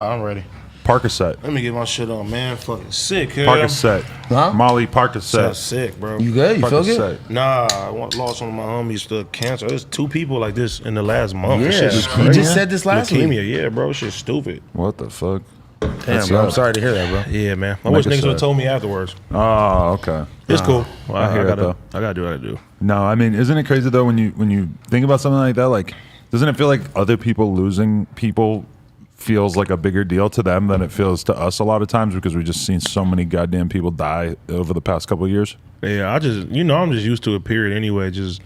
I'm ready. Percocet. Let me get my shit on, man. Fucking sick, here. Percocet. Huh? Molly Percocet. Sick, bro. You good? You feel good? Nah, I lost one of my homies to cancer. There's 2 people like this in the last month. Yeah, This shit is you crazy. just said this last week. Leukemia, yeah, bro. Shit's stupid. What the fuck? Damn, bro. I'm sorry to hear that, bro. Yeah, man. I wish niggas would have told me afterwards. Oh, okay. It's cool. Well, I hear gotta, it, though. I gotta do what I do. No, I mean, isn't it crazy though when you think about something like that? Like, doesn't it feel like other people losing people feels like a bigger deal to them than it feels to us a lot of times because we've just seen so many goddamn people die over the past couple of years? Yeah, I'm just used to a period anyway, just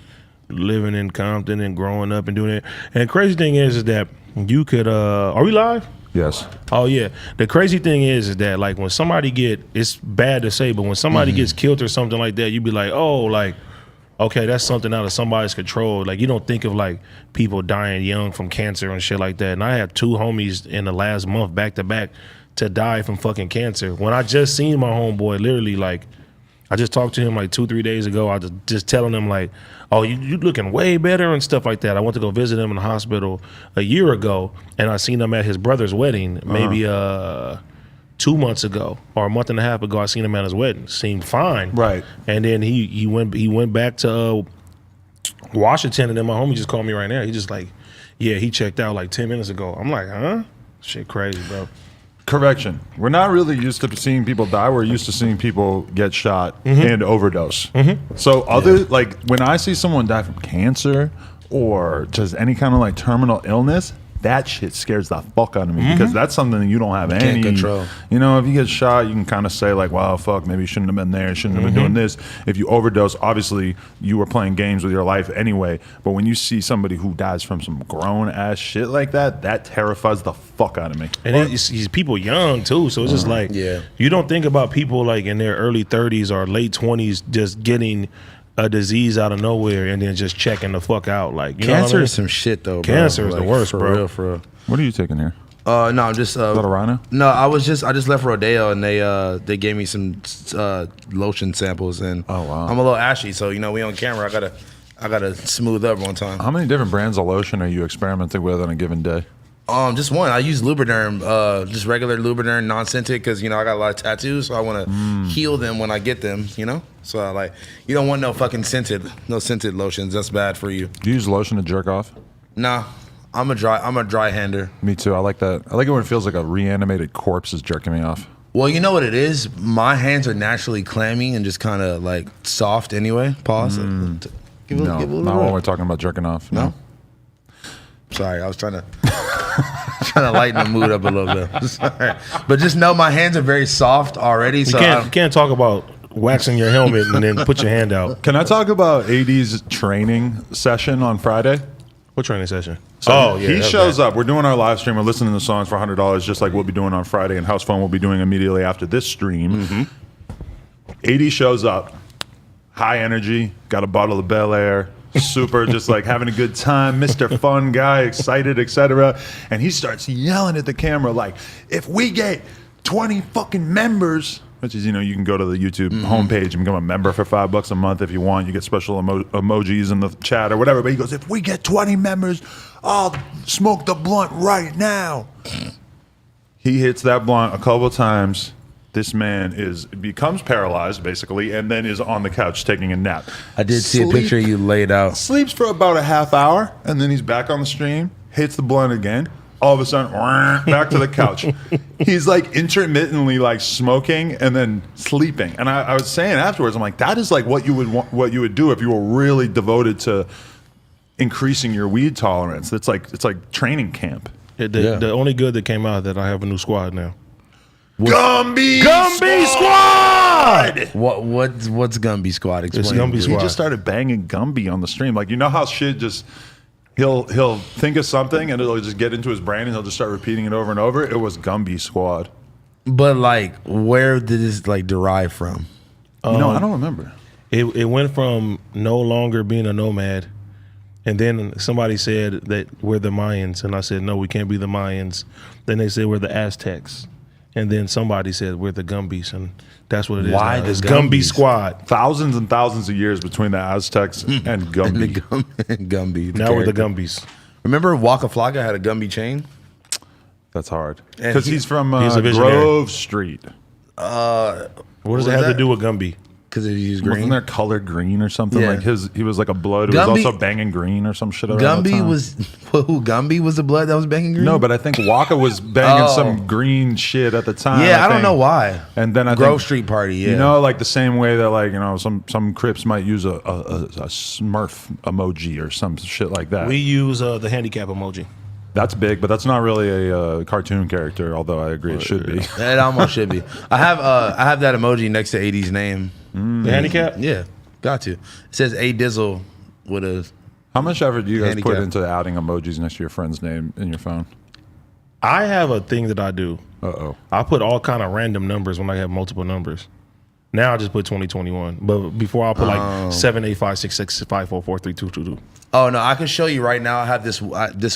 living in Compton and growing up and doing it. And the crazy thing is that you could, are we live? Yes. Oh yeah. The crazy thing is that like when somebody it's bad to say, but when somebody gets killed or something like that, you be like, oh, like, okay, that's something out of somebody's control. Like you don't think of like people dying young from cancer and shit like that. And I had 2 homies in the last month back to back to die from fucking cancer. When I just seen my homeboy, literally like I just talked to him like 2-3 days ago. I was just telling him like, oh, you looking way better and stuff like that. I went to go visit him in the hospital a year ago, and I seen him at his brother's wedding maybe 2 months ago or a month and a half ago. I seen him at his wedding. Seemed fine. Right. And then he went back to Washington, and then my homie just called me right now. He just like, yeah, he checked out like 10 minutes ago. I'm like, huh? Shit crazy, bro. Correction. We're not really used to seeing people die. We're used to seeing people get shot and overdose. So like when I see someone die from cancer or just any kind of like terminal illness, that shit scares the fuck out of me because that's something that you don't have any control. You know, if you get shot, you can kind of say like, wow, fuck, maybe you shouldn't have been there, shouldn't have been doing this. If you overdose, obviously you were playing games with your life anyway. But when you see somebody who dies from some grown ass shit like that, that terrifies the fuck out of me. And he's people young too, so it's just like you don't think about people like in their early 30s or late 20s just getting a disease out of nowhere and then just checking the fuck out. Like you Cancer know what I mean? is some shit though, bro. Cancer is the worst, for bro. Real, for real. What are you taking here? No, I'm just Is that a rhino? No, I just left Rodeo and they gave me some lotion samples and oh wow, I'm a little ashy, so you know we on camera. I gotta smooth up one time. How many different brands of lotion are you experimenting with on a given day? Just one. I use Lubriderm, just regular Lubriderm, non-scented, because you know I got a lot of tattoos, so I want to heal them when I get them. You know, so I like you don't want no fucking scented lotions. That's bad for you. Do you use lotion to jerk off? Nah, I'm a dry hander. Me too. I like that. I like it when it feels like a reanimated corpse is jerking me off. Well, you know what it is. My hands are naturally clammy and just kind of like soft anyway. Pause. Give a Not when we're talking about jerking off. No. Sorry, I was trying to lighten the mood up a little bit. Sorry. But just know my hands are very soft already. So you can't talk about waxing your helmet and then put your hand out. Can I talk about AD's training session on Friday? What training session? So he shows up. We're doing our live stream. We're listening to songs for $100, just like we'll be doing on Friday, and Housephone will be doing immediately after this stream. AD shows up, high energy, got a bottle of Bel Air, super, just like having a good time, Mr. Fun guy, excited, etc. And he starts yelling at the camera like, if we get 20 fucking members, which is, you know, you can go to the YouTube homepage and become a member for $5 a month if you want. You get special emojis in the chat or whatever. But he goes, if we get 20 members, I'll smoke the blunt right now. He hits that blunt a couple of times. This man becomes paralyzed, basically, and then is on the couch taking a nap. I did see a picture you laid out. Sleeps for about a half hour, and then he's back on the stream, hits the blunt again. All of a sudden, back to the couch. He's like intermittently like smoking and then sleeping. And I was saying afterwards, I'm like, that is like what you would do if you were really devoted to increasing your weed tolerance. It's like training camp. The only good that came out is that I have a new squad now. Gumby Squad! What's Gumby Squad? Explain. It's Gumby Squad. He just started banging Gumby on the stream. Like, you know how shit just he'll think of something and it'll just get into his brain and he'll just start repeating it over and over. It was Gumby Squad. But like, where did this like derive from? No, I don't remember. It went from no longer being a nomad, and then somebody said that we're the Mayans, and I said no, we can't be the Mayans. Then they said we're the Aztecs. And then somebody said we're the Gumbies, and that's what it is. Why now. the It's Gumby Gumbies? Squad. Thousands and thousands of years between the Aztecs and Gumby. Gumby. Now we're the Gumbies. Remember Waka Flocka had a Gumby chain? That's hard. And Because he's from he's a visionary. Grove Street. What does it have to do with Gumby? Because he used Wasn't green. there color green or something? Yeah. Like he was like a blood who Gumby- was also banging green or some shit around that Gumby time. was who? Gumby was the blood that was banging green. No, but I think Waka was banging Oh. some green shit at the time. yeah, I don't think. know why. And then I Grove think, Street Party. Yeah, You know, like the same way that like, you know, some Crips might use a Smurf emoji or some shit like that. We use the handicap emoji. That's big, but that's not really a cartoon character, although I agree it should be. it almost should be. I have that emoji next to AD's name. The handicap? Yeah, got to. It says A Dizzle with a. How much effort do you guys put Handicap. into adding emojis next to your friend's name in your phone? I have a thing that I do. Uh-oh. I put all kind of random numbers when I have multiple numbers. Now I just put 2021. But before I put like 7856654432222. Oh no, I can show you right now. I have this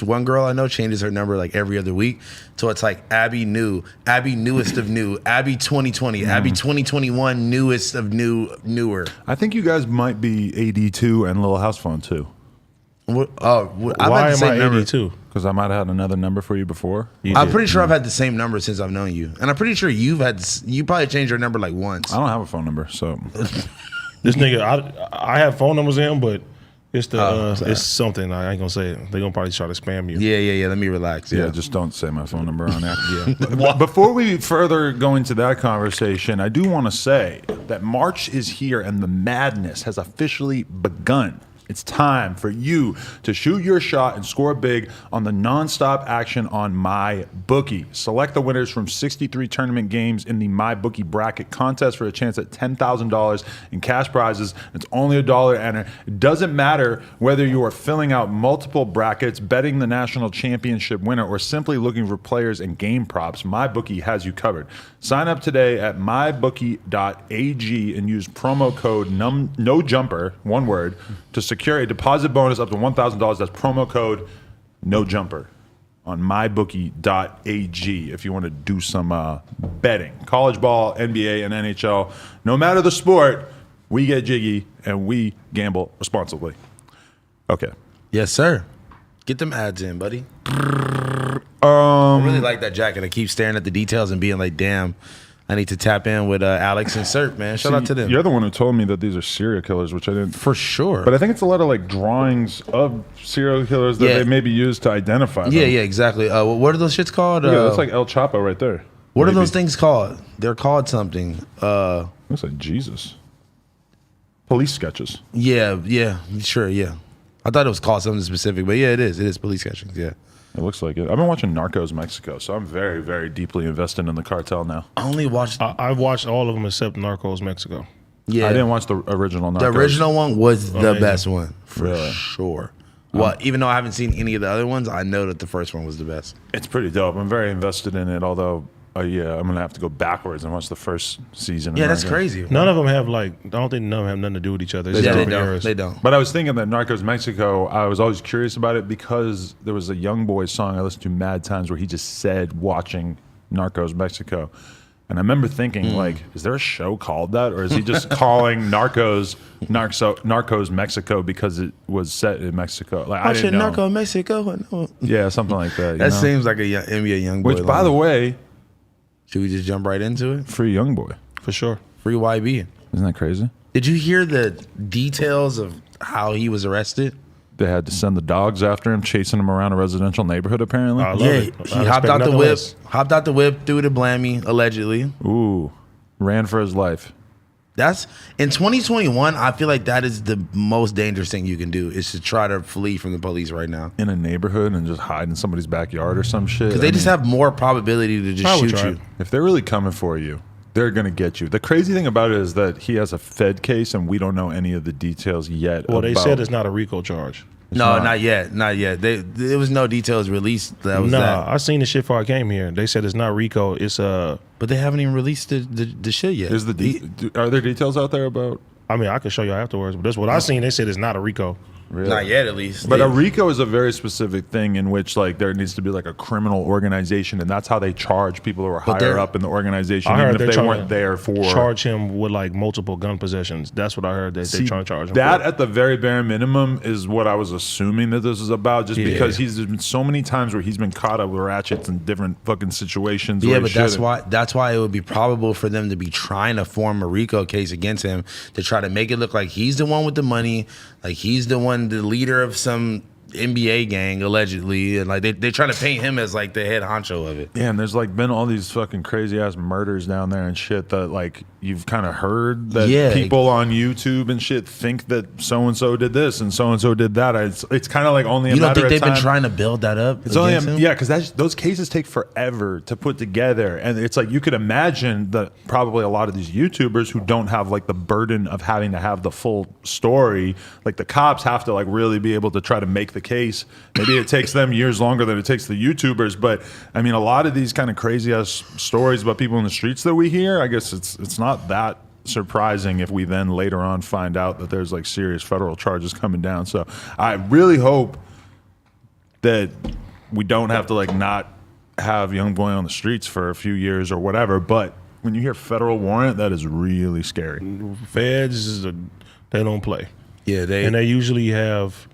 one girl I know changes her number like every other week, so it's like Abby New, Abby Newest of New, Abby 2020, Abby 2021 Newest of Newer. I think you guys might be AD2 and Little Housephone too. I've Why had the am same I number. 82? Because I might have had another number for you before. I'm pretty sure I've had the same number since I've known you, and I'm pretty sure you probably changed your number like once. I don't have a phone number, so This nigga, I have phone numbers in, but it's sorry. it's something. I ain't gonna say it. They're gonna probably try to spam you. Yeah. Let me relax. yeah, just don't say my phone number on there. Before we further go into that conversation, I do want to say that March is here and the madness has officially begun. It's time for you to shoot your shot and score big on the nonstop action on MyBookie. Select the winners from 63 tournament games in the MyBookie bracket contest for a chance at $10,000 in cash prizes. It's only $1 to enter. It doesn't matter whether you are filling out multiple brackets, betting the national championship winner, or simply looking for players and game props. MyBookie has you covered. Sign up today at mybookie.ag and use promo code NOJUMPER, one word, to secure a deposit bonus up to $1,000. That's promo code NOJUMPER on mybookie.ag if you want to do some betting. College ball, NBA, and NHL. No matter the sport, we get jiggy and we gamble responsibly. Okay. Yes, sir. Get them ads in, buddy. I really like that jacket. I keep staring at the details and being like, damn, I need to tap in with Alex and Sirp, man. Shout out to them. You're the one who told me that these are serial killers, which I didn't. For sure. But I think it's a lot of like drawings of serial killers that Yeah. they maybe use to identify them. yeah, exactly. What are those shits called? Yeah, that's like El Chapo right there. what are Maybe. those things called? They're called something. Looks like Jesus. Police sketches. Yeah, sure, yeah. I thought it was called something specific, but yeah, it is. It is police catchings, yeah. It looks like it. I've been watching Narcos Mexico, so I'm very, very deeply invested in the cartel now. I only watched. I've watched all of them except Narcos Mexico. Yeah, I didn't watch the original Narcos. the original one was the Amazing. best one for Really? sure. Well, even though I haven't seen any of the other ones, I know that the first one was the best. It's pretty dope. I'm very invested in it, although, yeah, I'm going to have to go backwards and watch the first season. of Yeah, that's Narcos. crazy. None of them have I don't think none of them have nothing to do with each other. It's Yeah, they different don't. eras. They don't. But I was thinking that Narcos Mexico, I was always curious about it because there was a Young Boy song I listened to mad times where he just said watching Narcos Mexico. And I remember thinking, like, is there a show called that? Or is he just calling Narcos Mexico because it was set in Mexico? Like, I didn't know. Narco Mexico. No. Yeah, something like that. That seems like a NBA young boy. Which, by the way, should we just jump right into it? free Young Boy. For sure. Free YB. Isn't that crazy? Did you hear the details of how he was arrested? They had to send the dogs after him, chasing him around a residential neighborhood, apparently. I love Yeah, it. he I hopped expect out the nothing whip. less. Hopped out the whip, threw the blammy, allegedly. Ooh, ran for his life. That's in 2021. I feel like that is the most dangerous thing you can do is to try to flee from the police right now In a neighborhood and just hide in somebody's backyard or some shit. because they just have more probability to I just would shoot try you. it. If they're really coming for you, they're going to get you. The crazy thing about it is that he has a Fed case and we don't know any of the details yet. Well, they about- said it's not a RICO charge. No, not. not yet, not yet. There was no details released. That was Nah, that, I seen the shit before I came here. They said it's not RICO. It's but they haven't even released the shit yet. Are there details out there about? I mean, I can show you afterwards, but that's what I seen. They said it's not a RICO. Really? Not yet, at least. But a RICO is a very specific thing in which like there needs to be like a criminal organization, and that's how they charge people who are higher up in the organization, I heard even if they weren't there for charge him with like multiple gun possessions. That's what I heard that they're trying to charge him. That for. at the very bare minimum is what I was assuming that this is about, just because there's been so many times where he's been caught up with ratchets in different fucking situations. Yeah, but that's why it would be probable for them to be trying to form a RICO case against him to try to make it look like he's the one with the money, like he's the one, the leader of some NBA gang allegedly, and like they try to paint him as like the head honcho of it. Yeah, and there's like been all these fucking crazy ass murders down there and shit that like you've kind of heard that people on YouTube and shit think that so and so did this and so did that. It's kind of like only a matter of time. You don't think they've been trying to build that up? It's only because those cases take forever to put together, and it's like you could imagine that probably a lot of these YouTubers who don't have like the burden of having to have the full story, like the cops have to like really be able to try to make the case. Maybe it takes them years longer than it takes the YouTubers, but I mean a lot of these kind of crazy ass stories about people in the streets that we hear, I guess it's not that surprising if we then later on find out that there's like serious federal charges coming down. So I really hope that we don't have to like not have young boy on the streets for a few years or whatever, but when you hear federal warrant, that is really scary. Feds they don't play. Yeah, they usually have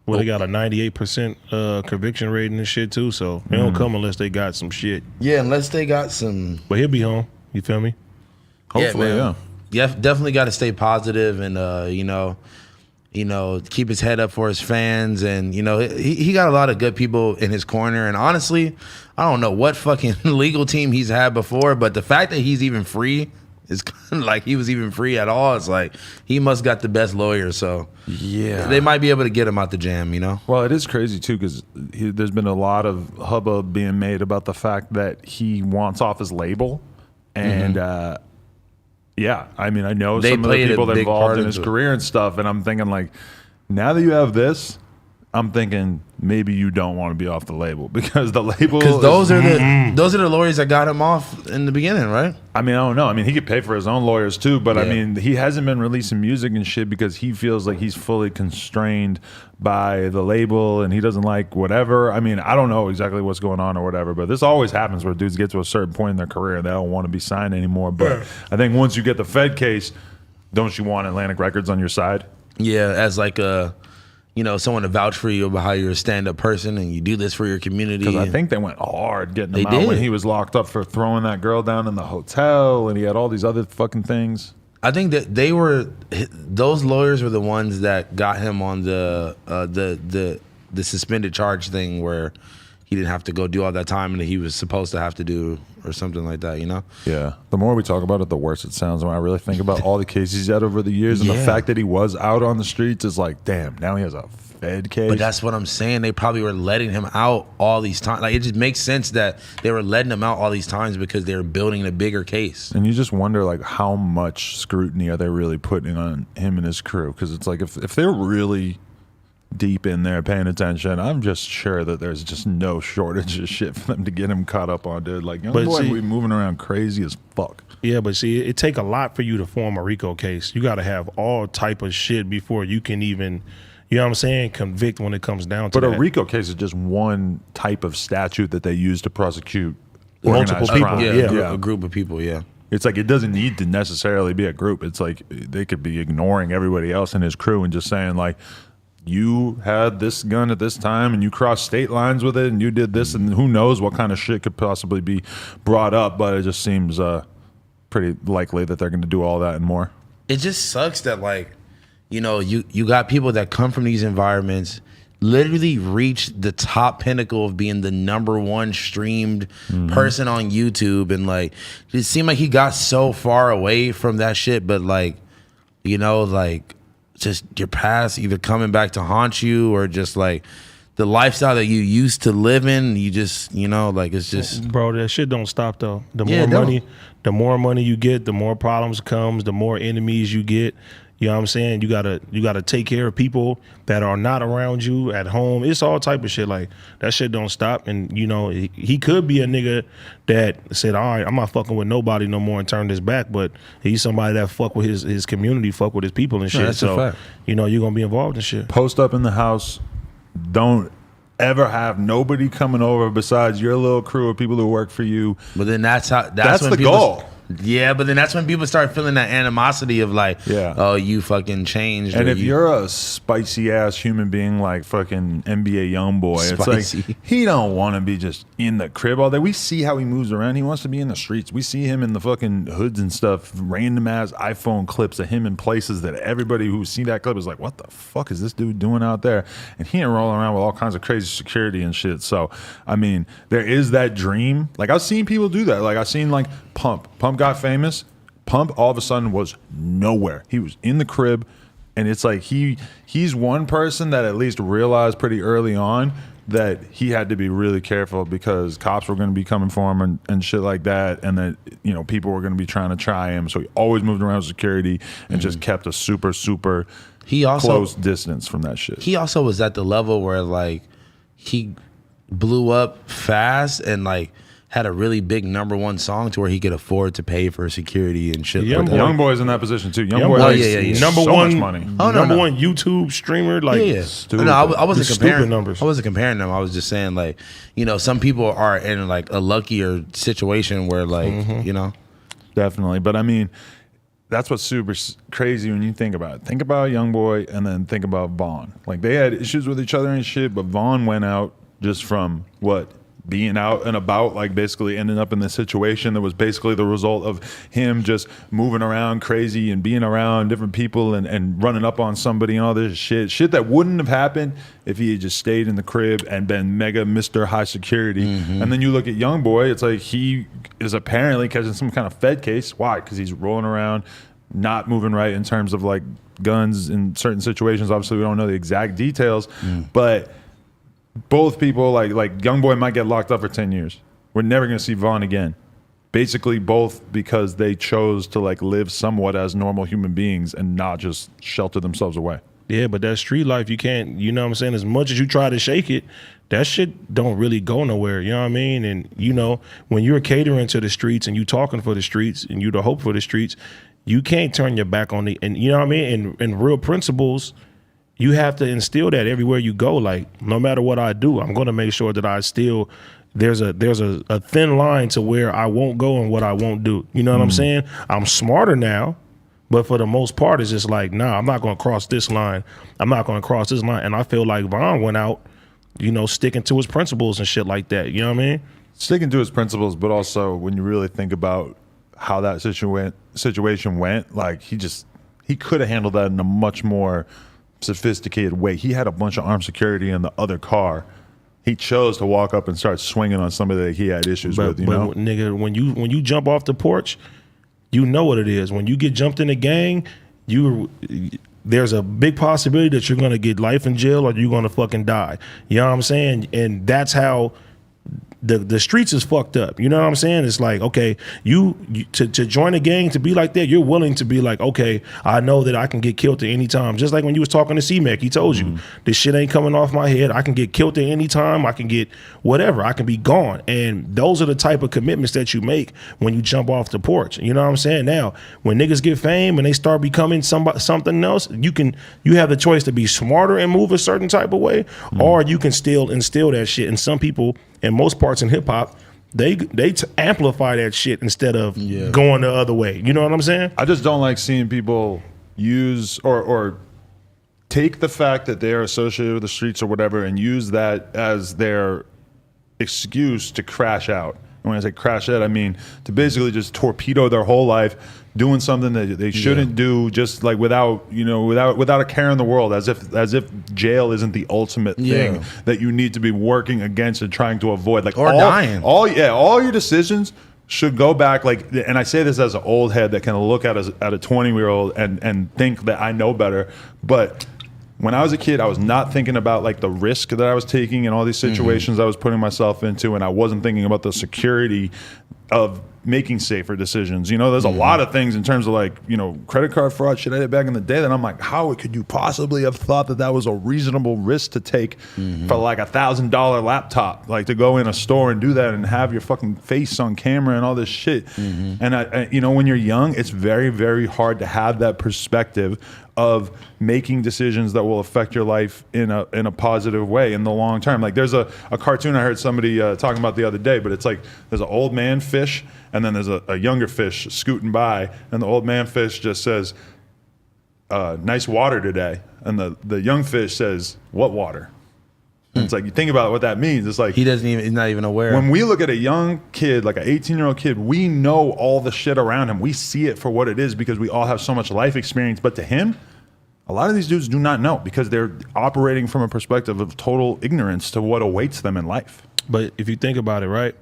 they got a 98% conviction rate and shit too, so they don't come unless they got some shit. Yeah, unless they got some. But he'll be home. You feel me? Hopefully, yeah. Definitely got to stay positive and keep his head up for his fans, and he got a lot of good people in his corner. And honestly, I don't know what fucking legal team he's had before, but the fact that he's even free is kind of like he was even free at all. It's like he must got the best lawyer, so yeah, they might be able to get him out the jam. Well, it is crazy too because there's been a lot of hubbub being made about the fact that he wants off his label, and yeah, I mean, I know some of the people that involved in his career and stuff, and I'm thinking like, now that you have this, I'm thinking maybe you don't want to be off the label because the label. Because those are the lawyers that got him off in the beginning, right? I mean, I don't know. I mean, he could pay for his own lawyers too, but I mean, he hasn't been releasing music and shit because he feels like he's fully constrained by the label and he doesn't like whatever. I mean, I don't know exactly what's going on or whatever, but this always happens where dudes get to a certain point in their career and they don't want to be signed anymore. But I think once you get the Fed case, don't you want Atlantic Records on your side? Yeah, as like a. Someone to vouch for you about how you're a stand-up person and you do this for your community. Because I think they went hard getting him out when he was locked up for throwing that girl down in the hotel, and he had all these other fucking things. I think that those lawyers were the ones that got him on the suspended charge thing where he didn't have to go do all that time that he was supposed to have to do or something like that, Yeah. The more we talk about it, the worse it sounds. When I really think about all the cases he's had over the years and the fact that he was out on the streets is like, damn, now he has a Fed case. But that's what I'm saying. They probably were letting him out all these times. Like, it just makes sense that they were letting him out all these times because they were building a bigger case. And you just wonder, like, how much scrutiny are they really putting on him and his crew? Because it's like, if they're really deep in there paying attention, I'm just sure that there's just no shortage of shit for them to get him caught up on, dude. Like, young boy be moving around crazy as fuck. Yeah, but see, it take a lot for you to form a RICO case. You got to have all type of shit before you can even, you know what I'm saying, convict when it comes down to that. But a RICO case is just one type of statute that they use to prosecute multiple people. A group of people, yeah. It's like it doesn't need to necessarily be a group. It's like they could be ignoring everybody else in his crew and just saying like, you had this gun at this time and you crossed state lines with it and you did this, and who knows what kind of shit could possibly be brought up, but it just seems pretty likely that they're going to do all that and more. It just sucks that like, you got people that come from these environments, literally reach the top pinnacle of being the #1 streamed person on YouTube, and like it seemed like he got so far away from that shit, but like, like just your past either coming back to haunt you or just like the lifestyle that you used to live in, you just, like it's just. Bro, that shit don't stop though. The more money you get, the more problems comes, the more enemies you get. You know what I'm saying? You gotta take care of people that are not around you at home. It's all type of shit. Like that shit don't stop. And you know, he could be a nigga that said, all right, I'm not fucking with nobody no more and turned his back. But he's somebody that fuck with his community, fuck with his people and shit. That's a fact. You know, you're gonna be involved in shit. Post up in the house. Don't ever have nobody coming over besides your little crew of people who work for you. But then that's when the people, goal. Yeah, but then that's when people start feeling that animosity of like, Yeah. oh, you fucking changed. And if you're a spicy ass human being like fucking NBA YoungBoy, it's like he don't want to be just in the crib all day. We see how he moves around. He wants to be in the streets. We see him in the fucking hoods and stuff. Random ass iPhone clips of him in places that everybody who see that clip is like, what the fuck is this dude doing out there? And he ain't rolling around with all kinds of crazy security and shit. So I mean, there is that dream. Like I've seen people do that. Like I've seen like Pump got famous. Pump all of a sudden was nowhere. He was in the crib, and it's like he's one person that at least realized pretty early on that he had to be really careful because cops were going to be coming for him and shit like that, and that, you know, people were going to be trying to try him. So he always moved around security and just kept a super close distance from that shit. He also was at the level where like he blew up fast and like had a really big #1 song to where he could afford to pay for security and shit. YoungBoy's in that position too. YoungBoy, Like, number so one much money. Number one YouTube streamer. Like, no, I wasn't comparing numbers. I wasn't comparing them. I was just saying, like, you know, some people are in like a luckier situation where, like, you know, definitely. But I mean, that's what's super crazy when you think about it. Think about YoungBoy and then think about Vaughn. Like they had issues with each other and shit, but Vaughn went out just from being out and about, like basically ending up in this situation that was basically the result of him just moving around crazy and being around different people and running up on somebody and all this shit that wouldn't have happened if he had just stayed in the crib and been mega Mr. High Security. And then you look at YoungBoy, it's like he is apparently catching some kind of Fed case. Why? Because he's rolling around, not moving right in terms of like guns in certain situations. Obviously, we don't know the exact details, but both people, like YoungBoy might get locked up for 10 years. We're never going to see Vaughn again. Basically both because they chose to like live somewhat as normal human beings and not just shelter themselves away. Yeah, but that street life, you can't, you know what I'm saying? As much as you try to shake it, that shit don't really go nowhere, you know what I mean? And, you know, when you're catering to the streets and you talking for the streets and you the hope for the streets, you can't turn your back on and you know what I mean? And real principles, you have to instill that everywhere you go. Like, no matter what I do, I'm going to make sure that I still, there's a thin line to where I won't go and what I won't do. You know what I'm saying? I'm smarter now, but for the most part, it's just like, nah, I'm not going to cross this line. I'm not going to cross this line. And I feel like Vaughn went out, you know, sticking to his principles and shit like that. You know what I mean? Sticking to his principles, but also when you really think about how that situation went, like he could have handled that in a much more sophisticated way. He had a bunch of armed security in the other car. He chose to walk up and start swinging on somebody that he had issues with. You know, nigga, when you jump off the porch, you know what it is. When you get jumped in a gang, there's a big possibility that you're gonna get life in jail or you're gonna fucking die. You know what I'm saying? And that's how the streets is fucked up. You know what I'm saying? It's like, okay, you to join a gang, to be like that, you're willing to be like, okay, I know that I can get killed at any time. Just like when you was talking to C-Mac, he told you, this shit ain't coming off my head. I can get killed at any time. I can get whatever. I can be gone. And those are the type of commitments that you make when you jump off the porch. You know what I'm saying? Now, when niggas get fame and they start becoming something else, you have the choice to be smarter and move a certain type of way, or you can still instill that shit. And some people, in most parts in hip hop, they amplify that shit instead of going the other way. You know what I'm saying? I just don't like seeing people use or take the fact that they're associated with the streets or whatever and use that as their excuse to crash out. And when I say crash out, I mean to basically just torpedo their whole life, doing something that they shouldn't do, just like without a care in the world, as if jail isn't the ultimate thing that you need to be working against and trying to avoid. Like dying. All your decisions should go back, like, and I say this as an old head that can look at a 20-year-old and think that I know better, but when I was a kid, I was not thinking about like the risk that I was taking and all these situations I was putting myself into, and I wasn't thinking about the security of making safer decisions. You know, there's a lot of things in terms of like, you know, credit card fraud shit I did back in the day that I'm like, how could you possibly have thought that that was a reasonable risk to take for like $1,000 laptop, like to go in a store and do that and have your fucking face on camera and all this shit. And I, you know, when you're young, it's very, very hard to have that perspective of making decisions that will affect your life in a positive way in the long term. Like there's a cartoon I heard somebody talking about the other day, but it's like there's an old man fish and then there's a younger fish scooting by, and the old man fish just says, nice water today. And the young fish says, what water? And it's like, you think about what that means. It's like he's not even aware. When we look at a young kid, like an 18-year-old kid, we know all the shit around him. We see it for what it is because we all have so much life experience. But to him, a lot of these dudes do not know because they're operating from a perspective of total ignorance to what awaits them in life. But if you think about it, right?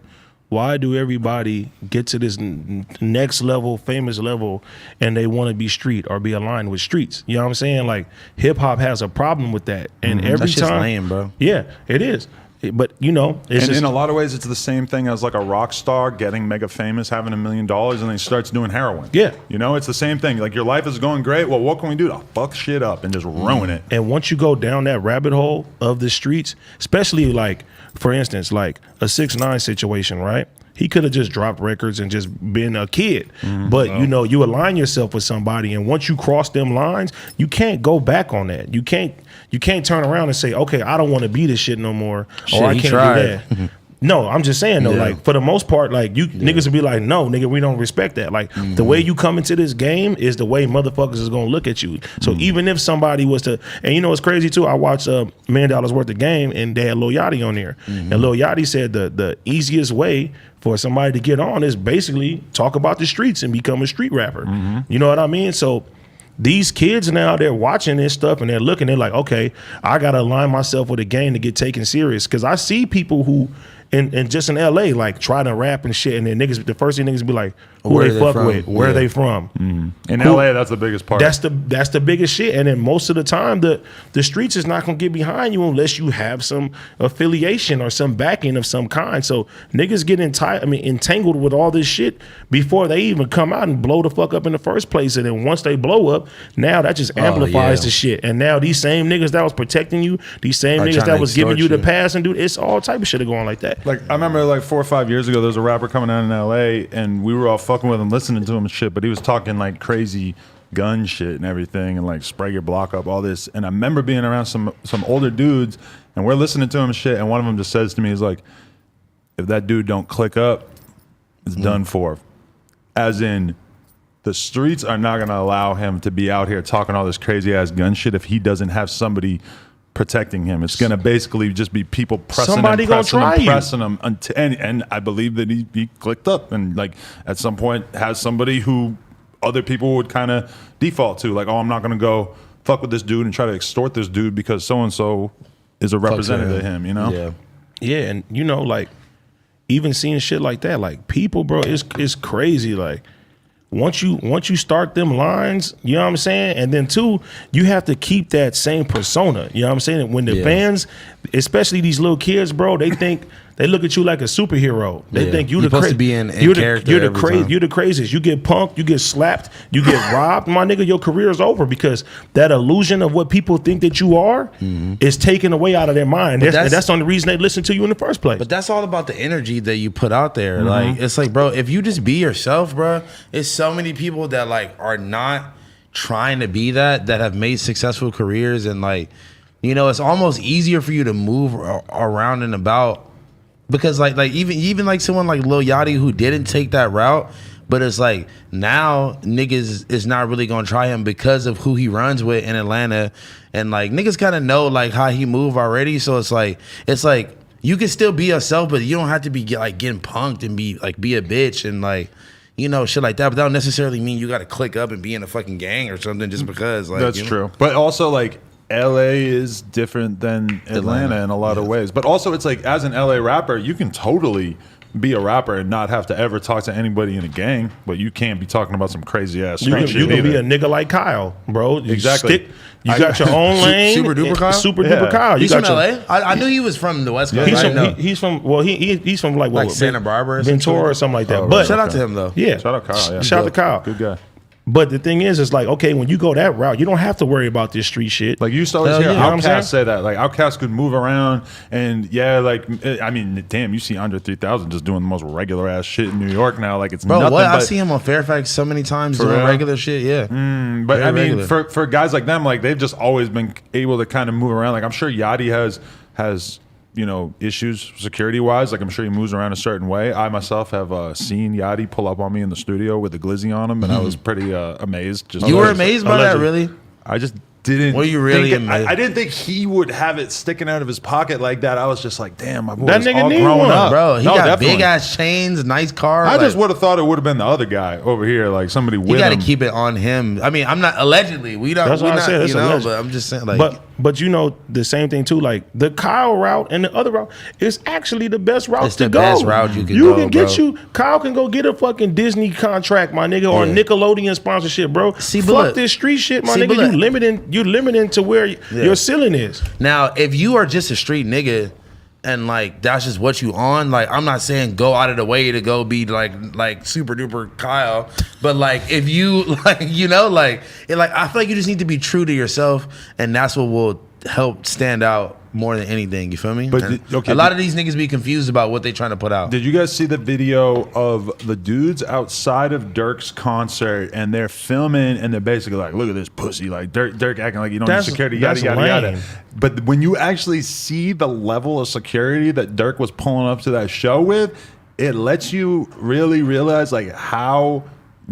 Why do everybody get to this next level, famous level, and they want to be street or be aligned with streets? You know what I'm saying? Like hip hop has a problem with that, and every That's just time, lame, bro. Yeah, it is. But you know, it's and just, in a lot of ways, it's the same thing as like a rock star getting mega famous, having $1 million, and then he starts doing heroin. Yeah, you know, it's the same thing. Like your life is going great. Well, what can we do to fuck shit up and just ruin it? And once you go down that rabbit hole of the streets, especially like, for instance, like a 6ix9ine situation, right? He could have just dropped records and just been a kid. But, you know, you align yourself with somebody, and once you cross them lines, you can't go back on that. You can't turn around and say, okay, I don't want to be this shit no more, or I can't do that. No, I'm just saying though, like for the most part, like you niggas would be like, no, nigga, we don't respect that. Like the way you come into this game is the way motherfuckers is gonna look at you. So even if somebody was to, and you know what's crazy too, I watched $1 million worth of game and they had Lil Yachty on there. And Lil Yachty said the easiest way for somebody to get on is basically talk about the streets and become a street rapper. You know what I mean? So these kids now, they're watching this stuff and they're looking, they're like, okay, I gotta align myself with a game to get taken serious. Cause I see people who and just in LA, like try to rap and shit, and then niggas, the first thing niggas be like, who they fuck with, where they from. In LA, that's the biggest part. That's the biggest shit. And then most of the time, the streets is not gonna get behind you unless you have some affiliation or some backing of some kind. So niggas get entangled with all this shit before they even come out and blow the fuck up in the first place. And then once they blow up, now that just amplifies the shit. And now these same niggas that was protecting you, these same niggas that was giving you the pass and it's all type of shit going like that. Like I remember like 4 or 5 years ago, there was a rapper coming out in LA and we were all fucking with him, listening to him and shit, but he was talking like crazy gun shit and everything and like spray your block up, all this. And I remember being around some older dudes and we're listening to him and shit, and one of them just says to me, he's like, if that dude don't click up, it's done for. As in, the streets are not gonna allow him to be out here talking all this crazy ass gun shit if he doesn't have somebody protecting him. It's gonna basically just be people pressing Somebody him, pressing him, and I believe that he clicked up and like at some point has somebody who other people would kind of default to, like, oh, I'm not gonna go fuck with this dude and try to extort this dude because so and so is a representative of him, you know? Yeah, and you know, like even seeing shit like that, like people, bro, it's crazy. Like once you start them lines, you know what I'm saying? And then two, you have to keep that same persona. You know what I'm saying? When the fans, especially these little kids, bro, they think they look at you like a superhero. They think you're supposed to be in character. You're the craziest. You get punked, you get slapped, you get robbed. My nigga, your career is over because that illusion of what people think that you are is taken away out of their mind. And that's the only reason they listen to you in the first place. But that's all about the energy that you put out there. Like it's like, bro, if you just be yourself, bro, it's so many people that like are not trying to be that have made successful careers, and like, you know, it's almost easier for you to move around and about. Because like even like someone like Lil Yachty who didn't take that route, but it's like now niggas is not really gonna try him because of who he runs with in Atlanta, and like niggas kind of know like how he move already. So it's like you can still be yourself, but you don't have to be like getting punked and be a bitch and like, you know, shit like that. But that don't necessarily mean you got to click up and be in a fucking gang or something just because. Like, that's true. But also like, LA is different than Atlanta in a lot of ways. But also it's like, as an LA rapper, you can totally be a rapper and not have to ever talk to anybody in a gang, but you can't be talking about some crazy ass You street can, shit. you can be either. a nigga like Kyle, bro. You Exactly. You got your own lane. Super duper Kyle? Super Yeah. duper Kyle. You He's got from your, LA. I knew he was from the West Coast. He's right? from, he's from well he's from like what Santa Barbara or something? Ventura or something like that. Oh, but right. Shout out to him though. yeah, Shout out Kyle. Yeah. shout out to Kyle. Good guy. But the thing is, it's like, okay, when you go that route, you don't have to worry about this street shit. Like you used to always Hell hear yeah. You know what I'm Outkast saying? say that. Like Outkast could move around, and yeah, like I mean, damn, you see Andre 3000 just doing the most regular ass shit in New York now. Like it's Bro, nothing. what? I But, see him on Fairfax so many times For doing real? regular shit. Yeah. but Very I mean, regular. for guys like them, like they've just always been able to kind of move around. Like I'm sure Yachty has you know issues security wise. Like I'm sure he moves around a certain way. I myself have seen Yachty pull up on me in the studio with a glizzy on him, and I was pretty amazed. Just You were because amazed by that, Allegedly. really? I just didn't. Were you really think amazed? I didn't think he would have it sticking out of his pocket like that. I was just like, damn, my boy That is nigga all need grown one. up, Bro, he No, got definitely. big ass chains, nice car. I like, just would have thought it would have been the other guy over here, like somebody you with got to him. keep it on him. I mean, I'm not allegedly. We don't. That's we're what I not, said, it's you know, alleged. but I'm just saying, like, But you know the same thing too. Like the Kyle route and the other route is actually the best route It's to the go. best route you can You go, can get bro. you. Kyle can go get a fucking Disney contract, my nigga, or Yeah. Nickelodeon sponsorship, bro. See, but Fuck look. this street shit, my See, but nigga. look. You limiting to where your ceiling is. now if you are just a street nigga and like that's just what you on, like I'm not saying go out of the way to go be like super duper Kyle, but like if you like you know like I feel like you just need to be true to yourself, and that's what will help stand out more than anything. You feel me? But And okay, a lot of these niggas be confused about what they trying to put out. Did you guys see the video of the dudes outside of Dirk's concert, and they're filming, and they're basically like, "Look at this pussy!" Like Dirk acting like you don't need That's- security, yada that's yada yada. lame. But when you actually see the level of security that Dirk was pulling up to that show with, it lets you really realize like how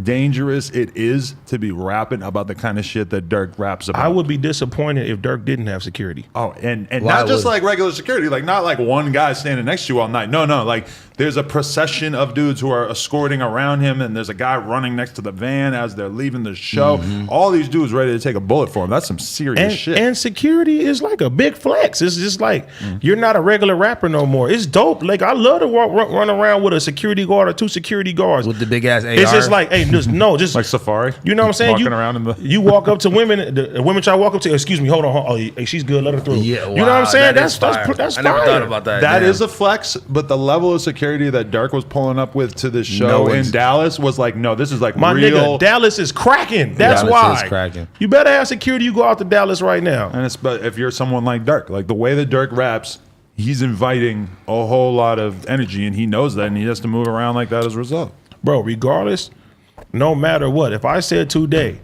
dangerous it is to be rapping about the kind of shit that Dirk raps about. I would be disappointed if Dirk didn't have security. Oh, and Why not just would- like regular security, like not like one guy standing next to you all night. No, like there's a procession of dudes who are escorting around him, and there's a guy running next to the van as they're leaving the show. All these dudes ready to take a bullet for him. That's some serious shit. And security is like a big flex. It's just like you're not a regular rapper no more. It's dope. Like I love to run around with a security guard or two security guards. With the big ass AR. It's just like, hey, just like Safari, you know what I'm saying? Walking around in the you walk up to women, the women try to walk up to. Excuse me, hold on. Oh, hey, she's good. Let her through. Yeah, you know what I'm saying? That is fire. That's I never fire. thought about that. That Damn. is a flex, but the level of security that Dirk was pulling up with to this show No in one's- Dallas was like, no, this is like My real. nigga, Dallas is cracking. That's Dallas why. is cracking. You better have security. You go out to Dallas right now. And it's but if you're someone like Dirk, like the way that Dirk raps, he's inviting a whole lot of energy, and he knows that, and he has to move around like that as a result. Bro, regardless, no matter what, if I said today,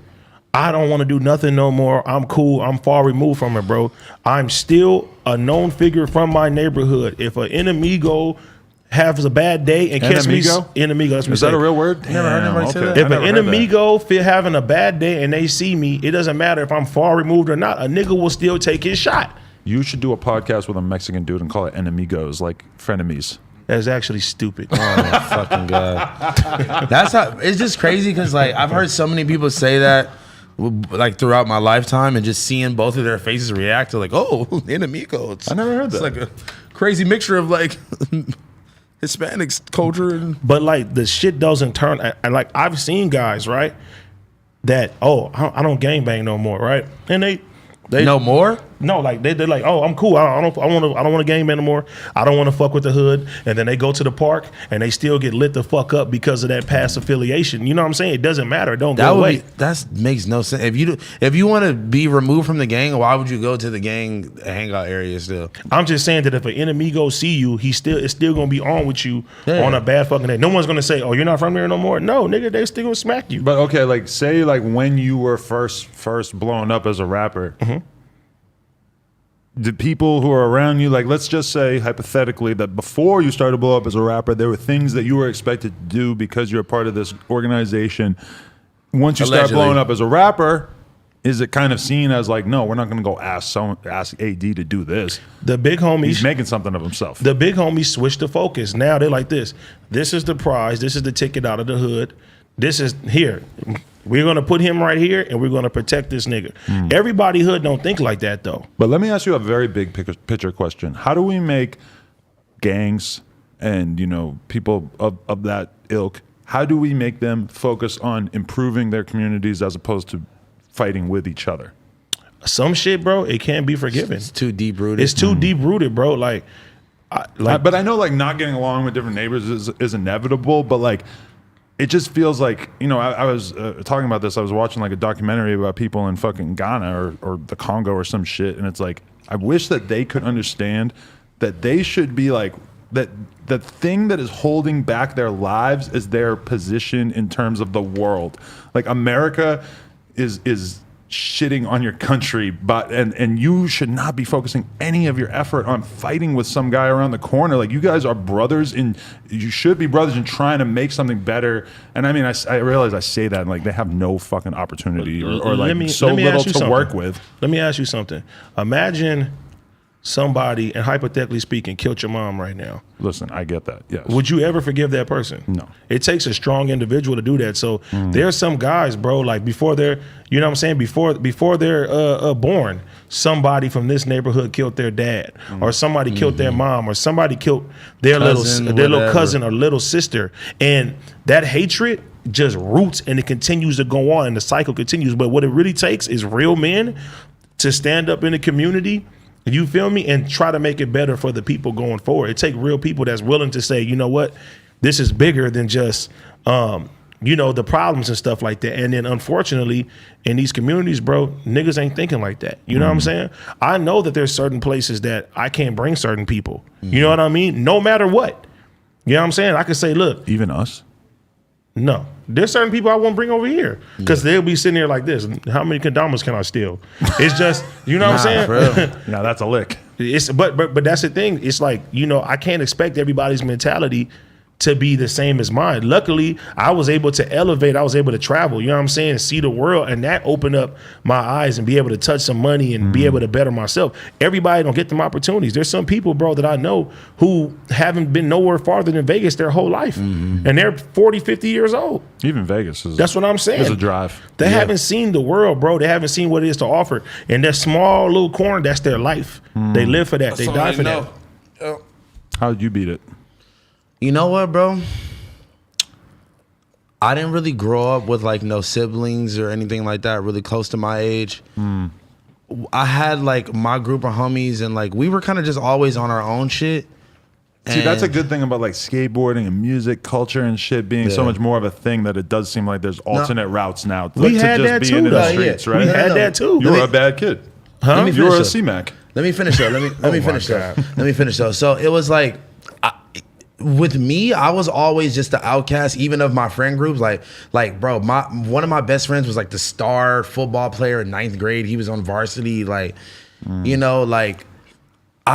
I don't want to do nothing no more, I'm cool, I'm far removed from it, bro. I'm still a known figure from my neighborhood. If an enemigo has a bad day and catch me, Enemigo? enemigo, that's Is that a real word? Never heard anybody say that. If I an never heard that. enemigo feel having a bad day and they see me, it doesn't matter if I'm far removed or not. A nigga will still take his shot. You should do a podcast with a Mexican dude and call it enemigos, like frenemies. That's actually stupid. Oh my fucking god! That's how it's just crazy because like I've heard so many people say that like throughout my lifetime, and just seeing both of their faces react to like, oh, enemigo. I never heard It's that. like a crazy mixture of like Hispanics culture and But like the shit doesn't turn. And like I've seen guys, right, that I don't gangbang no more, right, and they no more. no, like they're like, oh, I'm cool. I don't want to gangbang no more. I don't want to fuck with the hood. And then they go to the park and they still get lit the fuck up because of that past affiliation. You know what I'm saying? It doesn't matter. It don't That go would away. be, that makes no sense. If you want to be removed from the gang, why would you go to the gang hangout area still? I'm just saying that if an enemigo see you, it's still gonna be on with you on a bad fucking day. No one's gonna say, oh, you're not from there no more. No, nigga, they still gonna smack you. But okay, like say like when you were first blowing up as a rapper, the people who are around you, like let's just say hypothetically that before you started to blow up as a rapper, there were things that you were expected to do because you're a part of this organization. Once you start Allegedly. blowing up as a rapper, is it kind of seen as like, no, we're not going to go ask AD to do this. The big homies, He's making something of himself. the big homies switched the focus. Now they're like this. This is the prize. This is the ticket out of the hood. This is here. We're gonna put him right here, and we're gonna protect this nigga. Everybody hood don't think like that though. But let me ask you a very big picture question. How do we make gangs and people of that ilk, how do we make them focus on improving their communities as opposed to fighting with each other? Some shit, bro, it can't be forgiven. It's too deep rooted. It's too deep rooted, bro. But I know not getting along with different neighbors is inevitable, but it just feels like, I was talking about this. I was watching a documentary about people in fucking Ghana or the Congo or some shit. And it's I wish that they could understand that they should be that the thing that is holding back their lives is their position in terms of the world. America is shitting on your country, but and you should not be focusing any of your effort on fighting with some guy around the corner. You guys are brothers, and you should be brothers in trying to make something better. And I mean, I realize I say that, and they have no fucking opportunity or so little to work with. Let me ask you something. Imagine somebody, and hypothetically speaking, killed your mom right now. Listen, I get that. Yes. Would you ever forgive that person? No. It takes a strong individual to do that. So there's some guys, bro, before they're, before they're born, somebody from this neighborhood killed their dad, or somebody killed their mom, or somebody killed their little cousin or little sister, and that hatred just roots and it continues to go on, and the cycle continues. But what it really takes is real men to stand up in the community. You feel me? And try to make it better for the people going forward. It take real people that's willing to say, you know what, this is bigger than just, the problems and stuff like that. And then unfortunately, in these communities, bro, niggas ain't thinking like that. You know what I'm saying? I know that there's certain places that I can't bring certain people. You know what I mean? No matter what. You know what I'm saying? I could say, look. Even us? No. There's certain people I won't bring over here because they'll be sitting there like this. How many condoms can I steal? It's just, what I'm saying? No, that's a lick. But that's the thing. It's I can't expect everybody's mentality to be the same as mine. Luckily, I was able to elevate. I was able to travel, you know what I'm saying, see the world, and that opened up my eyes and be able to touch some money and be able to better myself. Everybody don't get them opportunities. There's some people, bro, that I know who haven't been nowhere farther than Vegas their whole life, and they're 40, 50 years old. Even Vegas is. That's what I'm saying. It's a drive. They haven't seen the world, bro. They haven't seen what it is to offer. And that small little corner, that's their life. They live for that. They die for that. How did you beat it? You know what, bro? I didn't really grow up with no siblings or anything like that really close to my age. I had my group of homies, and we were kind of just always on our own shit. See, that's a good thing about skateboarding and music culture and shit being so much more of a thing that it does seem like there's alternate routes now. We had that too, in the streets, right? We had that too. You were a bad kid. Huh? You were a C-Mac. Let me finish though. Let me finish though. Let me finish though. So it was with me, I was always just the outcast, even of my friend groups. Bro, one of my best friends was the star football player in 9th grade. He was on varsity. I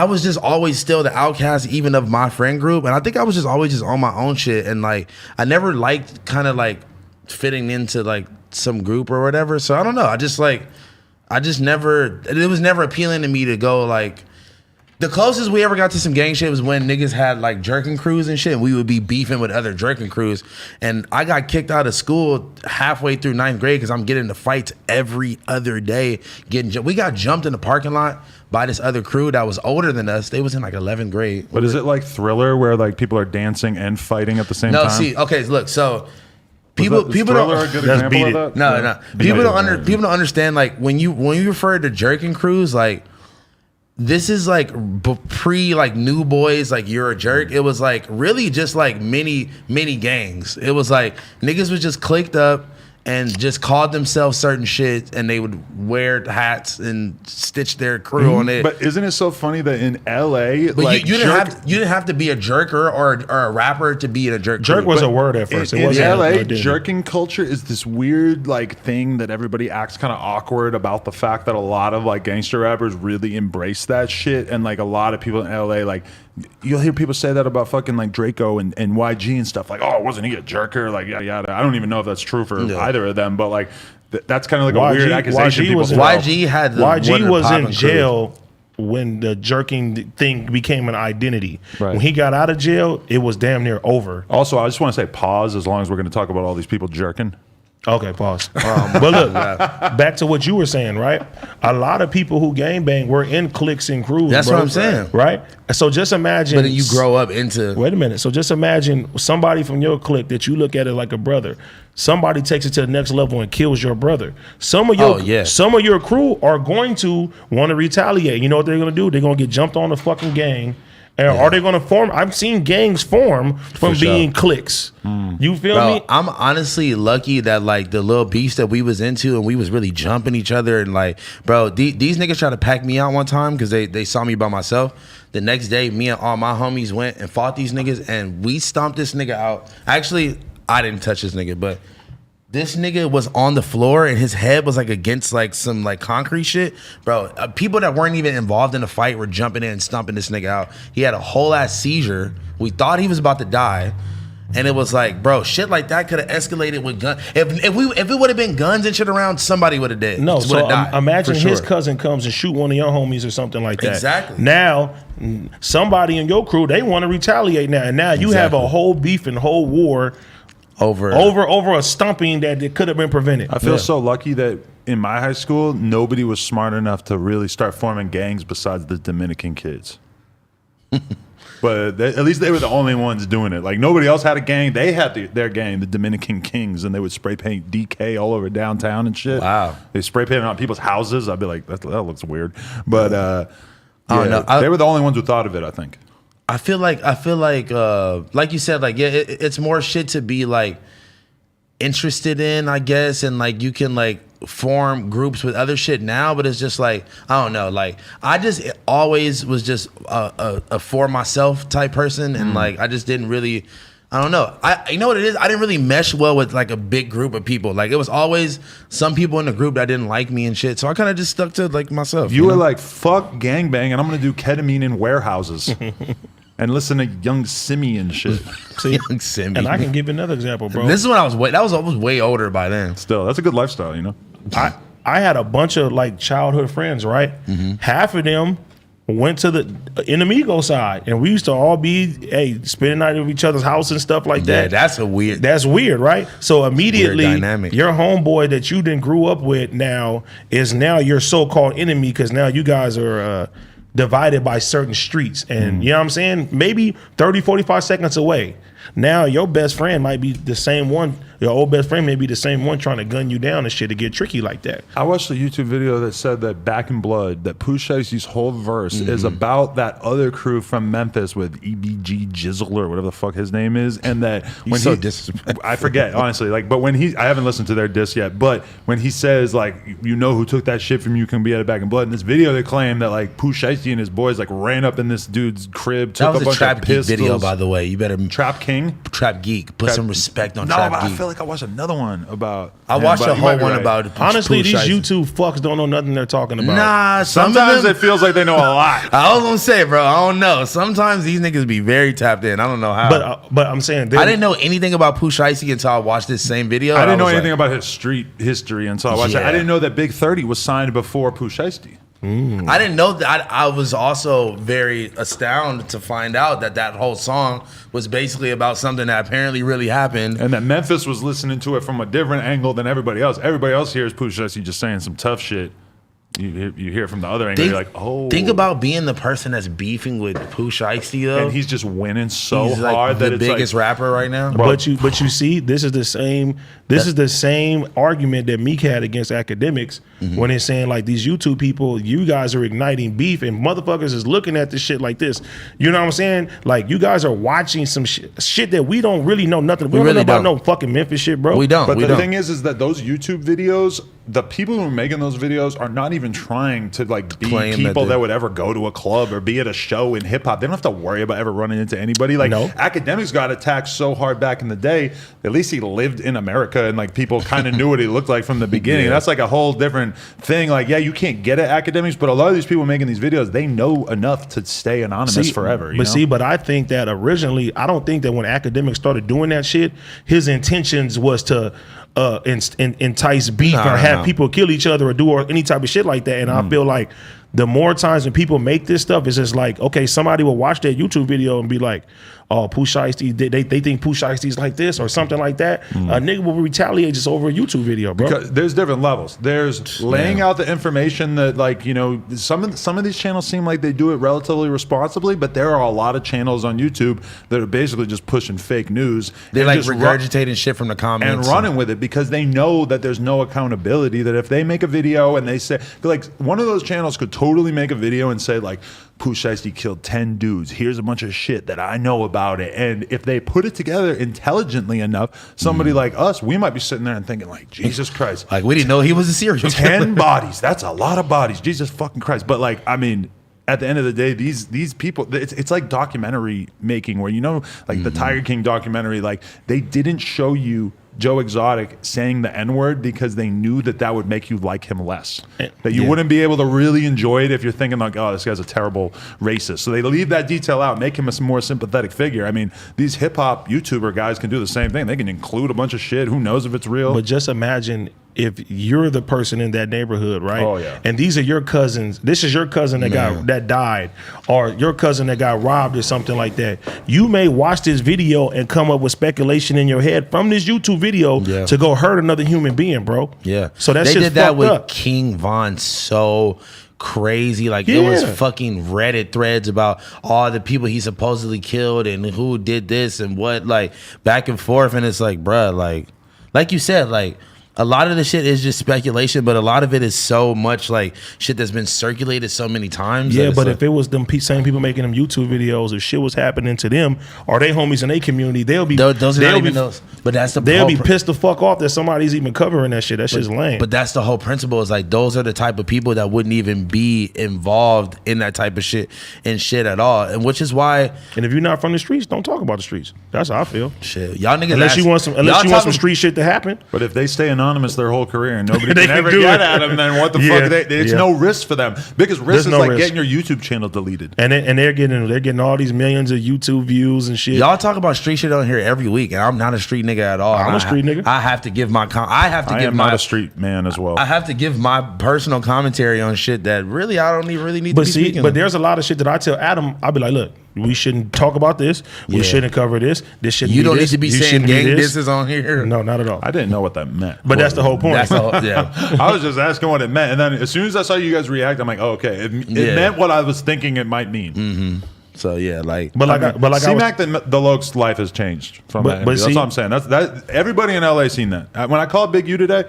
was just always still the outcast, even of my friend group. And I think I was just always just on my own shit. And I never liked kind of fitting into some group or whatever. So I don't know. I just never, it was never appealing to me to go the closest we ever got to some gang shit was when niggas had jerking crews and shit, and we would be beefing with other jerking crews. And I got kicked out of school halfway through 9th grade because I'm getting into fights every other day. We got jumped in the parking lot by this other crew that was older than us. They was in 11th grade. But is it like Thriller where people are dancing and fighting at the same time? No, see, okay, look, so people don't. A good example of that? No. People don't understand when you refer to jerking crews this is pre new boys you're a jerk. It was really just mini gangs. It was niggas was just clicked up and just called themselves certain shit, and they would wear hats and stitch their crew on it. But isn't it so funny that in LA, but you didn't have to be a jerker or a rapper to be in a jerk. Jerk was a word at first. In LA, jerking culture is this weird thing that everybody acts kind of awkward about. The fact that a lot of gangster rappers really embrace that shit, and a lot of people in LA you'll hear people say that about fucking Draco and YG and stuff. Oh, wasn't he a jerker? Yada yada. I don't even know if that's true for either of them, but that's kind of a YG, weird accusation. YG was in jail when the jerking thing became an identity. Right. When he got out of jail, it was damn near over. Also, I just want to say pause as long as we're going to talk about all these people jerking. Okay, pause. But look, back to what you were saying, right? A lot of people who gangbang were in cliques and crews. That's bro, what I'm saying. Right? So just imagine. But then you grow up into. Wait a minute. So just imagine somebody from your clique that you look at it like a brother. Somebody takes it to the next level and kills your brother. Some of your crew are going to want to retaliate. You know what they're going to do? They're going to get jumped on the fucking gang. And are they going to form? I've seen gangs form from being cliques. You feel me? I'm honestly lucky that like the little beast that we was into and we was really jumping each other and like, bro, these niggas tried to pack me out one time because they saw me by myself. The next day, me and all my homies went and fought these niggas and we stomped this nigga out. Actually, I didn't touch this nigga, but this nigga was on the floor and his head was like against like some like concrete shit. Bro, people that weren't even involved in the fight were jumping in and stomping this nigga out. He had a whole ass seizure. We thought he was about to die. And it was like, bro, shit like that could have escalated with guns. If it would have been guns and shit around, somebody would have dead. No, so imagine his cousin comes and shoot one of your homies or something like that. Exactly. Now, somebody in your crew, they want to retaliate now. And now you have a whole beef and whole war over a stomping that it could have been prevented. I feel so lucky that in my high school, nobody was smart enough to really start forming gangs besides the Dominican kids. But at least they were the only ones doing it. Like nobody else had a gang. They had their gang, the Dominican Kings, and they would spray paint DK all over downtown and shit. Wow. They spray painted on people's houses. I'd be like, that looks weird. But they were the only ones who thought of it, I think. I feel like you said, like, yeah, it's more shit to be like interested in, I guess, and like you can like form groups with other shit now, but it's just like, I don't know, like I just always was just a for myself type person, and like I just didn't really, I don't know, you know what it is, I didn't really mesh well with like a big group of people. Like it was always some people in the group that didn't like me and shit, so I kind of just stuck to like myself. You were like, fuck gangbang, and I'm gonna do ketamine in warehouses. And listen to Young Simi and shit. See, Young Simi. And I can give you another example, bro. This is when I was way older by then. Still, that's a good lifestyle, you know? I had a bunch of like childhood friends, right? Half of them went to the Enemigo side, and we used to all be spending the night at each other's house and stuff like that. Yeah, that's weird, right? So immediately dynamic. Your homeboy that you didn't grew up with is now your so-called enemy, because now you guys are divided by certain streets, and you know what I'm saying, maybe 30 45 seconds away. Now your best friend might be the same one, your old best friend may be the same one trying to gun you down and shit to get tricky like that. I watched a YouTube video that said that Back in Blood, that Pooh Shicey's whole verse is about that other crew from Memphis with EBG Jizzle or whatever the fuck his name is, and that when I forget honestly, like, but when I haven't listened to their diss yet, but when he says like, you know who took that shit from you can be at Back in Blood, in this video they claim that like Pooh Shicey and his boys like ran up in this dude's crib, took a bunch Trap of pistols. Geek video, by the way. You better Trap King. Trap Geek. Put some respect on Trap Geek. I feel like I watched another one about. I watched a whole one about. Honestly, these YouTube fucks don't know nothing they're talking about. Nah, sometimes it feels like they know a lot. I was gonna say, bro, I don't know. Sometimes these niggas be very tapped in. I don't know how. But I'm saying I didn't know anything about Pooh Shicey until I watched this same video. I didn't know anything about his street history until I watched it. I didn't know that Big 30 was signed before Pooh Shicey. I didn't know that. I was also very astounded to find out that whole song was basically about something that apparently really happened. And that Memphis was listening to it from a different angle than everybody else. Everybody else hears Pooh Shicey just saying some tough shit. You hear it from the other angle, you're like, oh. Think about being the person that's beefing with Pooh Shicey, though. And he's just winning so he's like hard that it's the biggest rapper right now. But you see, this is the same argument that Meek had against academics when it's saying like, these YouTube people, you guys are igniting beef, and motherfuckers is looking at this shit like this. You know what I'm saying? Like, you guys are watching some shit that we don't really know nothing. We don't know about no fucking Memphis shit, bro. We don't. But the thing is that those YouTube videos, the people who are making those videos are not even trying to like be people that would ever go to a club or be at a show in hip hop. They don't have to worry about ever running into anybody. Like, Academics got attacked so hard back in the day. At least he lived in America, and like people kind of knew what he looked like from the beginning. That's like a whole different thing. Like, yeah, you can't get at Academics, but a lot of these people making these videos, they know enough to stay anonymous forever. But I think that originally, I don't think that when Academics started doing that shit, his intentions was to entice beef or have people kill each other or do any type of shit like that. And I feel like the more times when people make this stuff, it's just like, okay, somebody will watch that YouTube video and be like, oh, Pooh Shiesty, they think Pooh Shiesty's like this or something like that. A nigga will retaliate just over a YouTube video, bro. Because there's different levels. There's laying out the information that, like, you know, some of these channels seem like they do it relatively responsibly, but there are a lot of channels on YouTube that are basically just pushing fake news. They're like just regurgitating shit from the comments and running with it because they know that there's no accountability. That if they make a video and they say, like, one of those channels could totally make a video and say, like, Pooh Shiesty killed 10 dudes. Here's a bunch of shit that I know about it. And if they put it together intelligently enough, somebody like us, we might be sitting there and thinking, like, Jesus Christ. Like, we didn't know he was a serial killer. 10 bodies. That's a lot of bodies. Jesus fucking Christ. But, like, I mean, at the end of the day, these people, it's like documentary making where, you know, like the Tiger King documentary, like, they didn't show you Joe Exotic saying the N-word because they knew that that would make you like him less. That you wouldn't be able to really enjoy it if you're thinking like, oh, this guy's a terrible racist. So they leave that detail out, make him a more sympathetic figure. I mean, these hip-hop YouTuber guys can do the same thing. They can include a bunch of shit. Who knows if it's real? But just imagine if you're the person in that neighborhood, right? Oh, yeah. And these are your cousins. This is your cousin that died, or your cousin that got robbed or something like that. You may watch this video and come up with speculation in your head from this YouTube video to go hurt another human being, bro. Yeah. So that they shit's did that fucked with up. King Von so crazy. Like it was fucking Reddit threads about all the people he supposedly killed and who did this and what, like back and forth. And it's like, bruh, like you said, like a lot of the shit is just speculation, but a lot of it is so much like shit that's been circulated so many times. Yeah, but like, if it was them same people making them YouTube videos, if shit was happening to them or they homies in their community, they'll be those are not even those. But that's the they'll be pissed the fuck off that somebody's even covering that shit. That shit's lame. But that's the whole principle. Is like those are the type of people that wouldn't even be involved in that type of shit and shit at all. And which is why. And if you're not from the streets, don't talk about the streets. That's how I feel. Shit, y'all niggas. Unless you want some street shit to happen. But if they stay anonymous their whole career and nobody can ever get at them, then what the fuck? It's no risk for them. Biggest risk is like getting your YouTube channel deleted. And they're getting all these millions of YouTube views and shit. Y'all talk about street shit on here every week, and I'm not a street nigga at all. I'm a street nigga. I have to give my I am not a street man as well. I have to give my personal commentary on shit that really I don't really need to be speaking. But there's a lot of shit that I tell Adam. I'll be like, look, we shouldn't talk about this. We shouldn't cover this. This shouldn't. You be don't this. need to be You saying gang this. disses on here. No, not at all. I didn't know what that meant. But that's the whole point. That's the whole, yeah. I was just asking what it meant, and then as soon as I saw you guys react, I'm like, oh, okay, it meant what I was thinking it might mean. Mm-hmm. So yeah, like, C-Mac, the Loke's life has changed from that. That's what I'm saying. That everybody in LA seen that. When I called Big U today,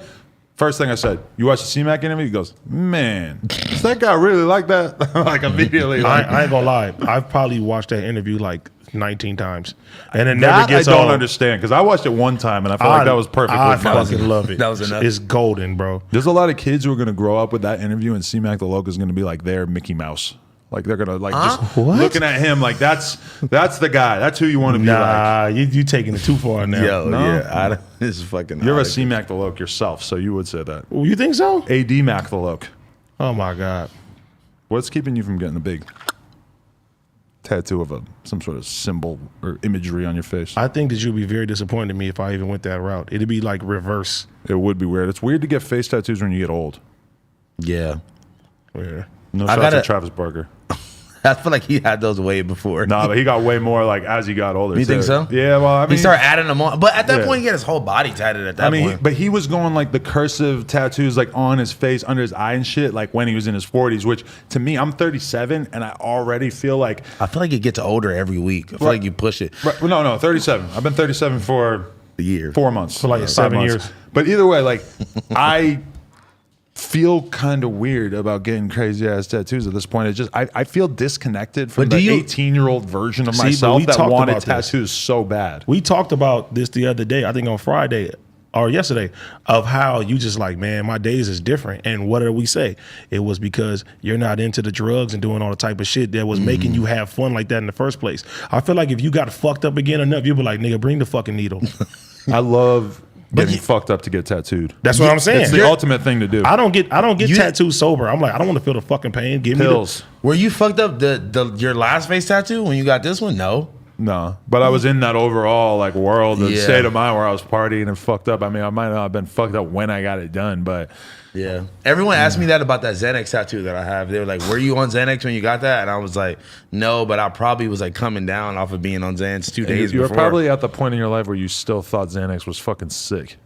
first thing I said, you watched the C-Mac interview? He goes, man, does that guy really like that? Like immediately. I ain't gonna lie. I've probably watched that interview like 19 times, and it that never gets I don't old. understand because I watched it one time and I felt like that was perfectly I fine. fucking love it. That was enough. It's golden, bro. There's a lot of kids who are going to grow up with that interview, and C-Mac the Loke is going to be like their Mickey Mouse. Like they're gonna like just looking at him like that's the guy. That's who you want to be like. Nah, you taking it too far now. yo, No? yeah, this is fucking. You're a C-Mac the Loke yourself, so you would say that. Well, you think so? AD Mac the Loke. Oh my god. What's keeping you from getting a big tattoo of some sort of symbol or imagery on your face? I think that you'd be very disappointed in me if I even went that route. It'd be like reverse. It would be weird. It's weird to get face tattoos when you get old. Yeah, Yeah. No shots at Travis Barker. I feel like he had those way before. Nah, but he got way more like as he got older. You think so? Yeah, well, I mean, he started adding them on, but at that point, he had his whole body tatted. At that point, but he was going like the cursive tattoos like on his face, under his eye and shit, like when he was in his 40s. Which to me, I'm 37, and I already feel like it gets older every week. I feel like you push it. Right, well, no, 37. I've been 37 for a year, 4 months, for like 7 years. But either way, like I feel kind of weird about getting crazy ass tattoos at this point. It's just I feel disconnected from the 18-year-old version of myself that wanted tattoos so bad. We talked about this the other day, I think on Friday or yesterday, of how you just like, man, my days is different. And what did we say? It was because you're not into the drugs and doing all the type of shit that was making you have fun like that in the first place. I feel like if you got fucked up again enough, you'd be like, nigga, bring the fucking needle. I love getting fucked up to get tattooed. That's what I'm saying. It's the ultimate thing to do. I don't get tattooed sober. I'm like, I don't want to feel the fucking pain. Give pills. me Were you fucked up your last face tattoo when you got this one? No. No, but I was in that overall like world, the Yeah. state of mind where I was partying and fucked up. I mean, I might not have been fucked up when I got it done, but Yeah. Everyone asked me that about that Xanax tattoo that I have. They were like, were you on Xanax when you got that? And I was like, no, but I probably was like coming down off of being on Xanax 2 days you were before. probably at the point in your life where you still thought Xanax was fucking sick.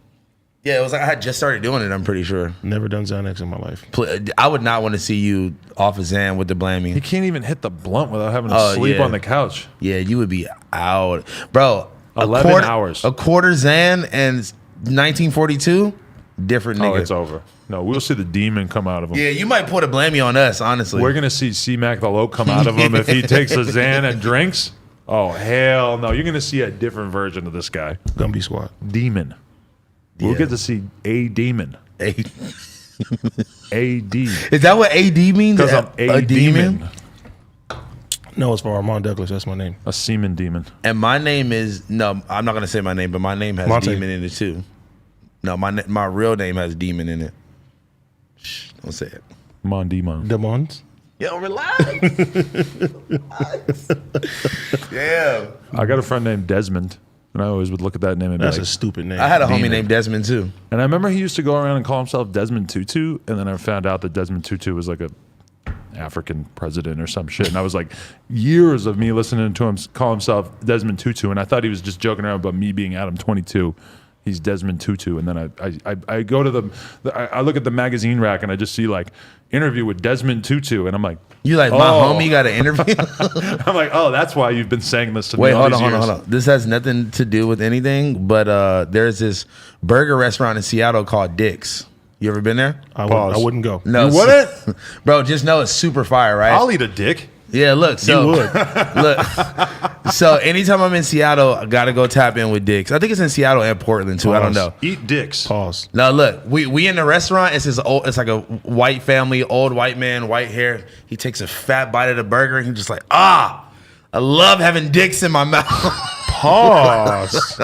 Yeah, it was like I had just started doing it, I'm pretty sure. Never done Xanax in my life. I would not want to see you off of Xan with the You blaming. can't even hit the blunt without having to Oh, sleep yeah. on the couch. Yeah, you would be out. Bro, 11 hours. A quarter Xan and 1942, different nigga. Oh, it's over. No, we'll see the demon come out of him. Yeah, you might put a blaming on us, honestly. We're gonna see C-Mac the Loke come out of him if he takes a Xan and drinks. Oh hell no! You're gonna see a different version of this guy. Gumby Squad. Demon. We'll Yeah. get to see a demon. A- AD. Is that what AD means? Because I'm a demon. No, it's for Armand Douglas. That's my name. A semen demon. And my name is no. I'm not gonna say my name, but my name has Monte. demon in it too. No, my real name has demon in it. Shh, don't say it. Mon Demon. Demons. Yo, relax. Damn. I got a friend named Desmond, and I always would look at that name and be That's like, a stupid name. I had a homie Demon. named Desmond too. and I remember he used to go around and call himself Desmond Tutu, and then I found out that Desmond Tutu was like a African president or some shit, and I was like, years of me listening to him call himself Desmond Tutu, and I thought he was just joking around about me being Adam 22. He's Desmond Tutu, and then I go to I look at the magazine rack and I just see like interview with Desmond Tutu, and I'm like, You like my homie got an interview? I'm like, oh, that's why you've been saying this to Wait, me all hold these on, years. hold on. This has nothing to do with anything, but there's this burger restaurant in Seattle called Dick's. You ever been there? I Pause. wouldn't go. No, You wouldn't? bro. Just know it's super fire, right? I'll eat a dick. Yeah, look. So You would. look. So anytime I'm in Seattle, I gotta go tap in with Dick's. I think it's in Seattle and Portland too. I don't know. Eat dicks. Pause. Now look, we in the restaurant. It's like a white family, old white man, white hair. He takes a fat bite of the burger and he's just like, I love having dicks in my mouth. Pause.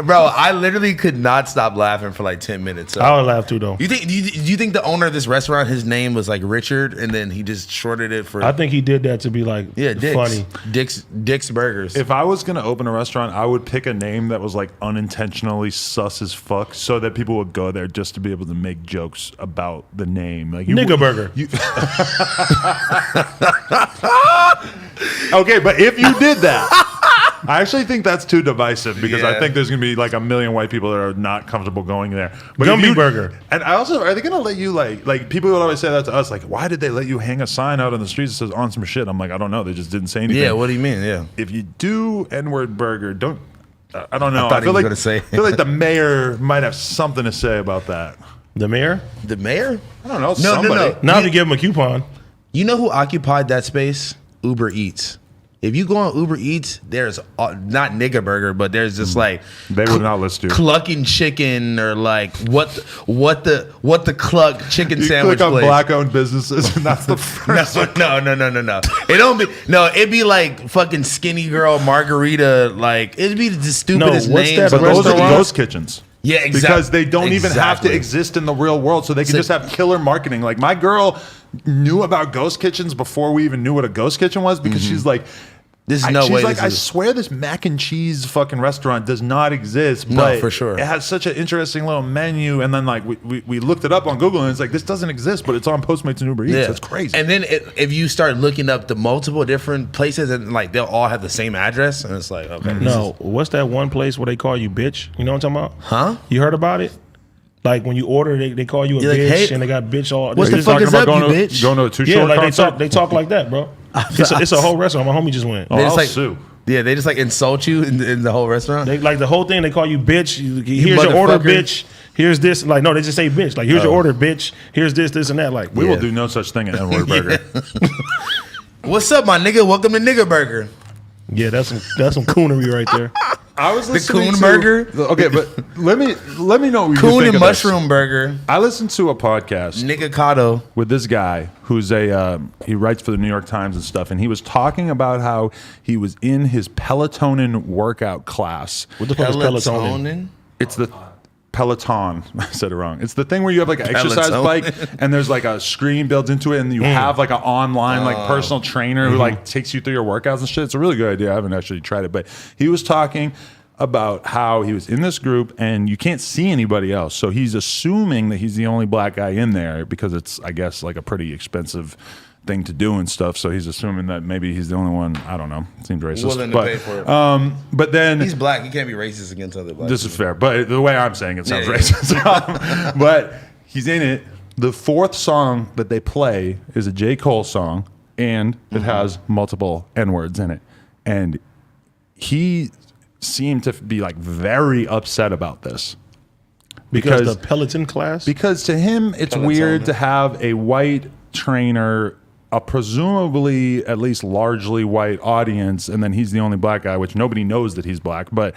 Bro, I literally could not stop laughing for like 10 minutes. So. I would laugh too, though. Do you think the owner of this restaurant, his name was like Richard, and then he just shorted it for I think he did that to be like Dick's. funny. Dick's Burgers. If I was gonna open a restaurant, I would pick a name that was like unintentionally sus as fuck, so that people would go there just to be able to make jokes about the name. Like Nigga burger. Okay, but if you did that, I actually think that's too divisive because I Yeah. think there's gonna be like a million white people that are not comfortable going there. But if Gumby you- burger. And I also, are they gonna let you like people would always say that to us, like, why did they let you hang a sign out on the streets that says on some shit? I'm like, I don't know. They just didn't say anything. Yeah, what do you mean? Yeah. If you do N-word burger, don't. I don't know. I thought he feel was like gonna say- I feel like the mayor might have something to say about that. The mayor? The mayor? I don't know. No, no, somebody. no. Now to give him a coupon. You know who occupied that space? Uber Eats. If you go on Uber Eats, there's not nigga burger, but there's just like They would not list you. clucking chicken or like what the cluck chicken You sandwich click on place. black-owned businesses, and that's the first. No. It don't be no. It'd be like fucking skinny girl margarita. Like it'd be the stupidest what's names. that But those are restaurant? ghost kitchens. Yeah, exactly. Because they don't even have to Exactly. exist in the real world, so they can So- just have killer marketing. Like my girl knew about ghost kitchens before we even knew what a ghost kitchen was, because she's like, There's no she's way like, this I is- swear this mac and cheese fucking restaurant does not exist. No, But for sure. it has such an interesting little menu, and then like we looked it up on Google, and it's like this doesn't exist, but it's on Postmates and Uber Eats. It's crazy. And then if you start looking up the multiple different places, and like they'll all have the same address, and it's like okay, this No, is- what's that one place where they call you bitch? You know what I'm talking about? Huh? You heard about it? Like when you order, they call you a You're like, bitch, hey, and they got bitch all. what they the just fuck talking is about up, going you to- bitch? Going to a Too Yeah, Short like concert? they talk like that, bro. It's a whole restaurant. My homie just went. They just I'll like sue. yeah, they just like insult you in the whole restaurant. They like the whole thing. They call you bitch. Here's your order, motherfucker. bitch. Here's this. Like no, they just say bitch. Like here's your order, bitch. Here's this, and that. Like We Yeah. will do no such thing at N-word burger. What's up, my nigga? Welcome to Nigga Burger. yeah, that's some coonery right there. I was listening Coon to- burger? Okay, but let me know what you Coon think and of this. mushroom burger. I listened to a podcast Nigga Cotto. with this guy who's he writes for the New York Times and stuff, and he was talking about how he was in his Pelotonin workout class. What the fuck is Pelotonin? Pelotonin? It's the Peloton. I said it wrong. It's the thing where you have like an exercise bike and there's like a screen built into it and you have like an online like personal trainer who like takes you through your workouts and shit. It's a really good idea. I haven't actually tried it, but he was talking about how he was in this group and you can't see anybody else. So he's assuming that he's the only black guy in there because it's, I guess, like a pretty expensive thing to do and stuff. So he's assuming that maybe he's the only one. I don't know. Seems racist. Willing to pay for it. But then he's black. He can't be racist against other black. This is fair, but the way I'm saying it sounds racist. But he's in it. The fourth song that they play is a J. Cole song, and it has multiple N-words in it. And he seemed to be like very upset about this. Because the Peloton class? Because to him, it's weird to have a white trainer, a presumably at least largely white audience, and then he's the only black guy, which nobody knows that he's black, but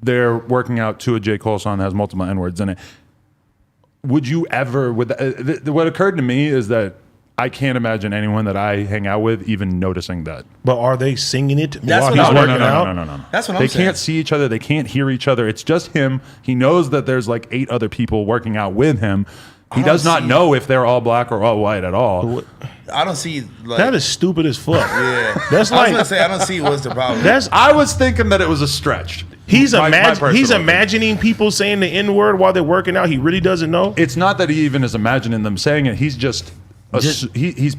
they're working out to a J. Cole song that has multiple N-words in it. Would you ever, what occurred to me is that I can't imagine anyone that I hang out with even noticing that. But are they singing it That's while what he's working No. out? That's what I'm They saying. can't see each other. They can't hear each other. It's just him. He knows that there's like 8 other people working out with him. He does not know if they're all black or all white at all. I don't see. Like, That is stupid as fuck. Yeah, That's I like was gonna say I don't see what's the problem. I was thinking that it was a stretch. He's My personal opinion. imagining people saying the N-word while they're working out. He really doesn't know. It's not that he even is imagining them saying it. He's just he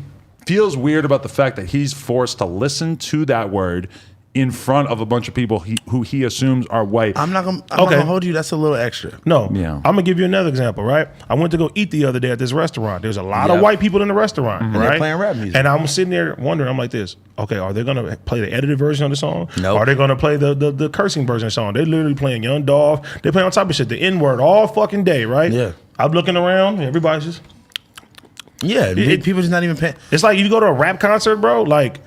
feels weird about the fact that he's forced to listen to that word in front of a bunch of people who he assumes are white. I'm not gonna hold you. That's a little extra. No. Yeah. I'm gonna give you another example, right? I went to go eat the other day at this restaurant. There's a lot of white people in the restaurant, right? they're playing rap music. And I'm sitting there wondering, I'm like this, okay, are they gonna play the edited version of the song? Nope. Are they gonna play the cursing version of the song? They're literally playing Young Dolph. They play on top of shit, the N-word all fucking day, right? Yeah. I'm looking around, everybody's just People just not even paying. it's like you go to a rap concert, bro, like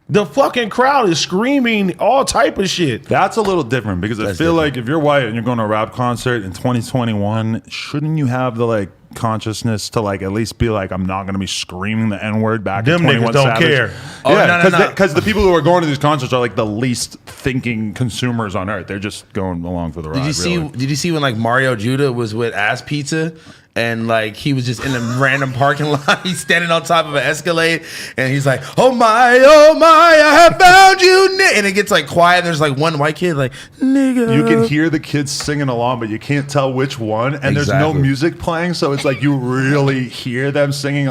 the fucking crowd is screaming all type of shit. That's a little different because I feel like if you're white and you're going to a rap concert in 2021, shouldn't you have the like consciousness to like at least be like, I'm not going to be screaming the N-word back Them at 21 niggas don't Savage. care. Yeah, because the people who are going to these concerts are like the least thinking consumers on earth. They're just going along for the ride. Did you see when like Mario Judah was with Ass Pizza? And like he was just in a random parking lot. He's standing on top of an Escalade, and he's like, "Oh my, I have found you." And it gets like quiet. And there's like one white kid, like, "Nigga." You can hear the kids singing along, but you can't tell which one. And there's no music playing, so it's like you really hear them singing.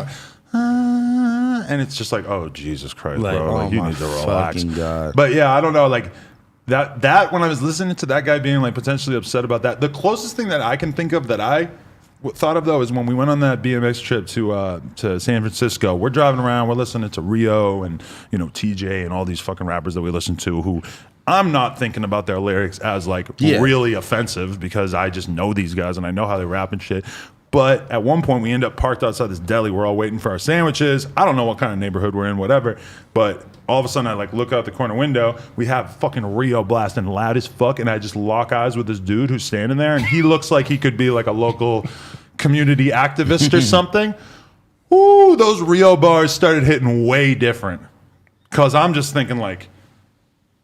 And it's just like, oh Jesus Christ, Like, bro! oh Like you my need to relax. fucking God. But yeah, I don't know, like. That when I was listening to that guy being like potentially upset about that, the closest thing that I can think of that I thought of though is when we went on that BMX trip to San Francisco. We're driving around, we're listening to Rio and TJ and all these fucking rappers that we listen to who I'm not thinking about their lyrics as like really offensive because I just know these guys and I know how they rap and shit. But at one point we end up parked outside this deli. We're all waiting for our sandwiches. I don't know what kind of neighborhood we're in, whatever. But all of a sudden I like look out the corner window. We have fucking Rio blasting loud as fuck. And I just lock eyes with this dude who's standing there. And he looks like he could be like a local community activist or something. Ooh, those Rio bars started hitting way different. Because I'm just thinking like,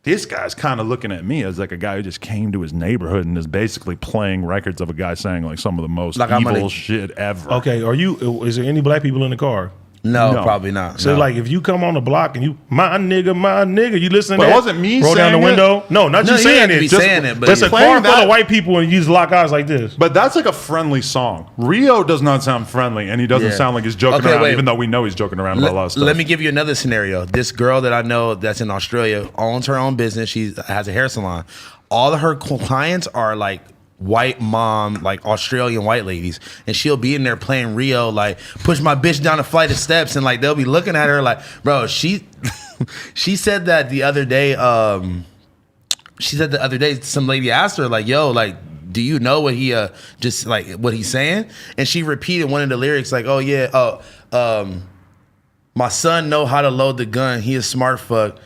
this guy's kind of looking at me as like a guy who just came to his neighborhood and is basically playing records of a guy saying like some of the most like evil shit ever. Okay, is there any black people in the car? No, probably not. So no. like if you come on the block and you my nigga, you listen to But that? it wasn't me roll down the saying window. No, not you saying it. Just, saying it, but there's a playing car full that- of white people and you just lock eyes like this. But that's like a friendly song. Rio does not sound friendly, and he doesn't sound like he's joking around, even though we know he's joking around about a lot of stuff. Let me give you another scenario. This girl that I know that's in Australia owns her own business. She has a hair salon. All of her clients are like white mom, like Australian white ladies, and she'll be in there playing Rio, like push my bitch down a flight of steps, and like they'll be looking at her like, bro, she said that the other day. Some lady asked her like, yo, like, do you know what he just like what he's saying? And she repeated one of the lyrics like, oh yeah, my son know how to load the gun. He is smart fuck.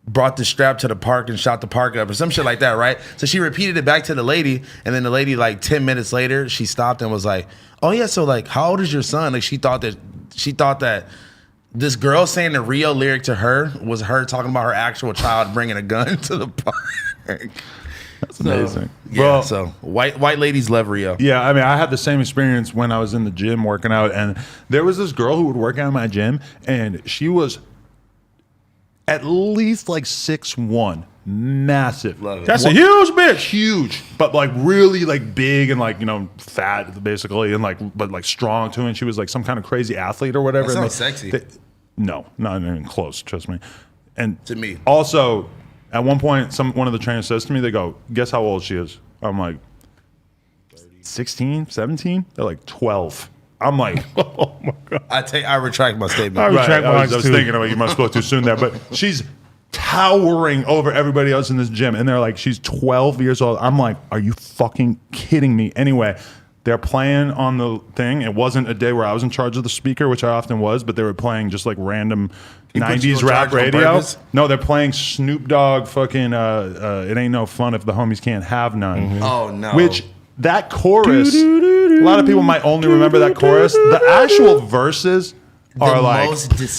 Brought the strap to the park and shot the park up or some shit like that, right? So she repeated it back to the lady, and then the lady like 10 minutes later, she stopped and was like, oh yeah, so like how old is your son? Like she thought that this girl saying the Rio lyric to her was her talking about her actual child bringing a gun to the park. That's amazing. Yeah, Well, so white ladies love Rio. yeah, I mean, I had the same experience when I was in the gym working out, and there was this girl who would work out in my gym, and she was at least like 6'1", massive. Love it. That's a huge bitch. Huge, but like really like big and like, you know, fat basically, and like but like strong too. And she was like some kind of crazy athlete or whatever. That And sounds sexy. No, not even close. Trust me. And To me. also, at one point, one of the trainers says to me, they go, "Guess how old she is?" I'm like, 16, 17. They're like 12. I'm like, Oh my god. I retract my statement. I retract I was mine, too. thinking about you must spoke too soon there, but she's towering over everybody else in this gym, and they're like, she's 12 years old. I'm like, are you fucking kidding me? Anyway, they're playing on the thing. It wasn't a day where I was in charge of the speaker, which I often was, but they were playing just like random You put 90s you in rap charge on radio. purpose? No, they're playing Snoop Dogg fucking It Ain't No Fun If the Homies Can't Have None. Oh no. Which that chorus, a lot of people might only remember that chorus. The actual verses are like,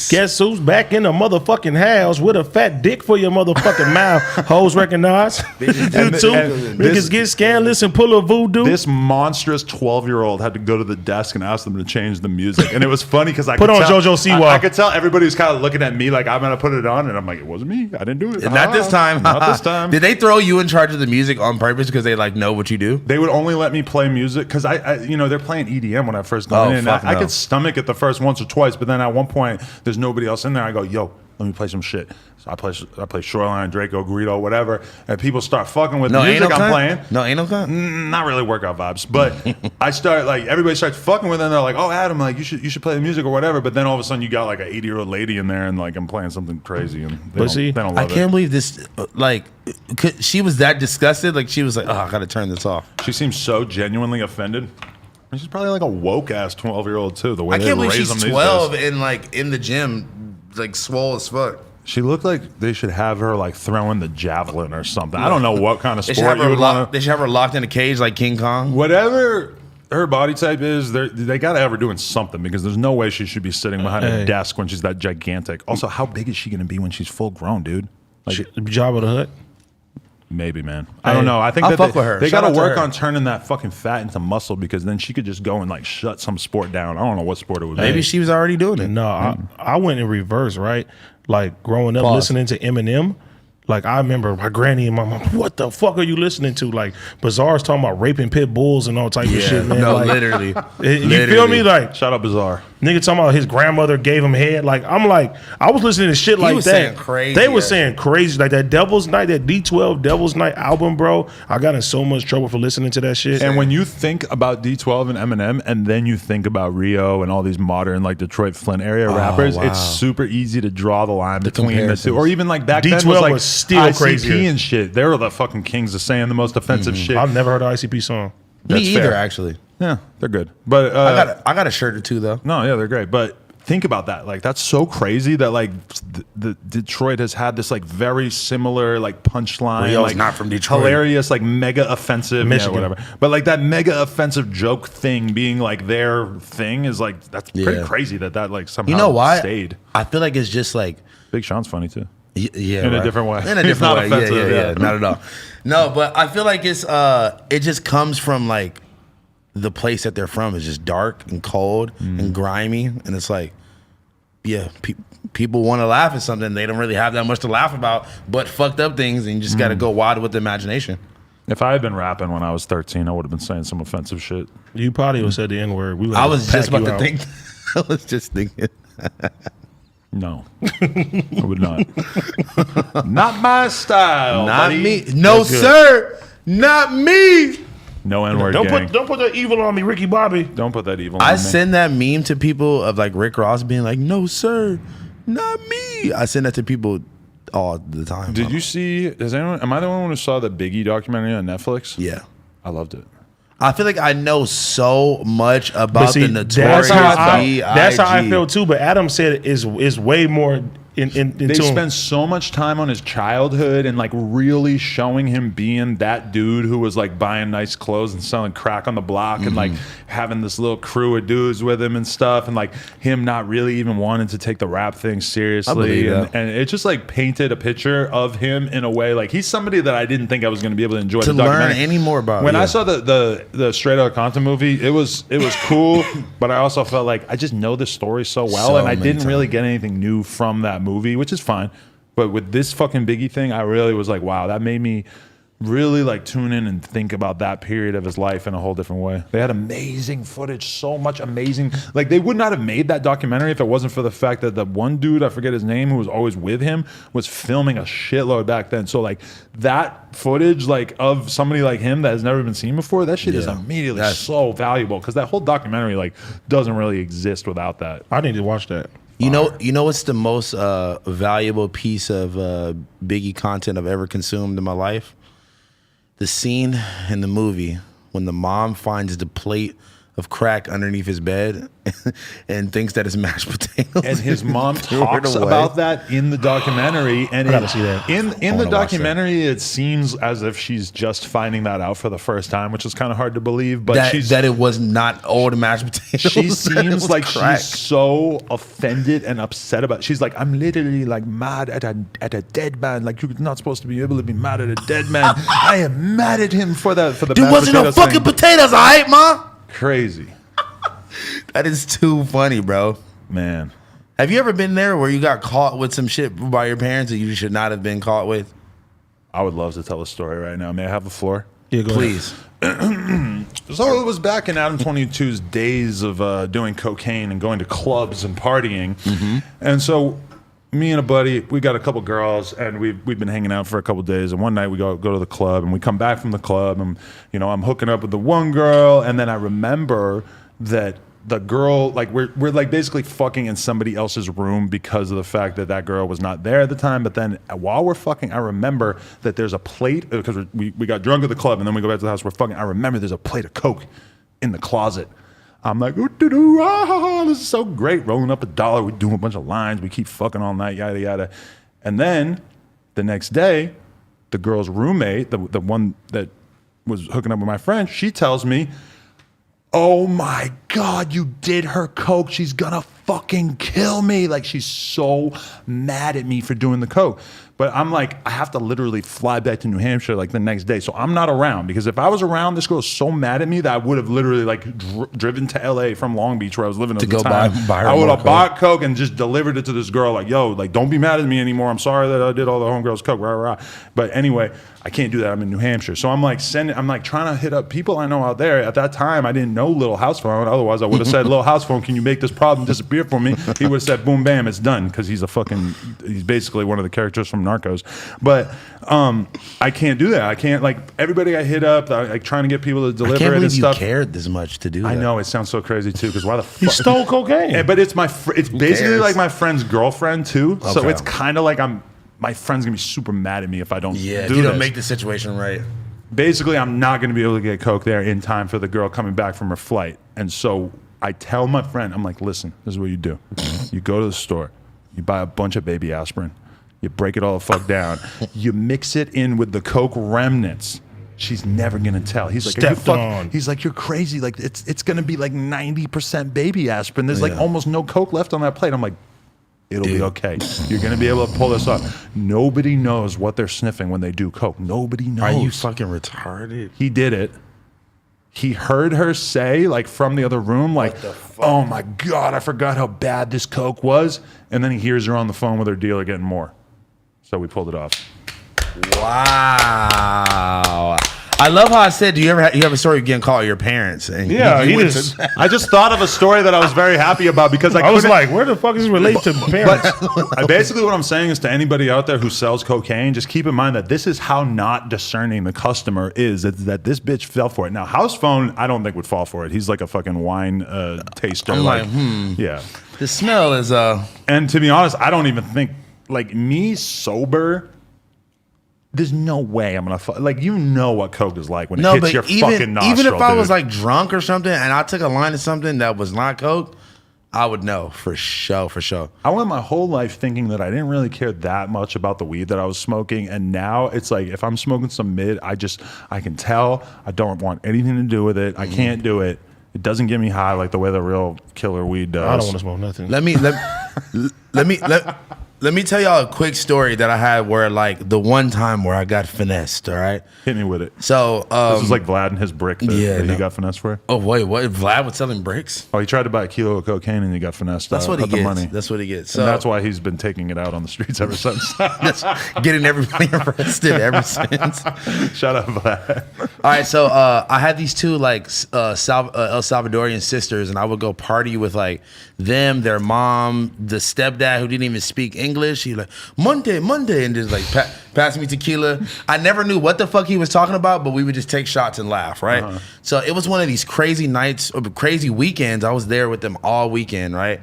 Guess who's back in the motherfucking house with a fat dick for your motherfucking mouth? Hoes recognize. You too. Niggas get scandalous and pull a voodoo. this monstrous 12-year-old had to go to the desk and ask them to change the music. And it was funny because I Put could on tell, JoJo Siwa. I could tell everybody was kind of looking at me like I'm going to put it on. And I'm like, it wasn't me. I didn't do it. Not this time. Not this time. Did they throw you in charge of the music on purpose because they like know what you do? They would only let me play music because I you know, they're playing EDM when I first got in. And fuck I no. could stomach it the first once or twice, but then at one point, there's nobody else in there. I go, yo, let me play some shit. So I play Shoreline, Draco, Greedo, whatever, and people start fucking with the music I'm playing. No, ain't no cunt. Not really workout vibes, but I start like everybody starts fucking with it. And they're like, "Oh, Adam, like you should play the music or whatever." But then all of a sudden, you got like an 80-year-old lady in there, and like I'm playing something crazy, and they don't I love can't it. believe this. Like, she was that disgusted. Like, she was like, "Oh, I gotta turn this off." She seems so genuinely offended. And she's probably like a woke ass 12-year-old too. The way I they can't believe raise she's them these 12 days. and like in the gym, like swole as fuck. She looked like they should have her like throwing the javelin or something. I don't know what kind of They should sport have you her would want They should have her locked in a cage like King Kong. Whatever her body type is, they got to have her doing something because there's no way she should be sitting behind a desk when she's that gigantic. Also, how big is she going to be when she's full grown, dude? Like, Jabba the Hutt. maybe, man. I don't know. I think I'll that fuck with her. they Shout got out to to work her. on turning that fucking fat into muscle because then she could just go and like shut some sport down. I don't know what sport it would Maybe be. she was already doing it. No, I went in reverse, right? Like growing up Pause. listening to Eminem. Like I remember my granny and my mom, what the fuck are you listening to? Like Bizarre's talking about raping pit bulls and all type of shit, man. No, Like, literally. you feel me? Like Shout out Bizarre. nigga talking about his grandmother gave him head. Like I'm like, I was listening to shit like was that. saying crazy They were ass saying crazy. Like that Devil's Night, that D12 Devil's Night album, bro. I got in so much trouble for listening to that shit. And when you think about D12 and Eminem, and then you think about Rio and all these modern like Detroit Flint area rappers, wow. it's super easy to draw the line between the two. comparisons. Or even like back then D12 was like was still ICP crazier. and shit. They were the fucking kings of saying the most offensive shit. I've never heard an ICP song. Me That's either, fair. actually. Yeah, they're good. But I got a shirt or two though. no, yeah, they're great. But think about that. Like that's so crazy that like the Detroit has had this like very similar like punchline. Rio's like not from Detroit. Hilarious, like mega offensive, Michigan. whatever. But like that mega offensive joke thing being like their thing is like that's pretty Yeah. crazy that like somehow You know why? stayed. I feel like it's just like Big Sean's funny too. yeah, In a right. different way. In a He's different not way. offensive, Yeah, yeah. not at all. No, but I feel like it's it just comes from like the place that they're from is just dark and cold and grimy, and it's like, yeah, people want to laugh at something they don't really have that much to laugh about, but fucked up things, and you just got to go wild with the imagination. If I had been rapping when I was 13, I would have been saying some offensive shit. You probably would have said the N word. I was just about to think. I was just thinking. No, I would not. Not my style. Not buddy. me. No, sir. Not me. No N-word Don't gang. put that evil on me, Ricky Bobby. Don't put that evil I on me. send that meme to people of like Rick Ross being like, "No, sir, not me." I send that to people all the time. Did you see? Am I the one who saw the Biggie documentary on Netflix? Yeah. I loved it. I feel like I know so much about But see, the notorious that's how I B.I.G. feel too. But Adam said is way more They spend so much time on his childhood and like really showing him being that dude who was like buying nice clothes and selling crack on the block and like having this little crew of dudes with him and stuff, and like him not really even wanting to take the rap thing seriously, and it just like painted a picture of him in a way like he's somebody that I didn't think I was going to be able to enjoy to the learn any more about. When I saw the Straight Outta Compton movie, it was cool, but I also felt like I just know this story so well, and I didn't really get anything new from that movie, which is fine. But with this fucking Biggie thing, I really was like, wow, that made me really like tune in and think about that period of his life in a whole different way. They had amazing footage, so much amazing. Like they would not have made that documentary if it wasn't for the fact that the one dude, I forget his name, who was always with him, was filming a shitload back then. So like that footage like of somebody like him that has never been seen before, that shit is immediately so valuable, because that whole documentary like doesn't really exist without that. I need to watch that. You know what's the most valuable piece of Biggie content I've ever consumed in my life? The scene in the movie when the mom finds the plate of crack underneath his bed and thinks that it's mashed potatoes. And his mom talks about that in the documentary. And in the documentary, it seems as if she's just finding that out for the first time, which is kind of hard to believe. But that it was not old mashed potatoes. She seems like crack. She's so offended and upset about it. She's like, I'm literally like mad at a dead man. Like, you're not supposed to be able to be mad at a dead man. I am mad at him for the there wasn't no fucking potatoes, all right, Ma? Crazy. That is too funny, bro. Man. Have you ever been there where you got caught with some shit by your parents that you should not have been caught with? I would love to tell a story right now. May I have the floor? Yeah, go please. So it was back in Adam 22's days of doing cocaine and going to clubs and partying. And so me and a buddy, we got a couple girls, and we've been hanging out for a couple days. And one night we go to the club, and we come back from the club, and I'm hooking up with the one girl, and then I remember that the girl, like we're like basically fucking in somebody else's room because of the fact that that girl was not there at the time. But then while we're fucking, I remember that there's a plate, because we got drunk at the club, and then we go back to the house. We're fucking. I remember there's a plate of Coke in the closet. I'm like, this is so great. Rolling up $1. We're doing a bunch of lines. We keep fucking all night, yada, yada. And then the next day, the girl's roommate, the one that was hooking up with my friend, she tells me, oh my God, you did her Coke. She's gonna fucking kill me. Like, she's so mad at me for doing the Coke. But I'm like, I have to literally fly back to New Hampshire like the next day. So I'm not around, because if I was around, this girl's so mad at me that I would have literally like driven to LA from Long Beach, where I was living at the time. I would have bought Coke and just delivered it to this girl. Like, yo, like, don't be mad at me anymore. I'm sorry that I did all the homegirls Coke. Rah, rah. But anyway, I can't do that. I'm in New Hampshire. So I'm like trying to hit up people I know out there. At that time, I didn't know Little Housephone. Otherwise, I would have said, Little Housephone, can you make this problem disappear for me? He would have said, boom, bam, it's done. Because he's basically one of the characters from Narcos. But I can't do that. I can't, like, everybody I hit up, like trying to get people to deliver it and stuff. I can't believe you cared this much to do that. I know, it sounds so crazy too, because why the fuck? He stole cocaine. But it's it's basically like my friend's girlfriend too. Okay. So it's kind of like my friend's gonna be super mad at me if I don't if you don't make the situation right. Basically, I'm not gonna be able to get Coke there in time for the girl coming back from her flight. And so I tell my friend, I'm like, listen, this is what you do. You go to the store, you buy a bunch of baby aspirin, you break it all the fuck down, you mix it in with the Coke remnants. She's never gonna tell. He's like, he's like, you're crazy. Like, it's gonna be like 90% baby aspirin. There's like almost no Coke left on that plate. I'm like, it'll be okay. You're gonna be able to pull this off. Nobody knows what they're sniffing when they do Coke. Nobody knows. Are you fucking retarded? He did it. He heard her say, like, from the other room, like, oh my God, I forgot how bad this Coke was. And then he hears her on the phone with her dealer getting more. So we pulled it off. Wow. I love how I said, do you have a story of getting caught your parents? And I just thought of a story that I was very happy about, because I was like, where the fuck does this relate to parents? But basically what I'm saying is, to anybody out there who sells cocaine, just keep in mind that this is how not discerning the customer is, that this bitch fell for it. Now, Housephone, I don't think would fall for it. He's like a fucking wine taster. I'm Yeah. The smell is... And to be honest, I don't even think, like, me sober... There's no way I'm gonna like, you know what Coke is like when it hits your fucking nostril. Even if I was like drunk or something and I took a line of something that was not Coke, I would know for sure. I went my whole life thinking that I didn't really care that much about the weed that I was smoking, and now it's like if I'm smoking some mid, I can tell I don't want anything to do with it. I can't do it. It doesn't get me high like the way the real killer weed does. I don't want to smoke nothing. Let me tell y'all a quick story that I had where like the one time where I got finessed. All right, hit me with it. So this was like Vlad and his brick that he got finessed for. Oh wait, what? Vlad was selling bricks? Oh, he tried to buy a kilo of cocaine and he got finessed. That's what he gets. Money. That's what he gets. So and that's why he's been taking it out on the streets ever since. Getting everybody arrested ever since. Shout out Vlad. All right, so I had these two like El Salvadorian sisters, and I would go party with like them, their mom, the stepdad who didn't even speak English. He like Monday, and just like pass me tequila. I never knew what the fuck he was talking about, but we would just take shots and laugh, right? So it was one of these crazy nights, or crazy weekends. I was there with them all weekend, right?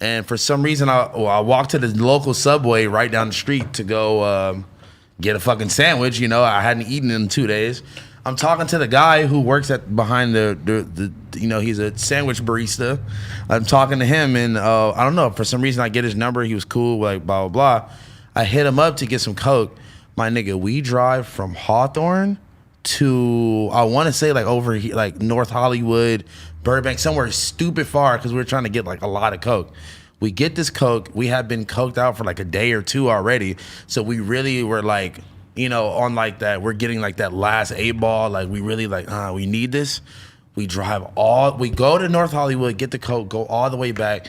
And for some reason, I walked to the local Subway right down the street to go get a fucking sandwich. You know, I hadn't eaten in 2 days. I'm talking to the guy who works behind the you know, he's a sandwich barista. I'm talking to him, and I don't know, for some reason I get his number. He was cool, like blah blah blah. I hit him up to get some coke. My nigga, we drive from Hawthorne to, I want to say like over here, like North Hollywood, Burbank, somewhere stupid far, because we were trying to get like a lot of coke. We get this coke. We had been coked out for like a day or two already, so we really were like, you know, on like that, we're getting like that last 8-ball, like we really like, we need this. We go to North Hollywood, get the coke, go all the way back.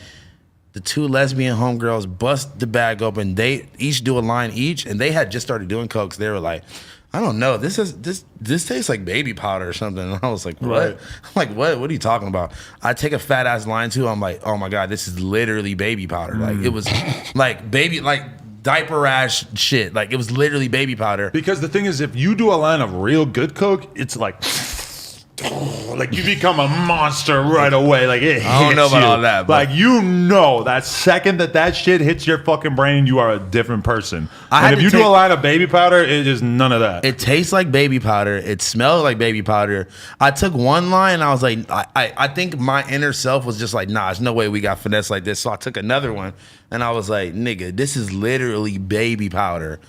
The two lesbian homegirls bust the bag open. They each do a line each, and they had just started doing coke. So they were like, I don't know, this tastes like baby powder or something. And I was like, what? Right. I'm like, what are you talking about? I take a fat ass line too. I'm like, oh my God, this is literally baby powder. Like it was like baby, like diaper rash shit. Like it was literally baby powder. Because the thing is, if you do a line of real good coke, it's like you become a monster right away. Like it hits I don't know about you. all that, but like you know, that second that shit hits your fucking brain, you are a different person. And if you do a line of baby powder, it is none of that. It tastes like baby powder. It smells like baby powder. I took one line and I was like, I think my inner self was just like, nah, there's no way we got finesse like this. So I took another one and I was like, nigga, this is literally baby powder.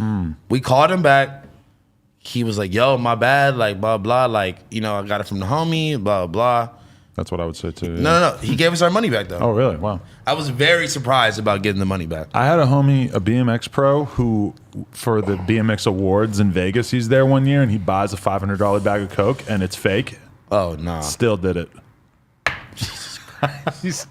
We called him back. He was like, yo, my bad, like, blah, blah, like, you know, I got it from the homie, blah, blah. That's what I would say too. Yeah. No. He gave us our money back, though. Oh, really? Wow. I was very surprised about getting the money back. I had a homie, a BMX pro, who, for the BMX awards in Vegas, he's there one year, and he buys a $500 bag of Coke, and it's fake. Oh, nah. Still did it. That's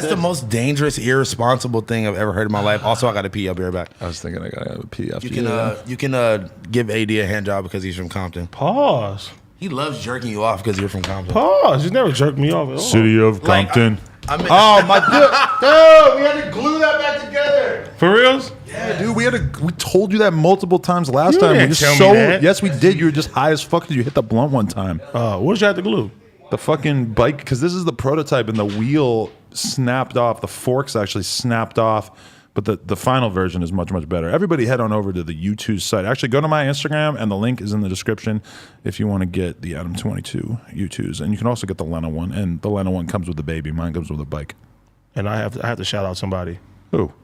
the most dangerous, irresponsible thing I've ever heard in my life. Also, I got to pee. I'll be right back. I was thinking I got to pee after you can give AD a hand job because he's from Compton. Pause. He loves jerking you off because you're from Compton. Pause. You never jerked me off at all. City of Compton. Oh my dude, we had to glue that back together. For reals? Yeah, dude, we told you that multiple times last You time. didn't tell me that. Yes, we did. You were just high as fuck because you hit the blunt one time. What did you have to glue? The fucking bike, because this is the prototype, and the wheel snapped off. The forks actually snapped off, but the final version is much, much better. Everybody head on over to the U2 site. Actually, go to my Instagram, and the link is in the description if you want to get the Adam 22 U2s. And you can also get the Lena one, and the Lena one comes with the baby. Mine comes with a bike. And I have to shout out somebody. Who?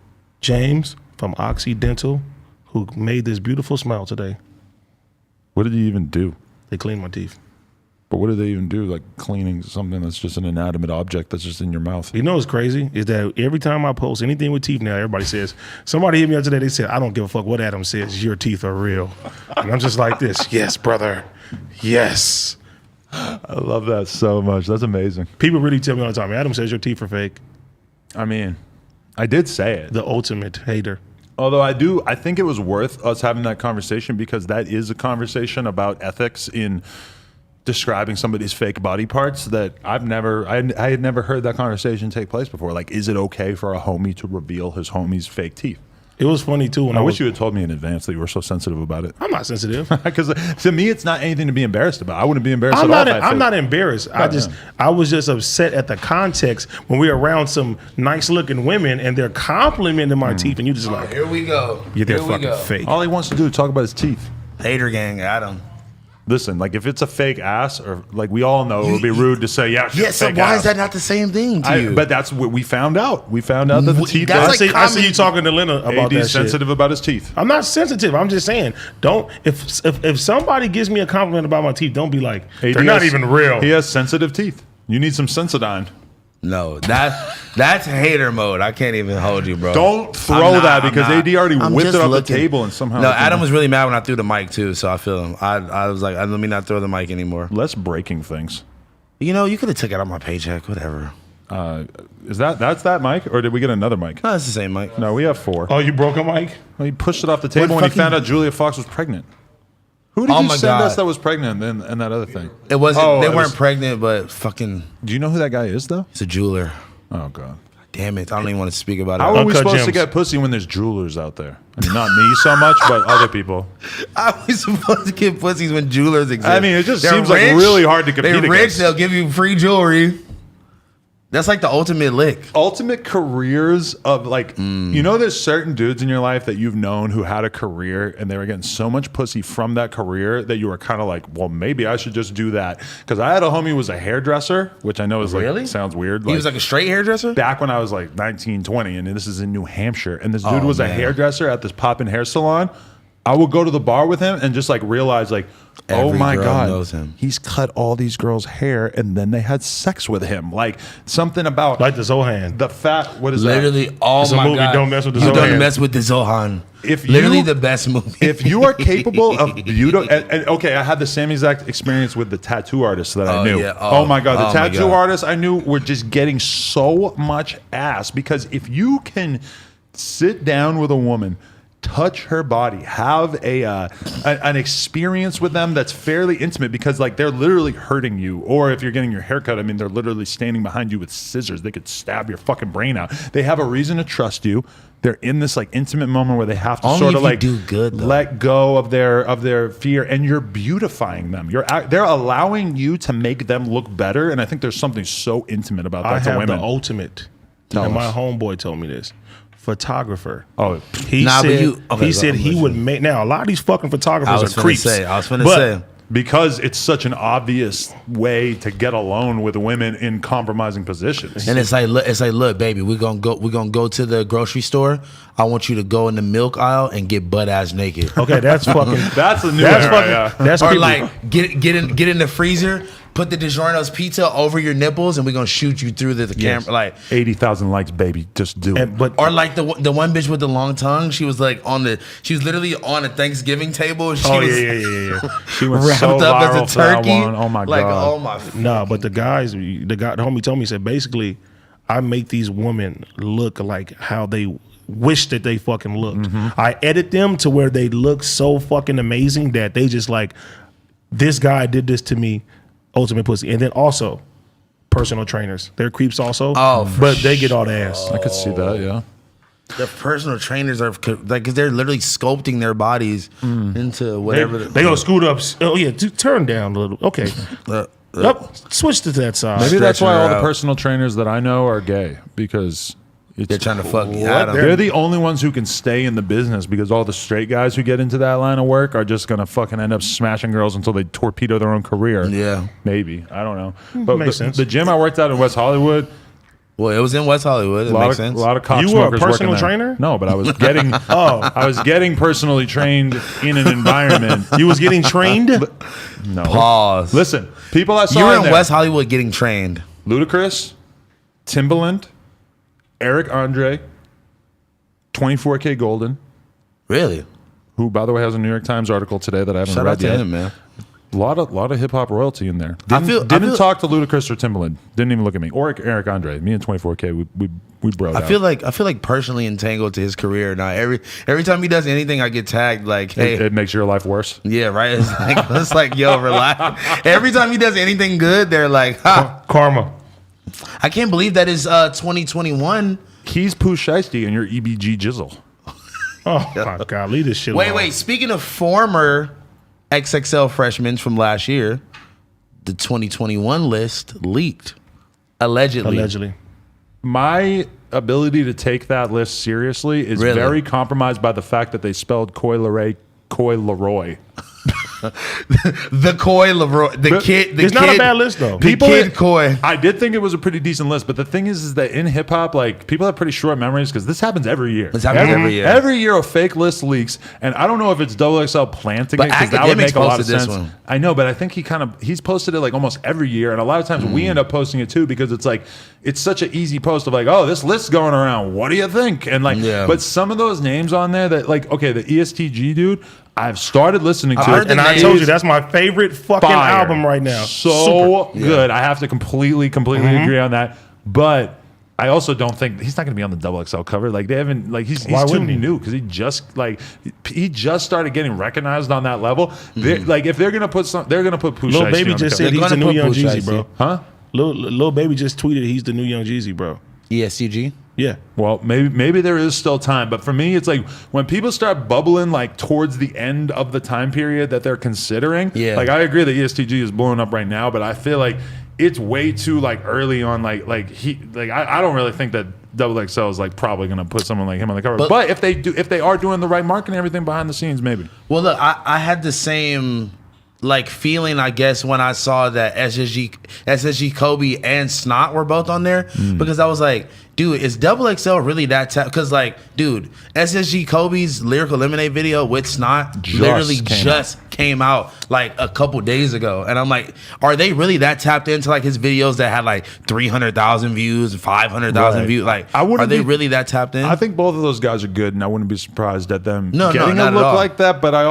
James from Occidental, who made this beautiful smile today. What did you even do? They cleaned my teeth. But what do they even do? Like cleaning something that's just an inanimate object that's just in your mouth. You know what's crazy is that every time I post anything with teeth now, everybody says, somebody hit me up today, they said, I don't give a fuck what Adam says, your teeth are real. And I'm just like this, yes, brother, yes. I love that so much. That's amazing. People really tell me all the time, Adam says your teeth are fake. I mean, I did say it. The ultimate hater. Although I think it was worth us having that conversation, because that is a conversation about ethics in describing somebody's fake body parts that I had never heard that conversation take place before. Like, is it okay for a homie to reveal his homie's fake teeth? It was funny too. When I wish you had told me in advance that you were so sensitive about it. I'm not sensitive. Because to me, it's not anything to be embarrassed about. I wouldn't be embarrassed I'm at not, all. I'm not embarrassed. I was just upset at the context when we're around some nice looking women and they're complimenting my teeth, and you just like, Here we go. They're fucking fake. All he wants to do is talk about his teeth. Hater gang, Adam. Listen, like if it's a fake ass, or like we all know, it would be rude to say, yeah, Yeah, so why is that not the same thing to you? But that's what we found out. We found out that the teeth. That's like I see you talking to Lena about that shit. sensitive about his teeth. I'm not sensitive. I'm just saying, don't. If somebody gives me a compliment about my teeth, don't be like, they're not even real. He has sensitive teeth. You need some Sensodyne. No, that's hater mode. I can't even hold you, bro. Don't throw that because AD already whipped it off the table and somehow. No, Adam was really mad when I threw the mic too, so I feel him. I was like, let me not throw the mic anymore. Less breaking things. You know, you could have took it out of my paycheck, whatever. Is that's that mic, or did we get another mic? No, it's the same mic. No, we have 4. Oh, you broke a mic? Well, he pushed it off the table when he found out Julia Fox was pregnant. Who did you send us that was pregnant and that other thing? It wasn't. They weren't pregnant, but fucking. Do you know who that guy is though? He's a jeweler. Oh god. Damn it! I don't even want to speak about it. How are we supposed to get pussy when there's jewelers out there? I mean, not me so much, but other people. How are we supposed to get pussies when jewelers exist? I mean, it just seems like really hard to compete They're rich. against. They'll give you free jewelry. That's like the ultimate lick. Ultimate careers of like, you know, there's certain dudes in your life that you've known who had a career and they were getting so much pussy from that career that you were kind of like, well, maybe I should just do that. Because I had a homie who was a hairdresser, which I know is like, sounds weird. He was like a straight hairdresser? Back when I was like 19, 20, and this is in New Hampshire. And this dude was a hairdresser at this poppin' hair salon. I would go to the bar with him and just like realize like, oh my God, knows him. He's cut all these girls' hair and then they had sex with him. Like something about like the Zohan. The fat, what is literally, that? Oh it's my a movie, God. Don't Mess with the Zohan. You don't mess with the Zohan. Literally the best movie. If you are capable of beautiful, and okay, I had the same exact experience with the tattoo artists that I knew. Yeah. Oh my God, the tattoo artists I knew were just getting so much ass because if you can sit down with a woman, touch her body, have an experience with them that's fairly intimate because like they're literally hurting you, or if you're getting your hair cut, I mean they're literally standing behind you with scissors. They could stab your fucking brain out. They have a reason to trust you. They're in this like intimate moment where they have to sort of like do good, let go of their fear, and you're beautifying them. They're allowing you to make them look better, and I think there's something so intimate about that. I to have women. the ultimate, and my homeboy told me this. Photographer. Oh, he said he would make. Now a lot of these fucking photographers are creeps. I was finna say. Because it's such an obvious way to get alone with women in compromising positions. And it's like, look, baby, we're gonna go to the grocery store. I want you to go in the milk aisle and get butt ass naked. Okay, that's fucking. That's a new era. That's or creepy. like get in the freezer. Put the DiGiorno's pizza over your nipples, and we're gonna shoot you through the camera. Like 80,000 likes, baby. Just do it. Or like the one bitch with the long tongue. She was like she was literally on a Thanksgiving table. And she was yeah. She was wrapped so up viral as a turkey. Oh my like, God. oh my. No, but the homie told me, he said basically, I make these women look like how they wish that they fucking looked. Mm-hmm. I edit them to where they look so fucking amazing that they just like, this guy did this to me. Ultimate pussy. And then also personal trainers. They're creeps also. But they get all the ass. I could see that, yeah. The personal trainers are like, because they're literally sculpting their bodies into whatever. They gonna scoot up. Oh yeah, turn down a little. Okay. Switch to that side. Maybe that's why all the out. personal trainers that I know are gay, because They're trying to fuck you. They're the only ones who can stay in the business, because all the straight guys who get into that line of work are just gonna fucking end up smashing girls until they torpedo their own career. Yeah, maybe, I don't know. But Makes sense. The gym I worked at in West Hollywood. Well, it was in West Hollywood. It makes sense. A lot of cop You were a smokers personal working there. trainer? No, but I was getting. I was getting personally trained in an environment. You was getting trained? No. Pause. Listen, people I saw You were in in there, West Hollywood getting trained. Ludacris, Timbaland, Eric Andre, 24K Golden. Really? Who, by the way, has a New York Times article today that I haven't Shout read out to yet. him, man. A lot of hip hop royalty in there. I Didn't feel- talk to Ludacris or Timbaland. Didn't even look at me. Or Eric Andre. Me and 24K, we broed out. I feel like personally entangled to his career now. Every time he does anything, I get tagged like, hey. It makes your life worse. Yeah, right. It's like, yo, relax. Every time he does anything good, they're like, ha. Karma. I can't believe that is 2021. He's Pooh Shiesty and you're EBG Jizzle. Oh my God, leave this shit alone. Wait. Speaking of former XXL freshmen from last year, the 2021 list leaked. Allegedly. My ability to take that list seriously is Really? very compromised by the fact that they spelled Coi Leray, Coi Leroy. The Coy Leroy, the kid. It's not a bad list though. The kid Coy. I did think it was a pretty decent list, but the thing is that in hip hop, like people have pretty short memories because this happens every year. This happens every year. Every year a fake list leaks, and I don't know if it's XXL planting But it because that would make a lot of Academics posted sense. this one. I know, but I think he's posted it like almost every year, and a lot of times we end up posting it too because it's like it's such an easy post of like, oh, this list's going around. What do you think? And like, but some of those names on there that like, okay, the ESTG dude. I've started listening to it, and I told you that's my favorite fucking album right now. So good. I have to completely agree on that. But I also don't think he's not going to be on the XXL cover. Like they haven't. Like he's too new because he just started getting recognized on that level. Like if they're going to put they're going to put Pooh Lil Shiesty Baby on just the said cover. he's the new Young Jeezy, bro. Huh? Lil Baby just tweeted he's the new Young Jeezy, bro. ESTG. Yeah. Well, maybe there is still time, but for me, it's like when people start bubbling like towards the end of the time period that they're considering. Yeah. Like I agree that ESTG is blowing up right now, but I feel like it's way too like early on. I don't really think that XXL is like probably gonna put someone like him on the cover. But if they are doing the right marketing and everything behind the scenes, maybe. Well, look, I had the same like feeling, I guess, when I saw that SSG Kobe and Snot were both on there because I was like, dude, is XXL really that because like, dude, SSG Kobe's Lyrical Lemonade video with Snot just came out like a couple days ago, and I'm like, are they really that tapped into like his videos that had like 300,000 views, 500,000 views? Like, are they really that tapped in? I think both of those guys are good, and I wouldn't be surprised at them getting a look like that. But I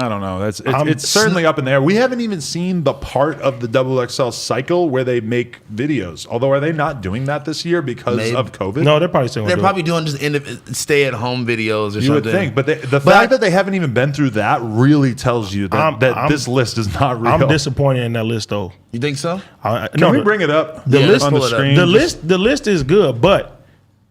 don't know. It's certainly up in there. We haven't even seen the part of the XXL cycle where they make videos. Although, are they not doing that this year because of COVID? No, they're probably doing just stay-at-home videos or something. You would think, but the fact that they haven't even been through that really tells you that this list is not real. I'm disappointed in that list, though. You think so? Can we bring it up the list on the screen? The list is good, but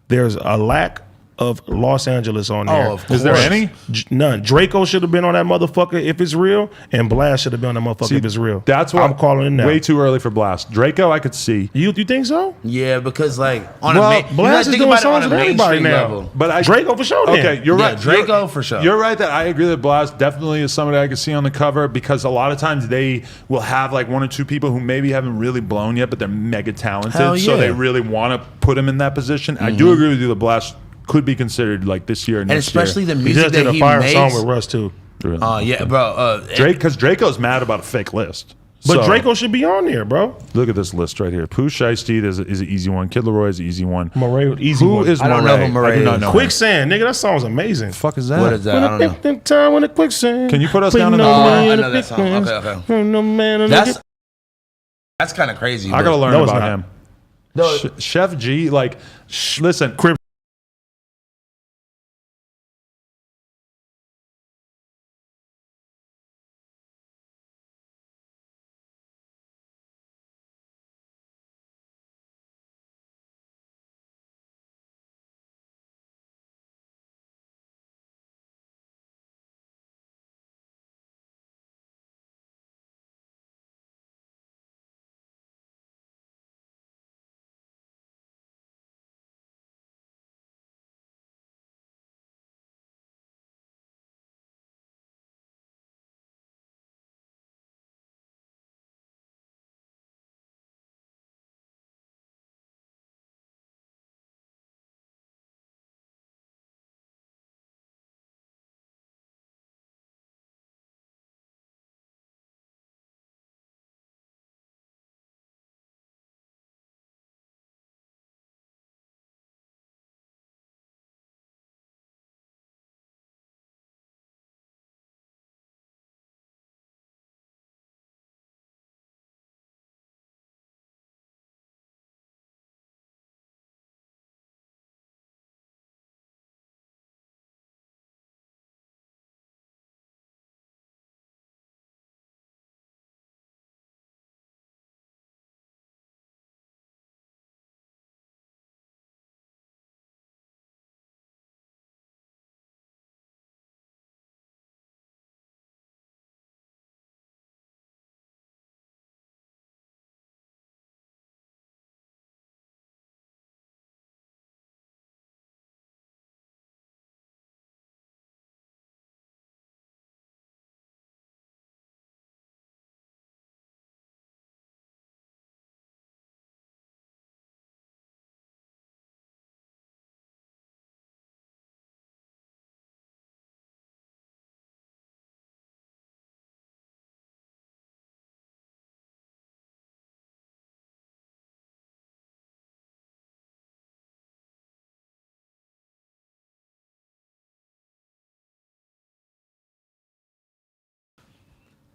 there's a lack of Los Angeles on there. Is there any? None. Draco should have been on that motherfucker if it's real, and Blast should have been on that motherfucker if it's real. That's what I'm calling it now. Way too early for Blast. Draco, I could see. You think so? Yeah, because like on Blast is doing songs with everybody now. Level. But Draco for sure. Okay, you're right. Draco for sure. You're right that I agree that Blast definitely is somebody I could see on the cover because a lot of times they will have like one or two people who maybe haven't really blown yet, but they're mega talented, so they really want to put him in that position. I do agree with you that Blast could be considered like this year and especially year. The music he just did a fire song with Russ too. Yeah, bro. Because Draco's mad about a fake list. But Draco should be on there, bro. Look at this list right here. Pooh Shiesty is an easy one. Kid Leroy is an easy one. Murray, easy Who one. is Murray? I don't know who Murray is. Quicksand, nigga, that song's amazing. The fuck is that? What is that? I don't know. Time when the quicksand. Can you put us down in I know that song. Okay. No man. That's kind of crazy. I gotta learn about him. No. Chef G, like, listen.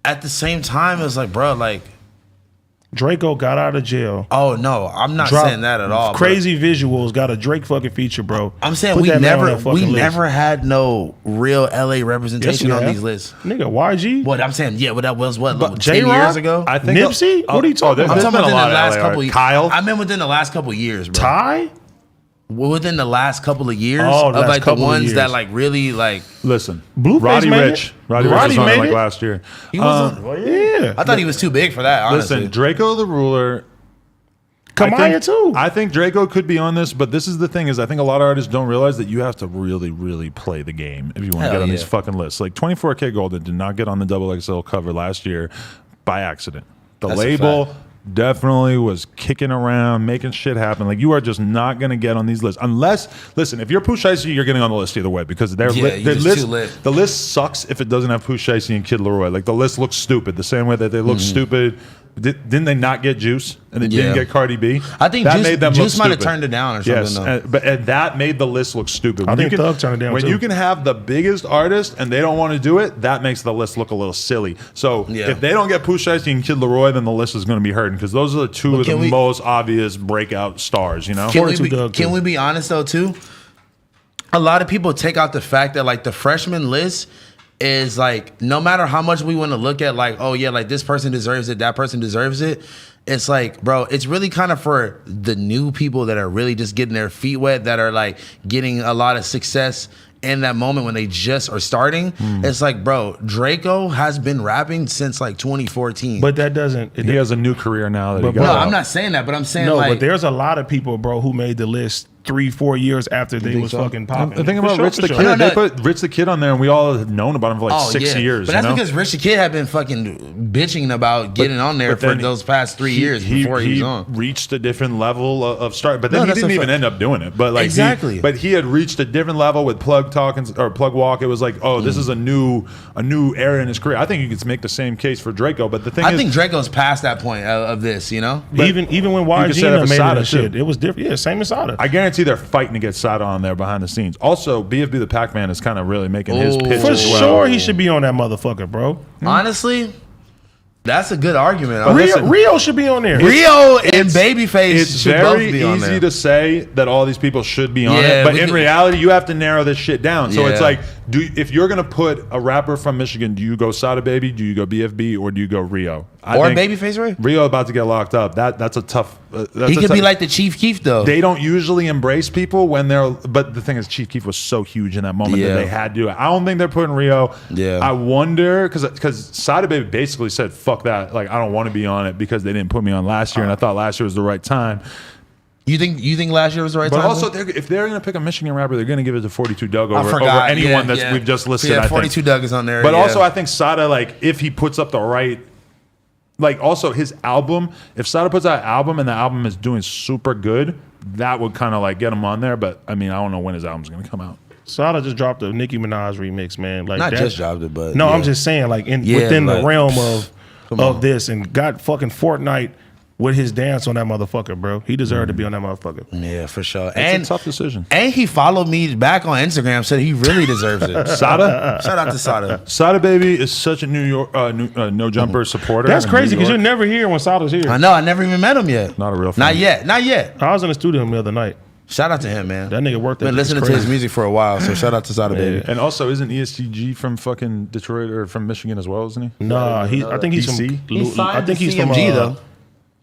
at the same time, it's like, bro, like Draco got out of jail. Oh no, I'm not saying that at all. Crazy visuals, got a Drake fucking feature, bro. I'm saying we never had no real LA representation on these lists. Nigga, YG. What I'm saying, yeah, but that was what 10 J-Rock? years ago. I think Nipsey. What are you talking about? I'm talking within the last couple. Kyle. I meant within the last couple of years, bro. Ty. Within the last couple of years, of like the ones years. that like really like. Listen, Blueface Roddy made Ricch. it? Roddy Ricch was on it like last year. He was Yeah. I thought he was too big for that. Honestly, Listen, Draco the Ruler. Kamaya too. I think Draco could be on this, but this is the thing: is I think a lot of artists don't realize that you have to really, really play the game if you want to get on these fucking lists. Like 24K Golden did not get on the XXL cover last year by accident. The label definitely was kicking around, making shit happen. Like you are just not gonna get on these lists unless, listen, if you're Pooh Shiesty, you're getting on the list either way because the list sucks if it doesn't have Pooh Shiesty and Kid Laroi. Like the list looks stupid the same way that they look stupid. Didn't they not get Juice and they didn't get Cardi B? I think that made them Juice might have turned it down or something. Yes, but that made the list look stupid. I think Thug turned it down when too. you can have the biggest artist and they don't want to do it, that makes the list look a little silly. So if they don't get Pooh Shiesty and Kid Laroi, then the list is going to be hurting because those are the two of the most obvious breakout stars. You know, can we be honest though too? A lot of people take out the fact that like the freshman list is like no matter how much we want to look at like, oh yeah, like this person deserves it, that person deserves it. It's like, bro, it's really kind of for the new people that are really just getting their feet wet, that are like getting a lot of success in that moment when they just are starting. It's like, bro, Draco has been rapping since like 2014. But that doesn't. He has a new career now. That No, I'm not saying that, but I'm saying but there's a lot of people, bro, who made the list 3-4 years after they was fucking popping. The thing about Rich the Kid, they put Rich the Kid on there, and we all have known about him for like 6 years. But that's because Rich the Kid had been fucking bitching about getting on there for those past 3 years before he was on. He reached a different level of start, but then he didn't even end up doing it. But like but he had reached a different level with Plug Talk or Plug Walk. It was like, oh, this is a new era in his career. I think you could make the same case for Draco, but the thing I think Draco's past that point of this, you know. Even when YG made it shit, it was different. Yeah, same as Sada. I guarantee they're fighting to get Sada on there behind the scenes. Also, BFB the Pac-Man is kind of really making his pitch for as well. sure, he should be on that motherfucker, bro. Honestly, that's a good argument. Rio should be on there. Rio and Babyface it's should both very be on there. easy to say that all these people should be on it, but in reality, you have to narrow this shit down. So it's like, if you're gonna put a rapper from Michigan, do you go Sada Baby, do you go BFB, or do you go Rio? Or Babyface, right? Rio about to get locked up. That's a tough. He could be like the Chief Keef though. They don't usually embrace people when they're. But the thing is, Chief Keef was so huge in that moment that they had to do it. I don't think they're putting Rio. Yeah. I wonder because Sada Baby basically said, "Fuck that! Like I don't want to be on it because they didn't put me on last year, and I thought last year was the right time." You think last year was the right time? But also, if they're going to pick a Michigan rapper, they're going to give it to 42 Doug over anyone we've just listed. Yeah, 42 Doug is on there. But also, I think Sada, like, if he puts up the right, like, also his album, if Sada puts out an album and the album is doing super good, that would kind of like get him on there. But I mean, I don't know when his album's going to come out. Sada just dropped a Nicki Minaj remix, man. Like not just dropped it, but no, I'm just saying, like, within the realm of this, and got fucking Fortnite with his dance on that motherfucker, bro. He deserved to be on that motherfucker. Yeah, for sure. It's a tough decision. And he followed me back on Instagram, said he really deserves it. Sada? Shout out to Sada. Sada Baby is such a New York No Jumper supporter. That's crazy because you're never here when Sada's here. I know. I never even met him yet. Not a real fan. Not yet. I was in the studio the other night. Shout out to him, man. That nigga worked. Been listening to his music for a while, so shout out to Sada Baby. And also, isn't ESTG from fucking Detroit or from Michigan as well, isn't he? Nah, I think he's DC? from. I think he's from CMG though.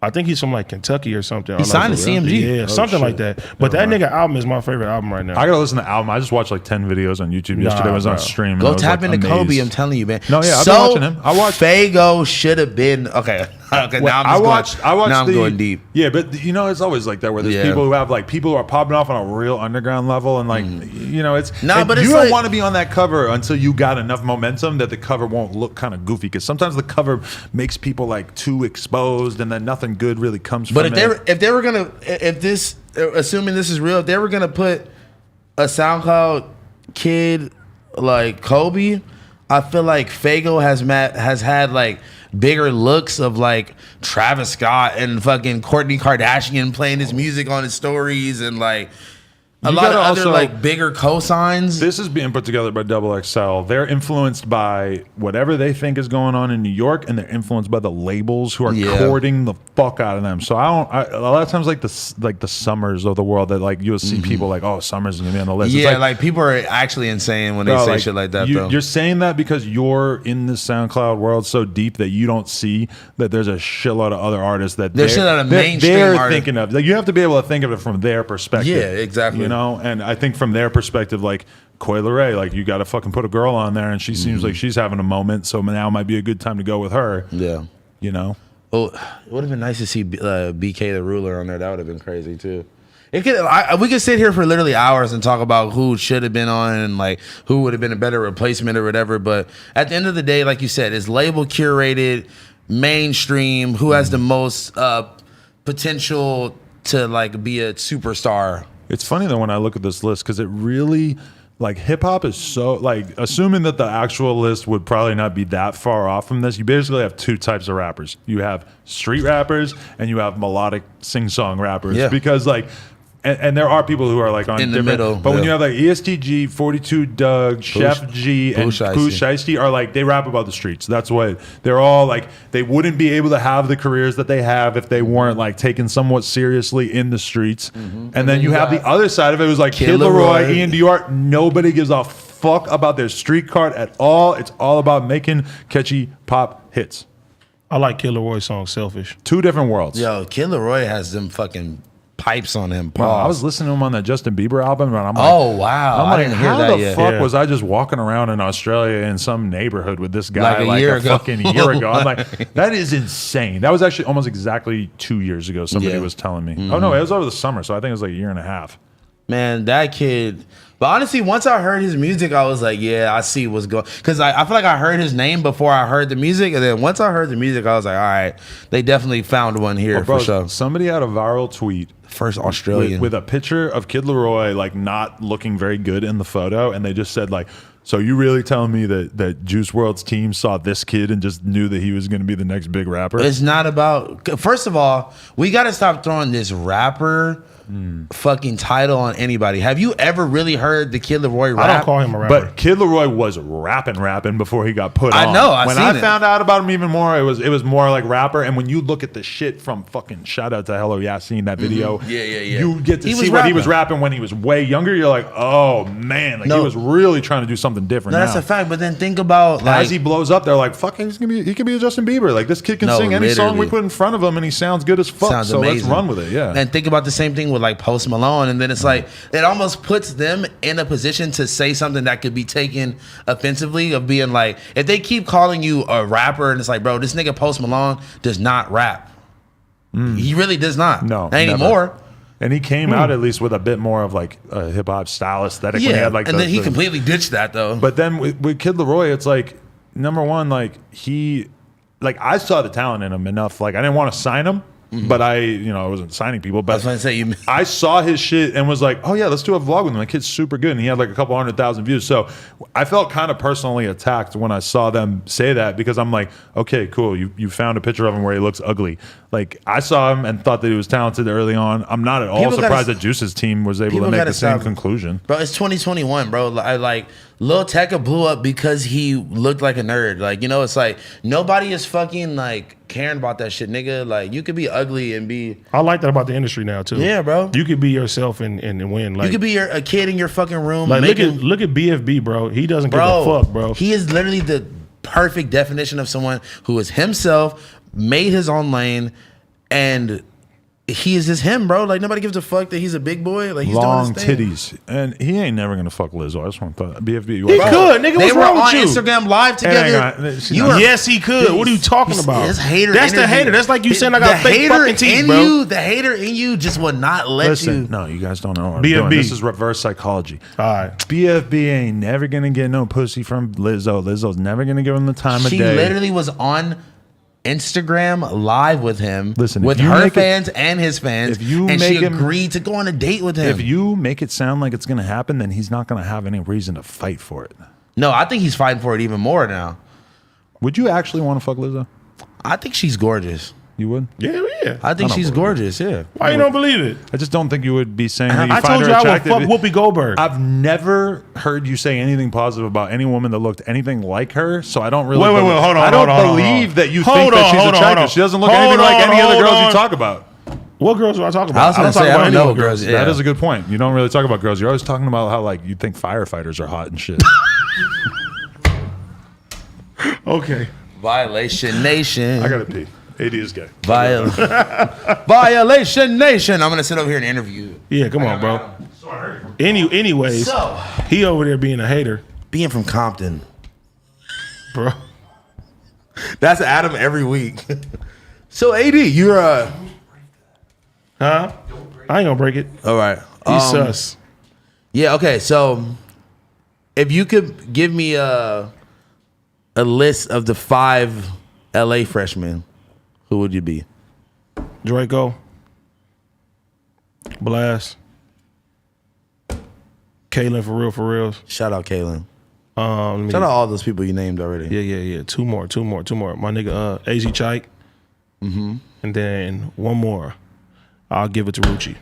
I think he's from like Kentucky or something. He signed to CMG. Yeah, something like that. But that nigga album is my favorite album right now. I gotta listen to the album. I just watched like 10 videos on YouTube yesterday. I was on stream. Go tap into Kobe. I'm telling you, man. No, yeah, I've been watching him. I watched Fago should have been okay. Now I'm going deep. Yeah, but you know, it's always like that where there's people who have like people who are popping off on a real underground level, and like you know, it's but you don't want to be on that cover until you got enough momentum that the cover won't look kind of goofy. Because sometimes the cover makes people like too exposed, and then nothing good really comes from it. But if they were gonna, assuming this is real, if they were gonna put a SoundCloud kid like Kobe, I feel like Fago has had like bigger looks of like Travis Scott and fucking Kourtney Kardashian playing his music on his stories, and like a lot of other like bigger cosigns. This is being put together by Double XL. They're influenced by whatever they think is going on in New York, and they're influenced by the labels who are courting the fuck out of them. So a lot of times like the Summers of the world that like you'll see people like, oh, Summers is gonna be on the list. Yeah, like people are actually insane when they say shit like that. You're saying that because you're in the SoundCloud world so deep that you don't see that there's a shitload of other artists that they're thinking of. Like, you have to be able to think of it from their perspective. Yeah, exactly. You know, and I think from their perspective, like Coi Leray, like you got to fucking put a girl on there, and she seems like she's having a moment, so now might be a good time to go with her. Yeah, you know. Oh, it would have been nice to see BK the Ruler on there. That would have been crazy too. We could sit here for literally hours and talk about who should have been on and like who would have been a better replacement or whatever. But at the end of the day, like you said, it's label curated, mainstream. Who has the most potential to like be a superstar? It's funny though when I look at this list because it really, like, hip hop is so, like, assuming that the actual list would probably not be that far off from this, you basically have two types of rappers. You have street rappers and you have melodic sing-song rappers. Yeah. Because like, and there are people who are like on in the middle, but when you have like ESTG, 42 Doug, Chef G, and Pooh Shiesty are like, they rap about the streets. That's what they're all like. They wouldn't be able to have the careers that they have if they weren't like taken somewhat seriously in the streets. And then you have the other side of it was like Kid Laroi, Ian Dior. Nobody gives a fuck about their street card at all. It's all about making catchy pop hits. I like Kid Laroi's song "Selfish." Two different worlds. Yo, Kid Laroi has them fucking pipes on him. Bro, I was listening to him on that Justin Bieber album, and I'm like, oh wow, I'm like, how the fuck was I just walking around in Australia in some neighborhood with this guy like a fucking year ago? I'm like, that is insane. That was actually almost exactly 2 years ago. Somebody was telling me. Oh no, it was over the summer, so I think it was like a year and a half. Man, that kid. But honestly, once I heard his music, I was like, yeah, I see what's going. Because I feel like I heard his name before I heard the music, and then once I heard the music, I was like, all right, they definitely found one here for sure. Somebody had a viral tweet. First Australian. With a picture of Kid Laroi, like, not looking very good in the photo, and they just said, like, so you really telling me that Juice WRLD's team saw this kid and just knew that he was going to be the next big rapper? It's not about... First of all, we got to stop throwing this rapper fucking title on anybody. Have you ever really heard the Kid Laroi rap? I don't call him a rapper. But Kid Laroi was rapping before he got put on. I know. When I found out about him even more, it was more like rapper. And when you look at the shit from fucking shout out to Hello Yassine, that video, you get to see what he was rapping when he was way younger. You're like, oh man, like he was really trying to do something different. No, that's a fact. But then think about like, as he blows up, they're like, fuck, he could be a Justin Bieber. Like, this kid can sing any song we put in front of him, and he sounds good as fuck. So amazing. Let's run with it. Yeah. And think about the same thing with like Post Malone. And then it's like, it almost puts them in a position to say something that could be taken offensively, of being like, if they keep calling you a rapper and it's like, bro, this nigga Post Malone does not rap. He really does not. No. Anymore. Never. And he came out at least with a bit more of like a hip hop style aesthetic. Yeah. When he had like and then he completely ditched that though. But then with Kid Laroi, it's like, number one, like I saw the talent in him enough. Like, I didn't want to sign him. But I wasn't signing people. But I saw his shit and was like, oh yeah, let's do a vlog with him. The kid's super good, and he had like a couple 100,000 views. So I felt kind of personally attacked when I saw them say that, because I'm like, okay, cool, you found a picture of him where he looks ugly. Like, I saw him and thought that he was talented early on. I'm not at all surprised that Juice's team was able to make the same conclusion. Bro, it's 2021, bro. Like Lil Tecca blew up because he looked like a nerd. Like, it's like nobody is fucking like caring about that shit, nigga. Like, you could be ugly and be... I like that about the industry now too. Yeah, bro. You could be yourself and win. Like, you could be a kid in your fucking room. Like, look at BFB, bro. He doesn't give a fuck, bro. He is literally the perfect definition of someone who is himself, made his own lane, and he is just him, bro. Like, nobody gives a fuck that he's a big boy. Like, he's long doing his titties, and he ain't never gonna fuck Lizzo. I just want to BFB. He could, nigga. What's wrong with you? They were on Instagram Live together. Yes, he could. What are you talking about? That's hater. That's the hater. That's like you saying I got fake fucking teeth, bro. The hater in you just would not let you. No, you guys don't know what I'm doing. This is reverse psychology. All right. BFB ain't never gonna get no pussy from Lizzo. Lizzo's never gonna give him the time of day. She literally was on Instagram Live with him, listen, with her fans and his fans, and she agreed to go on a date with him. If you make it sound like it's going to happen, then he's not going to have any reason to fight for it. No, I think he's fighting for it even more now. Would you actually want to fuck Lizzo? I think she's gorgeous. You would? Yeah. I think she's gorgeous. Yeah. Why you don't believe it? I just don't think you would be saying that you I find told her you I would attractive. fuck Whoopi Goldberg. I've never heard you say anything positive about any woman that looked anything like her, so I don't really. Wait, hold on. I don't hold on. believe that you think that she's attractive. She doesn't look anything like any other girls you talk about. What girls do I talk about? I was gonna say, I don't know girls. That is a good point. You don't really talk about girls. You're always talking about how like you think firefighters are hot and shit. Okay. Violation Nation. I gotta pee. AD is gay. Violation Nation. I'm gonna sit over here and interview. Yeah, come on, bro. Anyways, So, he over there being a hater, being from Compton, bro. that's Adam every week. So, AD, you're Huh? I ain't gonna break it. all right. He's sus. Yeah. Okay. So, if you could give me a list of the 5 LA freshmen, who would you be? Draco, Blast, Kaylin for reals. Shout out Kaylin. Let me- Shout out all those people you named already. Yeah. Two more. My nigga AZ Chike. And then one more. I'll give it to Rucci.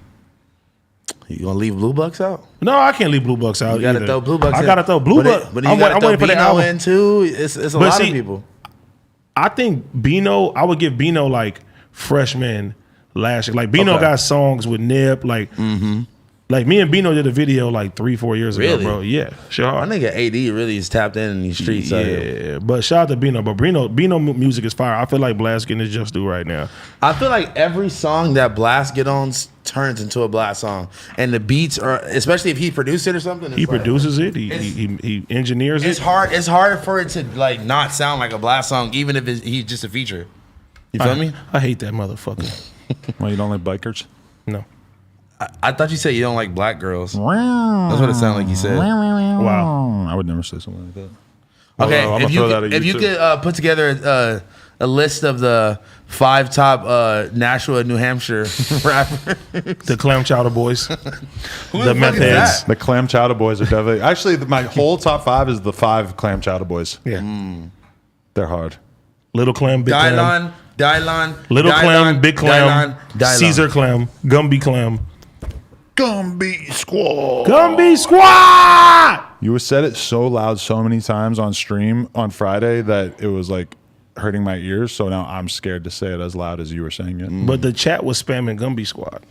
You gonna leave Blue Bucks out? No, I can't leave Blue Bucks out. You gotta either. throw Blue Bucks. I in. gotta throw Blue Bucks. But you gotta throw Bino in too. It's a But lot see, of people. I think Bino, I would give Bino like freshman last year. Like Bino got songs with Nip. Like me and Bino did a video like 3-4 years ago, Really? bro. Yeah, sure. My nigga AD really is tapped in these streets. out here. Yeah, but shout out to Bino. But Bino music is fire. I feel like Blast getting his just due right now. I feel like every song that Blast get on turns into a Blast song, and the beats are, especially if he produced it or something. He produces it. He engineers It's it. hard. It's hard for it to like not sound like a Blast song, even if he's just a feature. You feel me? I hate that motherfucker. Well, you don't like bikers? No. I thought you said you don't like black girls. That's what it sounded like you said. Wow. I would never say something like that. Okay, I'm if gonna throw that at if you too. could put together a list of the 5 top Nashua, New Hampshire rappers. The Clam Chowder Boys. The meth is heads. that? The Clam Chowder Boys are definitely. Actually, my whole top 5 is the 5 Clam Chowder Boys. Yeah. They're hard. Little Clam, Big Clam. Dylon, Little Clam, Big Clam, Dylon. Caesar Clam, Gumby Clam. Gumby Squad. Gumby Squad! You said it so loud so many times on stream on Friday that it was like hurting my ears. So now I'm scared to say it as loud as you were saying it. But the chat was spamming Gumby Squad.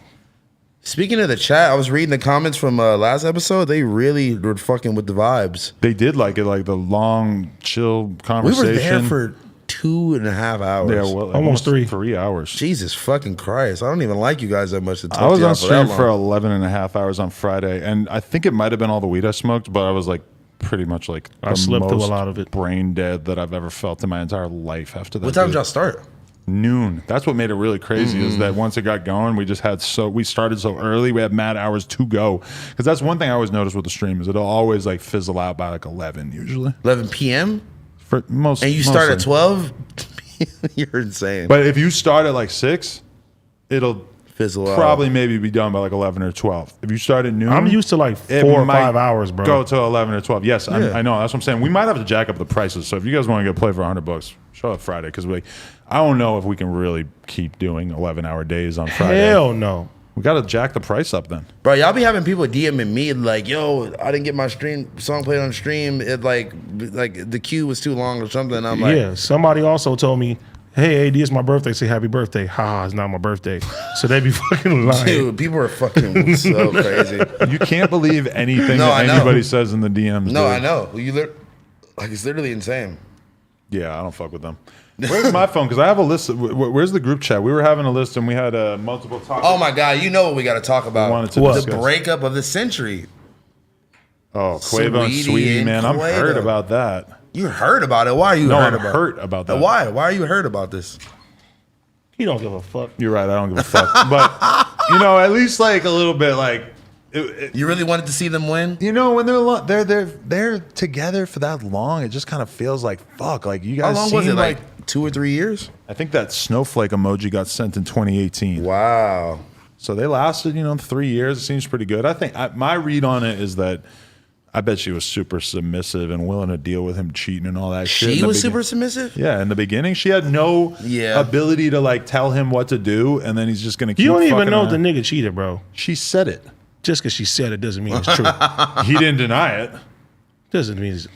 Speaking of the chat, I was reading the comments from last episode. They really were fucking with the vibes. They did like it, like the long, chill We conversation. were there for 2.5 hours. yeah, well, Almost 3. 3 hours. Jesus fucking Christ. I don't even like you guys that much to talk I was to y'all on for that stream for long. 11 and a half hours on Friday, and I think it might have been all the weed I smoked, but I was like pretty much like I the slept through a most lot of it. brain dead that I've ever felt in my entire life after that. What time weed. did y'all start? Noon. That's what made it really crazy is that once it got going, we started so early. We had mad hours to go. Because that's one thing I always notice with the stream is it'll always like fizzle out by like 11 usually. 11 p.m.? For most. And you start at mostly. 12? You're insane. But if you start at like 6, it'll Fizzle out. probably maybe be done by like 11 or 12. If you start at noon, I'm used to like it 4 or might 5 hours, bro. Go to 11 or 12. Yes, Yeah. I know. That's what I'm saying. We might have to jack up the prices. So if you guys want to get play for $100, show up Friday because I don't know if we can really keep doing 11-hour days on Friday. Hell no. We got to jack the price up then. Bro, y'all be having people DMing me like, yo, I didn't get my song played on stream. It like the queue was too long or something. I'm like, Yeah, somebody also told me, hey, AD, it's my birthday. Say happy birthday. Ha, it's not my birthday. So they be fucking lying. dude, people are fucking so crazy. You can't believe anything No, I that know. anybody says in the DMs. No, dude. I know. It's literally insane. Yeah, I don't fuck with them. Where's my phone? Because I have a list. Where's the group chat? We were having a list and we had multiple topics. Oh my God, you know what we got to talk about? wanted to The discuss. breakup of the century. Oh, Quavo and Saweetie Sweetie, and man. I'm Quavo. hurt about that. You heard about it? Why are you No, hurt I'm about it? hurt about that. Why? Why are you hurt about this? He don't give a fuck. You're right. I don't give a fuck. But, at least like a little bit like, You really wanted to see them win? when they're together for that long, it just kind of feels like fuck. Like you How guys long seem was it? like, Like 2 or 3 years? I think that snowflake emoji got sent in 2018. Wow. So they lasted, 3 years. It seems pretty good. I think my read on it is that I bet she was super submissive and willing to deal with him cheating and all that shit. She was super submissive? Yeah, in the beginning, she had no ability to like tell him what to do, and then he's just gonna keep. You don't even know her. the nigga cheated, bro. She said it. Just because she said it doesn't mean it's true. He didn't deny it. Doesn't mean it's...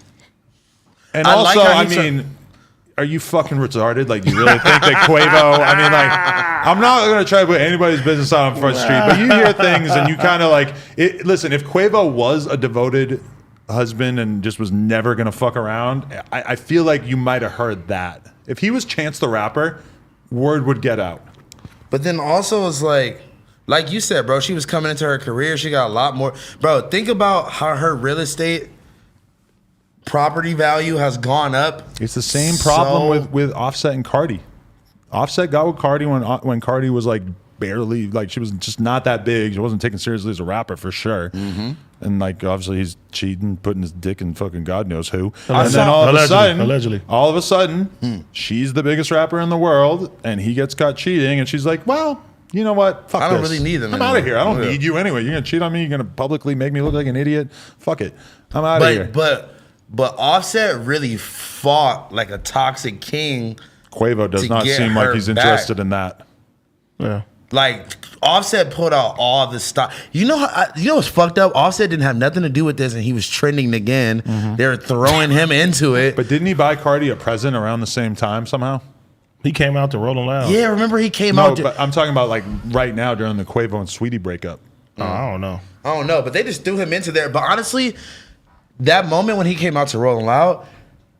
And also, I mean, are you fucking retarded? Like, you really think that Quavo? I mean, like, I'm not gonna try to put anybody's business out on Front Street, but you hear things and you kind of like. Listen, if Quavo was a devoted husband and just was never gonna fuck around, I feel like you might have heard that. If he was Chance the Rapper, word would get out. But then also it's like you said, bro, she was coming into her career. She got a lot more. Bro, think about how her real estate property value has gone up. It's the same problem with Offset and Cardi. Offset got with Cardi when Cardi was like barely, like she was just not that big. She wasn't taken seriously as a rapper for sure. Mm-hmm. And like obviously he's cheating, putting his dick in fucking God knows who. And then all of a sudden, she's the biggest rapper in the world, and he gets caught cheating, and she's like, well, you know what? Fuck I don't this. really need them. I'm out of here. I don't need you anyway. You're gonna cheat on me. You're gonna publicly make me look like an idiot. Fuck it. I'm out of here. But Offset really fought like a toxic king. Quavo does not seem like he's interested in that. Yeah. Like Offset put out all the stuff. You know what's fucked up? Offset didn't have nothing to do with this, and he was trending again. Mm-hmm. They were throwing him into it. But didn't he buy Cardi a present around the same time somehow? He came out to Rolling Loud. Yeah, remember he came out. But I'm talking about like right now during the Quavo and Sweetie breakup. Oh, I don't know. But they just threw him into there. But honestly, that moment when he came out to Rolling Loud,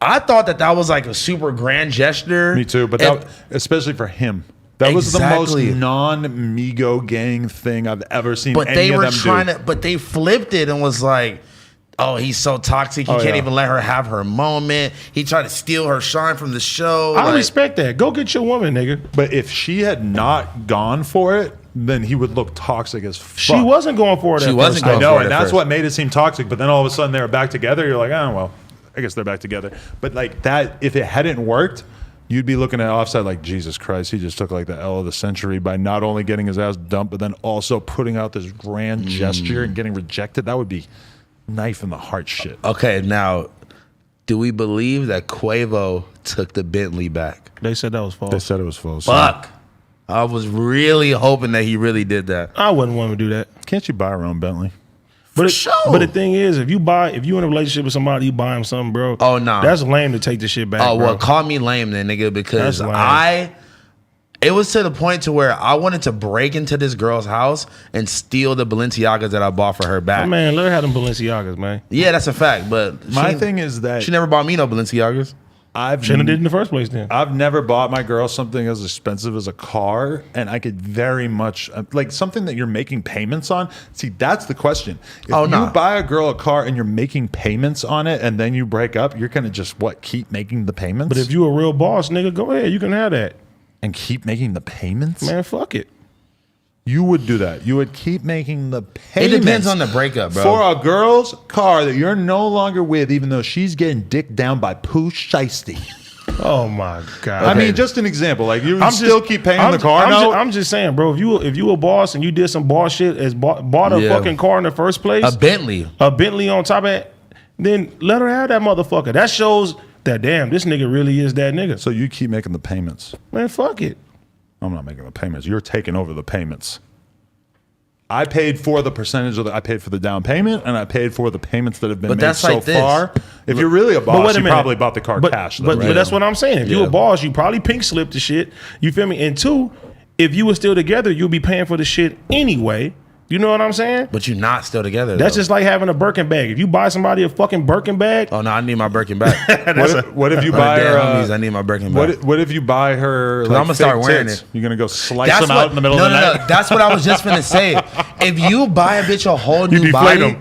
I thought that was like a super grand gesture. Me too, but especially for him. That was the most non-Migo gang thing I've ever seen. But they were trying to, but they flipped it and was like, oh, he's so toxic. He can't even let her have her moment. He tried to steal her shine from the show. I respect that. Go get your woman, nigga. But if she had not gone for it, then he would look toxic as fuck. She wasn't going for it. She wasn't going for it. I know, and that's what made it seem toxic. But then all of a sudden they were back together. You're like, oh, well, I guess they're back together. But like that, if it hadn't worked, you'd be looking at Offset like, Jesus Christ, he just took like the L of the century by not only getting his ass dumped, but then also putting out this grand gesture and getting rejected. That would be knife in the heart shit. Okay, now, do we believe that Quavo took the Bentley back? They said that was false. They said it was false. Fuck. I was really hoping that he really did that. I wouldn't want to do that. Can't you buy her own Bentley? But the thing is, if you in a relationship with somebody, you buy them something, bro. Oh no, that's lame to take the shit back. Oh well, bro. call me lame then, nigga, because it was to the point to where I wanted to break into this girl's house and steal the Balenciagas that I bought for her back. Oh, man, let her have them Balenciagas, man. Yeah, that's a fact. But my thing is that she never bought me no Balenciagas. Shouldn't have did in the first place then. I've never bought my girl something as expensive as a car, and I could very much like something that you're making payments on. See, that's the question. If you buy a girl a car and you're making payments on it and then you break up, you're gonna just keep making the payments? But if you a real boss, nigga, go ahead. You can have that. And keep making the payments? Man, fuck it. You would do that. You would keep making the payments. It depends on the breakup, bro. For a girl's car that you're no longer with, even though she's getting dicked down by Pooh Shiesty. Oh my God. I mean, just an example. Like you still keep paying the car note. I'm just saying, bro. If you a boss and you did some boss shit, bought a fucking car in the first place, a Bentley on top of it, then let her have that motherfucker. That shows that damn, this nigga really is that nigga. So you keep making the payments. Man, fuck it. I'm not making the payments. You're taking over the payments. I paid for the percentage of I paid for the down payment, and I paid for the payments that have been made so far. If you're really a boss, you probably bought the car cash. But that's what I'm saying. If you're a boss, you probably pink slipped the shit. You feel me? And two, if you were still together, you'll be paying for the shit anyway. You know what I'm saying? But you're not still together. That's just like having a Birkin bag. If you buy somebody a fucking Birkin bag, oh no, I need my Birkin bag. what if you buy her? I need my Birkin bag. What if you buy her? Like, I'm gonna start wearing it. You're gonna go slice them out in the middle of the night. No, that's what I was just gonna say. If you buy a bitch a whole new body,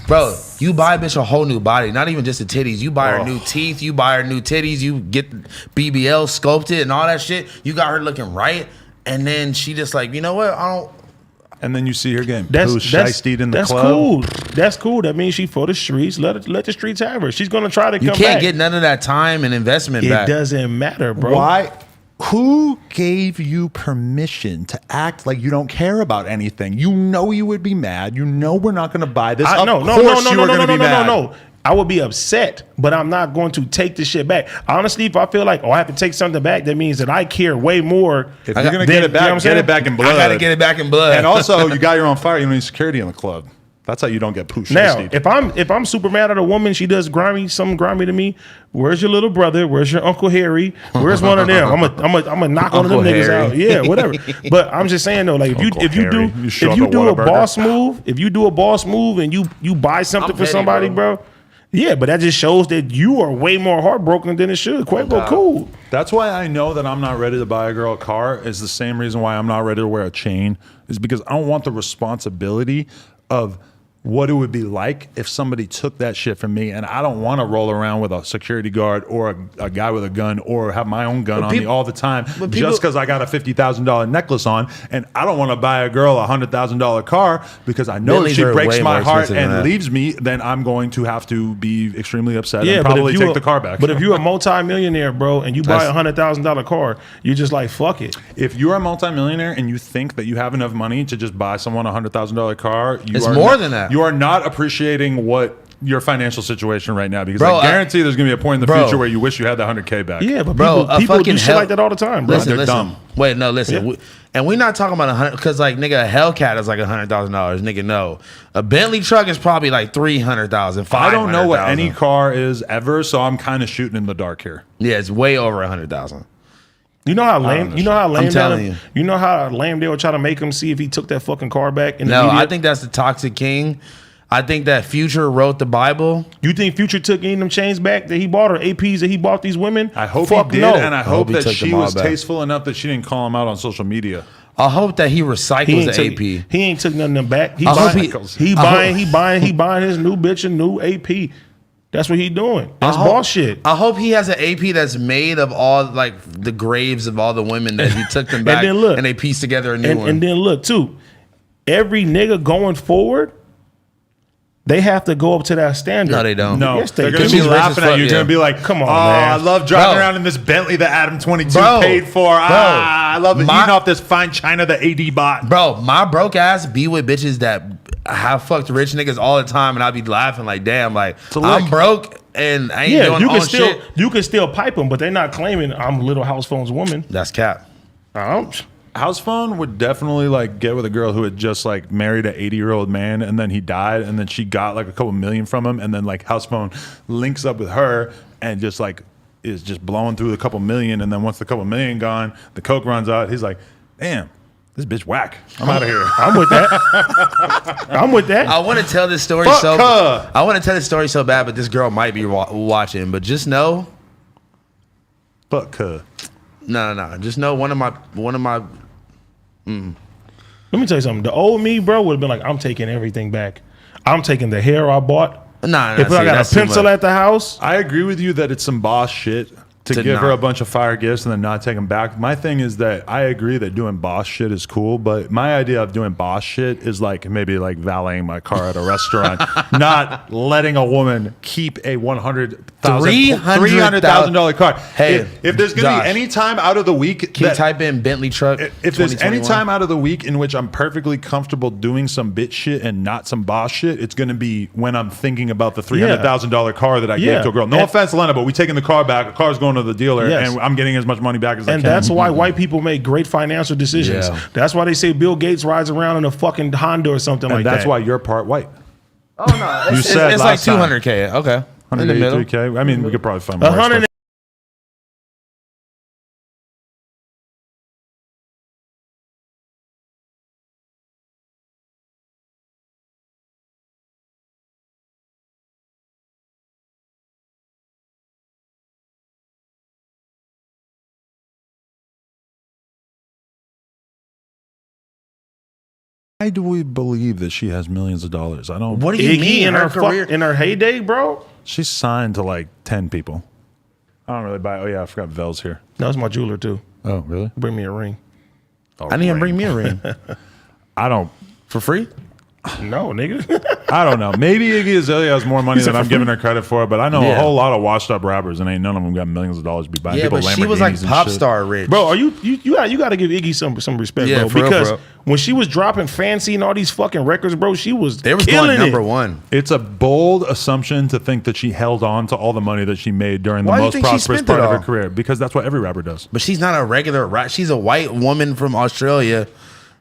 bro, you buy a bitch a whole new body. Not even just the titties. You buy her new teeth. You buy her new titties. You get BBL sculpted and all that shit. You got her looking right, and then she just like, you know what? I don't. And then you see her getting that's in the club. Cool. That's cool. That means she for the streets. Let the streets have her. She's gonna try to come back. You can't get none of that time and investment back. It doesn't matter, bro. Who gave you permission to act like you don't care about anything? You know you would be mad. You know we're not going to buy this. No. I would be upset, but I'm not going to take the shit back. Honestly, if I feel like, I have to take something back, that means that I care way more. If you're going to get it back, get it back in blood. I got to get it back in blood. And also, you got your own fire. You don't need security in the club. That's how you don't get pushed. Now, if I'm super mad at a woman, she does something grimy to me. Where's your little brother? Where's your Uncle Harry? Where's one of them? I'm gonna knock one of them niggas out. Yeah, whatever. But I'm just saying though, like if you do a boss move and you buy something for somebody, bro. Yeah, but that just shows that you are way more heartbroken than it should. Quavo, cool. That's why I know that I'm not ready to buy a girl a car. Is the same reason why I'm not ready to wear a chain. Is because I don't want the responsibility of what it would be like if somebody took that shit from me, and I don't want to roll around with a security guard or a guy with a gun or have my own gun on me all the time just because I got a $50,000 necklace on, and I don't want to buy a girl a $100,000 car because I know if she breaks my heart and leaves me, then I'm going to have to be extremely upset and probably take the car back. But if you're a multi-millionaire, bro, and you buy a $100,000 car, you're just like, fuck it. If you're a multi-millionaire and you think that you have enough money to just buy someone a $100,000 car, it's more than that. You are not appreciating what your financial situation right now, because I guarantee there's going to be a point in the future where you wish you had the $100K back. Yeah, but people do shit like that all the time, bro. They're dumb. Wait, no, listen. Yeah. And we're not talking about 100, because like nigga, a Hellcat is like $100,000. Nigga, no, a Bentley truck is probably like $300,000. I don't know what any car is ever, so I'm kind of shooting in the dark here. Yeah, it's way over $100,000. You know how lame. I'm telling you. You know how lame they would try to make him see if he took that fucking car back. No, I think that's the Toxic King. I think that Future wrote the Bible. You think Future took any of them chains back that he bought, or APs that he bought these women? I hope he did, and I hope that she was tasteful enough that she didn't call him out on social media. I hope that he recycles the AP. He ain't took none of them back. He buying his new bitch a new AP. That's what he doing. That's boss shit. I hope he has an AP that's made of all like the graves of all the women that he took them back, and they pieced together a new one. And then look too, every nigga going forward, they have to go up to that standard. No, they don't. No, yes, they're going to be laughing at you. They're going to be like, come on, man. I love driving around in this Bentley that Adam 22 paid for. I love eating off this fine china that AD bought. Bro, my broke ass be with bitches that have fucked rich niggas all the time, and I be laughing like, damn, like, I'm broke and I ain't doing all shit. You can still pipe them, but they're not claiming I'm Little Housephone's woman. That's cap. Housephone would definitely like get with a girl who had just like married an 80-year-old man, and then he died, and then she got like a couple million from him, and then like Housephone links up with her and just like is just blowing through the couple million, and then once the couple million gone, the coke runs out. He's like, damn, this bitch whack. I'm out of here. I'm with that. I'm with that. I want to tell this story I want to tell this story so bad, but this girl might be watching. But just know, fuck her. No. Just know one of my. Let me tell you something. The old me, bro, would have been like, I'm taking everything back. I'm taking the hair I bought. Nah, if I got a pencil at the house. I agree with you that it's some boss shit to give her a bunch of fire gifts and then not take them back. My thing is that I agree that doing boss shit is cool, but my idea of doing boss shit is like maybe like valeting my car at a restaurant, not letting a woman keep a $300,000 car. Hey, if there's gonna be any time out of the week, can you type in Bentley truck? If there's any time out of the week in which I'm perfectly comfortable doing some bitch shit and not some boss shit, it's gonna be when I'm thinking about the $300,000 car that I gave to a girl. No offense, Lena, but we taking the car back. The car's going to the dealer, and I'm getting as much money back as I can. And that's why white people make great financial decisions. Yeah. That's why they say Bill Gates rides around in a fucking Honda or something like that. And that's why you're part white. Oh no, it's like $200K. Okay, 183K. I mean, we could probably find more. Why do we believe that she has millions of dollars? I don't. What do you mean in her career? In her heyday, bro? She's signed to like 10 people. I don't really buy. Oh yeah, I forgot Vel's here. No, it's my jeweler too. Oh really? Bring me a ring. I need him bring me a ring. I don't. For free? No, nigga. I don't know. Maybe Iggy Azalea has more money than I'm giving her credit for, but I know a whole lot of washed up rappers, and ain't none of them got millions of dollars to be buying people Lamborghinis. Yeah, but she was like pop star rich. Bro, you got to give Iggy some respect, bro. Because when she was dropping Fancy and all these fucking records, bro, they was killing going #1. It's a bold assumption to think that she held on to all the money that she made during the most prosperous part of her career, because that's what every rapper does. But she's not a regular rapper. She's a white woman from Australia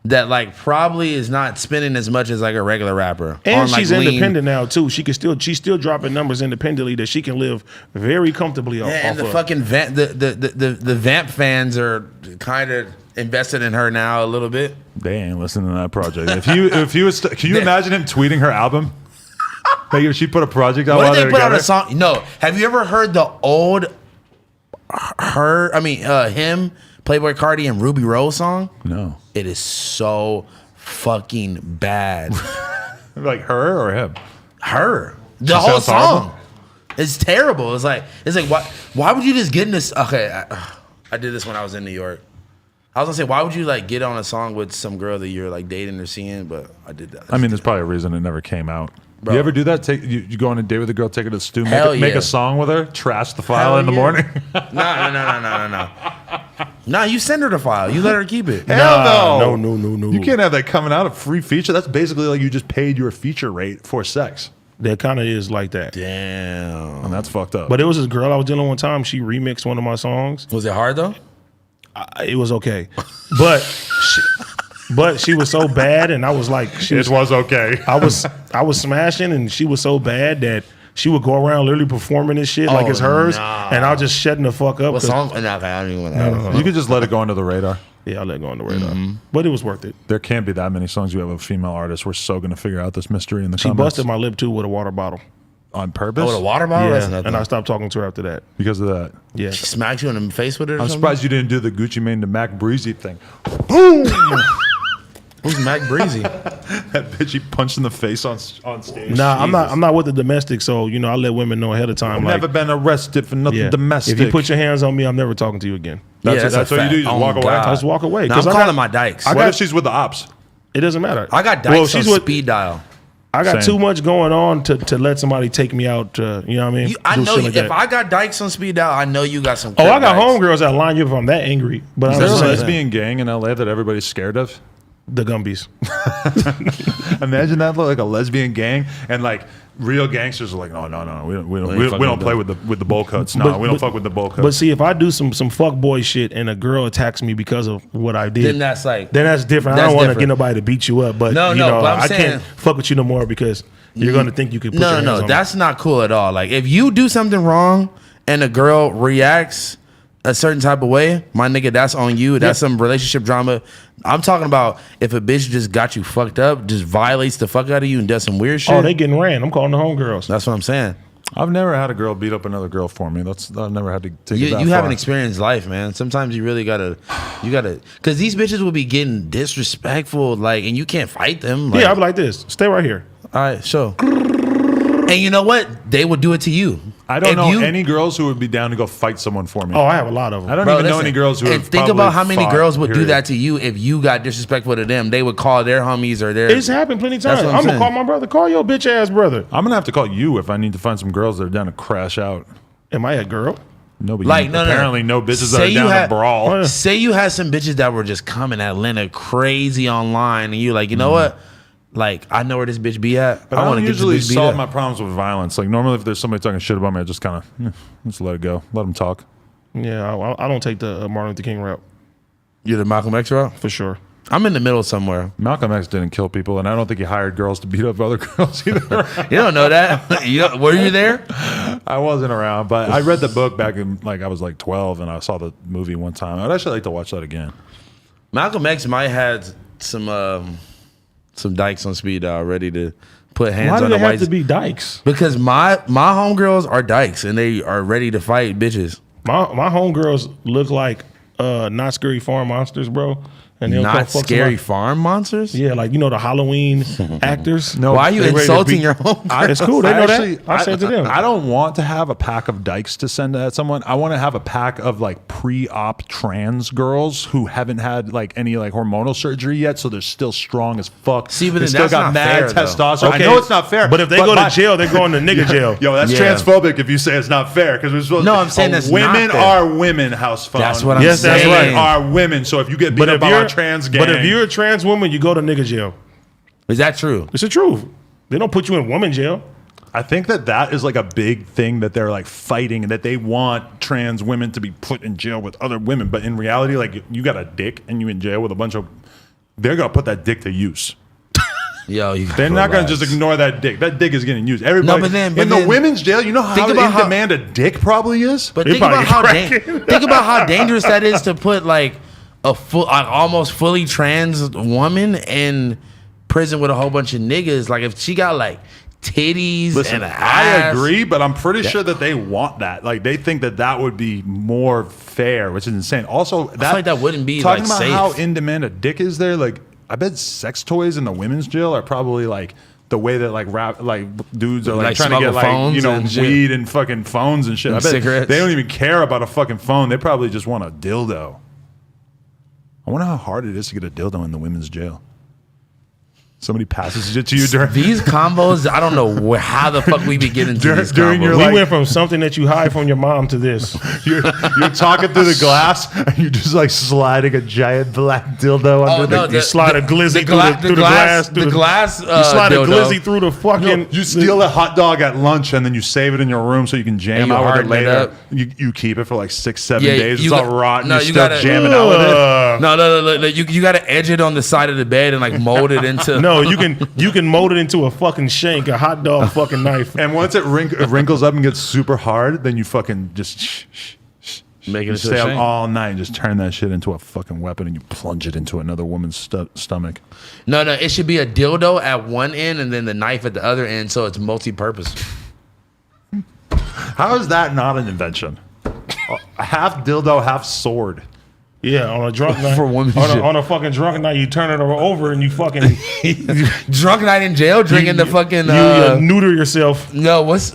that like probably is not spending as much as like a regular rapper. And she's independent now too. She's still dropping numbers independently that she can live very comfortably off. Yeah, and the fucking the Vamp fans are kind of invested in her now a little bit. They ain't listening to that project. If you was, can you imagine him tweeting her album? Like if she put a project out. What did they put out a song? No. Have you ever heard the old him, Playboy Cardi and Ruby Rose song? No. It is so fucking bad. Like her or him? Her. The whole song. It's terrible. It's like why would you just get in this? Okay, I did this when I was in New York. I was gonna say, why would you like get on a song with some girl that you're like dating or seeing? But I did that. I mean, there's probably a reason it never came out. Bro. You ever do that? You go on a date with a girl, take her to the stew, make a song with her, trash the file in the morning? No. No, you send her the file. You let her keep it. Hell No. You can't have that coming out of free feature. That's basically like you just paid your feature rate for sex. That kind of is like that. Damn. And that's fucked up. But it was this girl I was dealing with one time. She remixed one of my songs. Was it hard though? It was okay. But she was so bad, and I was like, it was okay. I was smashing, and she was so bad that she would go around literally performing this shit like it's hers, and I was just shutting the fuck up. What song? I don't even know. You could just let it go under the radar. Yeah, I let it go under the radar. But it was worth it. There can't be that many songs you have of female artists. We're so going to figure out this mystery in the comments. She busted my lip too with a water bottle. On purpose? Oh, with a water bottle? Yeah, and I stopped talking to her after that. Because of that? Yeah. She smacked you in the face with it or I'm something? surprised you didn't do the Gucci Mane to Mac Breezy thing. Boom! Who's Mac Breezy? That bitch he punched in the face on stage. Nah, I'm not with the domestic, so I let women know ahead of time. I've never been arrested for nothing domestic. If you put your hands on me, I'm never talking to you again. That's what you do. You just walk away. I just walk away. I'm calling my dykes. What if she's with the ops? It doesn't matter. I got dykes on speed dial. I got too much going on to let somebody take me out. You know what I mean? I know if I got dykes on speed dial, I know you got some. I got homegirls that line you if I'm that angry. But there's a lesbian gang in LA that everybody's scared of. The Gumbies. Imagine that, like a lesbian gang, and like real gangsters are like, no, we don't play with the bowl cuts. No, we don't fuck with the bowl cuts. But see, if I do some fuck boy shit and a girl attacks me because of what I did, then that's different. I don't want to get nobody to beat you up, but but I can't fuck with you no more because you're gonna think you can put your hands on me. That's not cool at all. Like if you do something wrong and a girl reacts a certain type of way, my nigga, that's on you. That's some relationship drama. I'm talking about if a bitch just got you fucked up, just violates the fuck out of you and does some weird shit. Oh, they getting ran. I'm calling the homegirls. That's what I'm saying. I've never had a girl beat up another girl for me. I've never had to take it that You far. haven't experienced life, man. Sometimes you really gotta, because these bitches will be getting disrespectful, like, and you can't fight them. Like, I'll be like this. Stay right here. All right, sure. And you know what? They would do it to you. I don't know any girls who would be down to go fight someone for me. Oh, I have a lot of them. I don't even know any girls who have think about how many girls would do that to you if you got disrespectful to them. They would call their homies or their... It's happened plenty of times. I'm going to call my brother. Call your bitch ass brother. I'm going to have to call you if I need to find some girls that are down to crash out. Am I a girl? No, but apparently no bitches that are down to brawl. Say you had some bitches that were just coming at Lena crazy online and you're like, you know what? Like, I know where this bitch be at. But I don't usually solve my problems with violence. Like, normally if there's somebody talking shit about me, I just kind of, just let it go. Let them talk. Yeah, I don't take the Martin Luther King route. You're the Malcolm X route? For sure. I'm in the middle somewhere. Malcolm X didn't kill people, and I don't think he hired girls to beat up other girls either. You don't know that? Were you there? I wasn't around, but I read the book back in, like, I was like 12, and I saw the movie one time. I'd actually like to watch that again. Malcolm X might have some dykes on speed dial ready to put hands on the whites. Why do they have to be dykes? Because my homegirls are dykes and they are ready to fight bitches. My homegirls look like Not Scary Farm Monsters, bro. And they'll Not fuck scary somebody. farm monsters? Yeah, like the Halloween actors. No, Why are you they ready to insulting beat- your home? It's cool. They know that. I said to them. I don't want to have a pack of dykes to send at someone. I want to have a pack of like pre-op trans girls who haven't had like any like hormonal surgery yet, so they're still strong as fuck. See, but they then still that's got not mad fair, though. testosterone. Okay, I know it's not fair, But if they go to jail, they're going to nigga jail. Yo, that's Yeah. transphobic if you say it's not fair because we're supposed No, to. I'm saying that's women not fair. are women. Housephone. That's what I'm Yes, that's saying. right. Are women. So if you get beat But up if by you're a trans gang, but if you're a trans woman, you go to nigga jail. Is that true? It's the truth. They don't put you in woman jail. I think that is like a big thing that they're like fighting and that they want trans women to be put in jail with other women. But in reality, like you got a dick and you in jail with a bunch of, they're going to put that dick to use. Yo, They're not going to just ignore that dick. That dick is getting used. Everybody but then- in the women's jail, you know how think in about how- demand a dick probably is? But They think about probably think about how dangerous that is to put like a full, like almost fully trans woman in prison with a whole bunch of niggas. Like if she got like titties Listen, and an I ass. agree, but I'm pretty sure that they want that. Like they think that that would be more fair, which is insane. Also, that, feel like that wouldn't be, talking like, about safe. how in demand a dick is there. Like I bet sex toys in the women's jail are probably like the way that like dudes are like trying to get smuggle like phones and shit. weed and fucking phones and shit. And I bet cigarettes. they don't even care about a fucking phone. They probably just want a dildo. I wonder how hard it is to get a dildo in the women's jail. Somebody passes it to you during These combos, I don't know how the fuck we be getting to these during combos. your We like- went from something that you hide from your mom to this. You're talking through the glass and you're just like sliding a giant black dildo under no, the. You slide a glizzy through the glass. The glass. You slide a dildo. glizzy through the fucking. You steal a hot dog at lunch and then you save it in your room so you can jam And you out with it harden it later. up. You keep it for like 6-7 Yeah, days. you It's all got- rotten. no, you're you still gotta- jamming out with it. No. You got to edge it on the side of the bed and like mold it into. No, you can mold it into a fucking shank, a hot dog fucking knife. And once it wrinkles up and gets super hard, then you fucking just Make it you into a stay up shank. all night and just turn that shit into a fucking weapon and you plunge it into another woman's stomach. No, it should be a dildo at one end and then the knife at the other end, so it's multi-purpose. How is that not an invention? Half dildo, half sword. Yeah, on a drunk night. For women's on shit. a fucking drunk night, you turn it over and you fucking Drunk night in jail, drinking the fucking. you neuter yourself. No, what is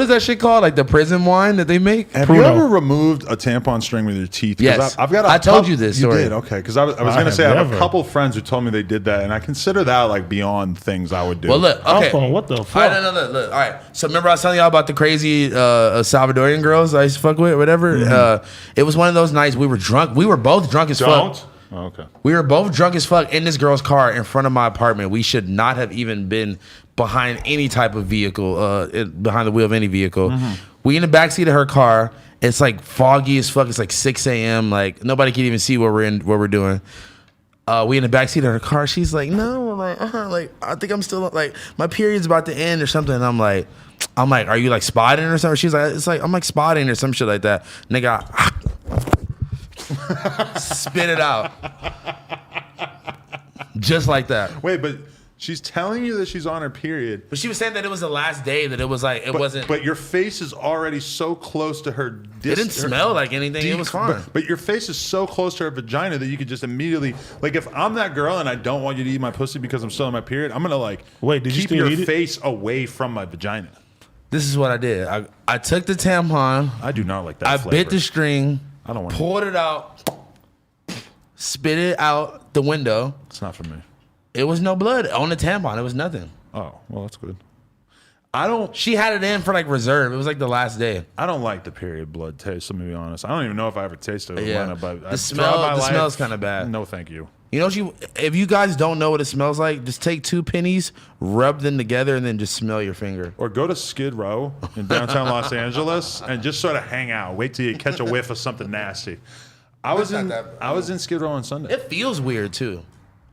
that shit called? Like the prison wine that they make? Have Pruno. you ever removed a tampon string with your teeth? 'Cause Yes. I've got. I told you this You story. did, okay? Because I was going to have say I have never. a couple friends who told me they did that, and I consider that like beyond things I would do. Well, look, okay. Housephone, what the All fuck? right, no, look. All right. So remember I was telling y'all about the crazy Salvadorian girls I used to fuck with, or whatever. It was one of those nights we were drunk. We were both drunk as fuck. Oh, okay. We were both drunk as fuck in this girl's car in front of my apartment. We should not have even been behind any type of vehicle, behind the wheel of any vehicle. We in the backseat of her car. It's like foggy as fuck. It's like 6 a.m. Like nobody can even see what we're doing. We in the backseat of her car. She's like, no, like I think I'm still like my period's about to end or something. And I'm like, are you like spotting or something? She's like, it's like I'm like spotting or some shit like that. Nigga, spit it out. Just like that. Wait, but she's telling you that she's on her period. But she was saying that it was the last day, that it was like, it wasn't. But your face is already so close to her. It didn't smell like anything. It was fine. But your face is so close to her vagina that you could just immediately, like, if I'm that girl and I don't want you to eat my pussy because I'm still on my period, I'm gonna like Wait, did you keep still your eat it? face away from my vagina. This is what I did. I took the tampon. I do not like that. I flavor. bit the string. I don't want it. Pulled it out. Spit it out the window. It's not for me. It was no blood on the tampon. It was nothing. Oh, well, that's good. I don't She had it in for like reserve. It was like the last day. like the period blood taste. Let me be honest. I don't even know if I ever tasted it. Yeah. But The throughout smell- my the life, smell's kinda bad. No, thank you. You know, if you guys don't know what it smells like, just take 2 pennies, rub them together, and then just smell your finger. Or go to Skid Row in downtown Los Angeles and just sort of hang out. Wait till you catch a whiff of something nasty. I was in Skid Row on Sunday. It feels weird too.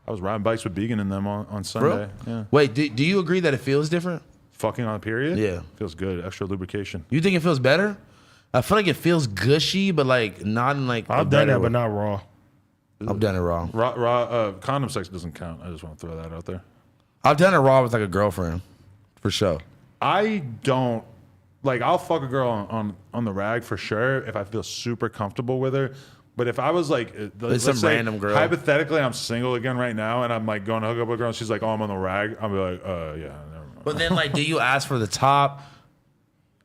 I was riding bikes with Began and them on Sunday. Yeah. Wait, do you agree that it feels different? Fucking on a period? Yeah. Feels good. Extra lubrication. You think it feels better? I feel like it feels gushy, but like not in like. I've done that, but not raw. I've done it wrong. Condom sex doesn't count. I just want to throw that out there. I've done it raw with like a girlfriend, for sure. I don't like. I'll fuck a girl on the rag for sure if I feel super comfortable with her. But if I was like, let's some say, random girl. hypothetically, I'm single again right now, and I'm like going to hook up with a girl, and she's like, "Oh, I'm on the rag." I'll be like, yeah, never mind. But then, like, do you ask for the top?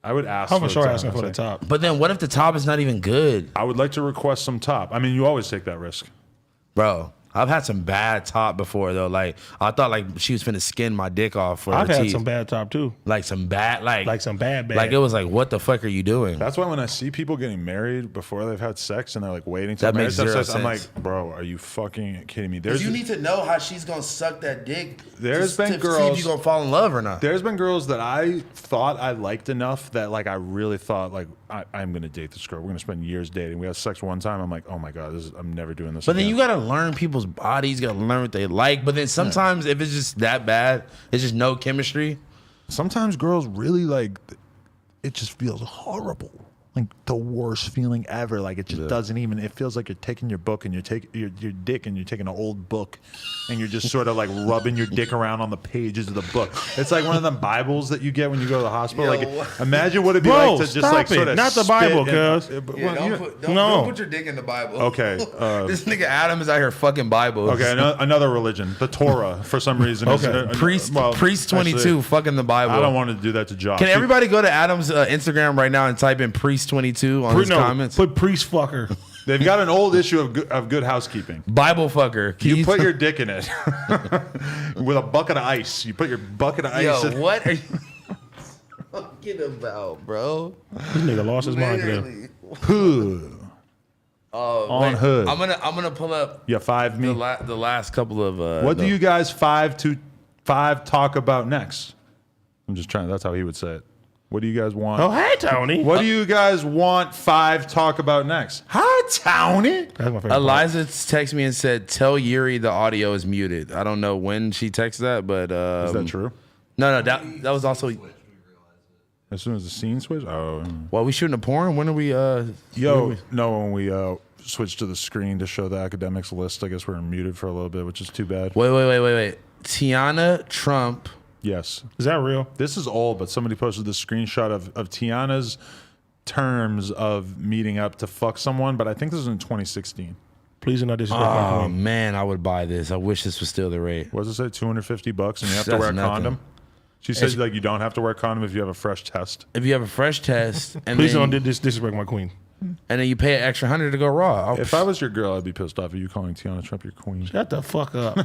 I would ask. I'm for sure the top, asking for I'd the say. top. But then, what if the top is not even good, I would like to request some top. I mean, you always take that risk. bro? I've had some bad top before though. Like I thought like she was finna skin my dick off for I've her had teeth. some bad top too. Like some bad, Like some bad. Like it was like, what the fuck are you doing? That's why when I see people getting married before they've had sex and they're like waiting to That marry makes zero themselves, I'm sense. like, bro, are you fucking kidding me? You need to know how she's gonna suck that dick. There's to been see girls- if you gonna fall in love or not. There's been girls that I thought I liked enough that like I really thought like I'm gonna date this girl. We're gonna spend years dating. We had sex one time. I'm like, oh my god, I'm never doing this. But then again. you gotta learn people's bodies. You gotta learn what they like. But then sometimes if it's just that bad, it's just no chemistry. Sometimes girls really like it just feels horrible. Like the worst feeling ever. Like it just doesn't even. It feels like you're taking your book and you're taking your dick and you're taking an old book, and you're just sort of like rubbing your dick around on the pages of the book. It's like one of them Bibles that you get when you go to the hospital. Yo, like what? imagine what it'd be Bro, like to just stop like it. sort of Not the spit Bible, and- cuz. Don't put your dick in the Bible. Okay. This nigga Adam is out here fucking Bibles. Okay, another religion, the Torah, for some reason. is- Okay. Priest 22 actually, fucking the Bible. I don't want to do that to Josh. Can everybody go to Adam's Instagram right now and type in Priest 22 on his comments? Put priest fucker. They've got an old issue of Good Housekeeping. Bible fucker. Can You put your dick in it with a bucket of ice. You put your bucket of ice in. Yo, what are you talking about, bro? This nigga lost his mind today. Literally. On hood. I'm gonna pull up You five me. the last couple of. What do you guys five talk about next? I'm just trying. That's how he would say it. What do you guys want? Oh, hey, Tony. What do you guys want five talk about next? Hi, Tony. That's my favorite part. Eliza texted me and said, "Tell Yuri the audio is muted." I don't know when she texted that, but Is that true? No, that was also. As soon as the scene switch? Oh. Well, we shooting a porn. When are we? When we switched to the screen to show the academics list, I guess we're muted for a little bit, which is too bad. Wait. Tiana Trump. Yes. Is that real? This is old, but somebody posted this screenshot of Tiana's terms of meeting up to fuck someone, but I think this was in 2016. Please do not disrespect my Oh queen. man, I would buy this. I wish this was still the rate. What does it say? $250 and you have to That's wear a nothing. condom? She says like you don't have to wear a condom if you have a fresh test. If you have a fresh test, and Please then, don't disrespect my queen. and then you pay an extra $100 to go raw. If I was your girl, I'd be pissed off at you calling Tiana Trump your queen. Shut the fuck up.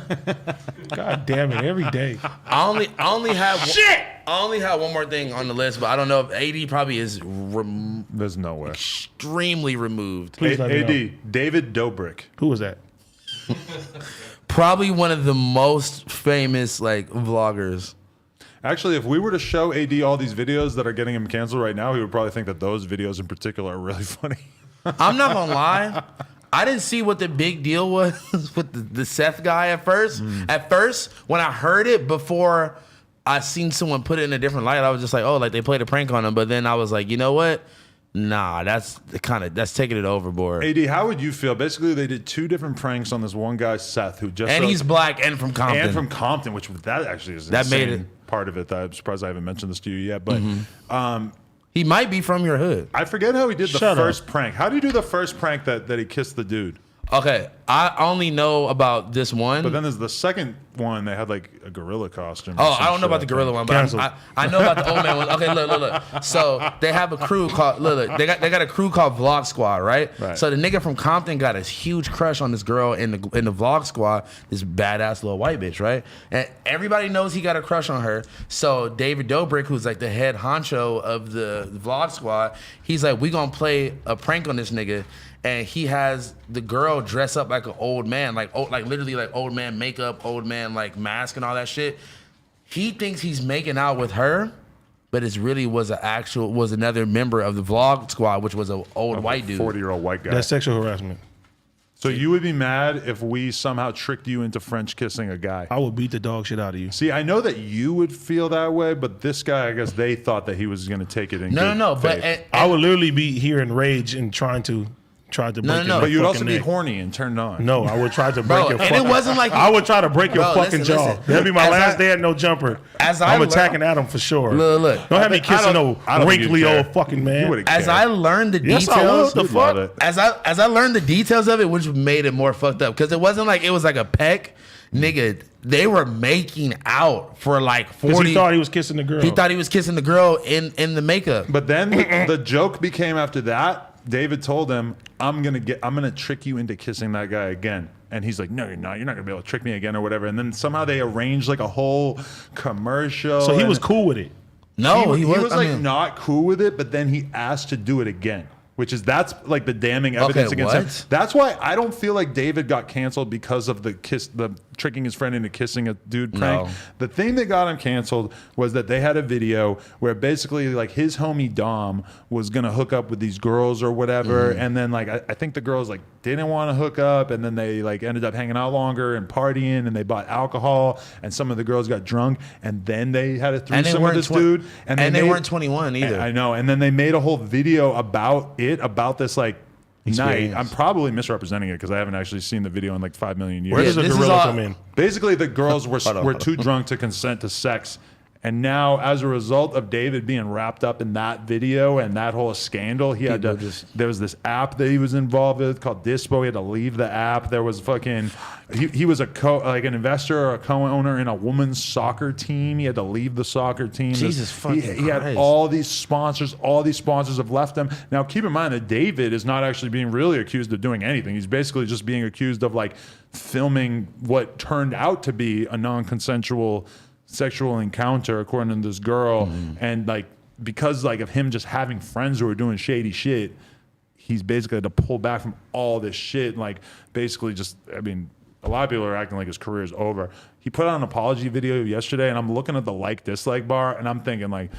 God damn it, every day. I only have I only have one more thing on the list, but I don't know if AD probably is There's no way. extremely removed. Please let me know. AD, David Dobrik. Who was that? Probably one of the most famous like vloggers. Actually, if we were to show AD all these videos that are getting him canceled right now, he would probably think that those videos in particular are really funny. I'm not gonna lie. I didn't see what the big deal was with the Seth guy at first. At first, when I heard it before I seen someone put it in a different light, I was just like, oh, like they played a prank on him. But then I was like, you know what? Nah, that's taking it overboard. AD, how would you feel? Basically, they did two different pranks on this one guy, Seth, who just And he's black and from Compton. and from Compton, which that actually is That insane made it- part of it. That I'm surprised I haven't mentioned this to you yet. But He might be from your hood. I forget how he did the Shut up. first prank. How do you do the first prank that he kissed the dude? Okay, I only know about this one. But then there's the second one. They had like a gorilla costume. or Oh, some I don't know shit, about the gorilla think. one, but Canceled. I know about the old man one. Okay, look. So they have a crew called they got a crew called Vlog Squad, right? Right. So the nigga from Compton got a huge crush on this girl in the Vlog Squad, this badass little white bitch, right? And everybody knows he got a crush on her. So David Dobrik, who's like the head honcho of the Vlog Squad, he's like, we gonna play a prank on this nigga. And he has the girl dress up like an old man, like literally like old man makeup, old man like mask and all that shit. He thinks he's making out with her, but it really was another member of the Vlog Squad, which was an old white dude. 40-year-old white guy. That's sexual harassment. So you would be mad if we somehow tricked you into French kissing a guy? I would beat the dog shit out of you. See, I know that you would feel that way, but this guy, I guess they thought that he was going to take it in. No, good but faith. I would literally be here in rage and trying tried to break no. your But you'd also fucking be neck. horny and turned on. No, I would try to break your and fucking. it wasn't like I would try to break your Bro, fucking listen, jaw. listen. That'd be my As last I- day at no jumper. as I'm I attacking Adam for sure. Look. Don't have me kissing no I don't think wrinkly you'd care. old fucking You man. wouldn't As care. I learned the Yes, I details, would. The You'd love fuck? it. as I learned the details of it, which made it more fucked up, because it wasn't like it was like a peck, nigga. They were making out for like 'Cause 40. he thought he was kissing the girl. He thought he was kissing the girl in the makeup. But then the joke became after that. David told him, I'm gonna trick you into kissing that guy again. And he's like, no, you're not. You're not gonna be able to trick me again or whatever. And then somehow they arranged like a whole commercial. so he and was cool with it. No, he was I like mean, not cool with it, but then he asked to do it again. That's like the damning evidence Okay, against what? him. That's why I don't feel like David got canceled because of the tricking his friend into kissing a dude prank. No. The thing that got him canceled was that they had a video where basically like his homie Dom was gonna hook up with these girls or whatever, and then like I think the girls like didn't want to hook up, and then they like ended up hanging out longer and partying, and they bought alcohol, and some of the girls got drunk, and then they had a and they threesome with weren't this dude, and they weren't 21 either. I know, and then they made a whole video about this like night. Experience. I'm probably misrepresenting it because I haven't actually seen the video in like 5 million years. Where does Yeah, a this is gorilla all- come in? Basically, the girls were Hold on. too drunk to consent to sex. And now, as a result of David being wrapped up in that video and that whole scandal, he had to. There was this app that he was involved with called Dispo. He had to leave the app. There was fucking. He was an investor or a co-owner in a women's soccer team. He had to leave the soccer team. Jesus fucking He had Christ. all these sponsors. All these sponsors have left him. Now, keep in mind that David is not actually being really accused of doing anything. He's basically just being accused of like filming what turned out to be a non-consensual sexual encounter according to this girl, and like because like of him just having friends who are doing shady shit, he's basically had to pull back from all this shit. Like basically just, I mean, a lot of people are acting like his career is over. He put out an apology video yesterday, and I'm looking at the dislike bar, and I'm thinking like,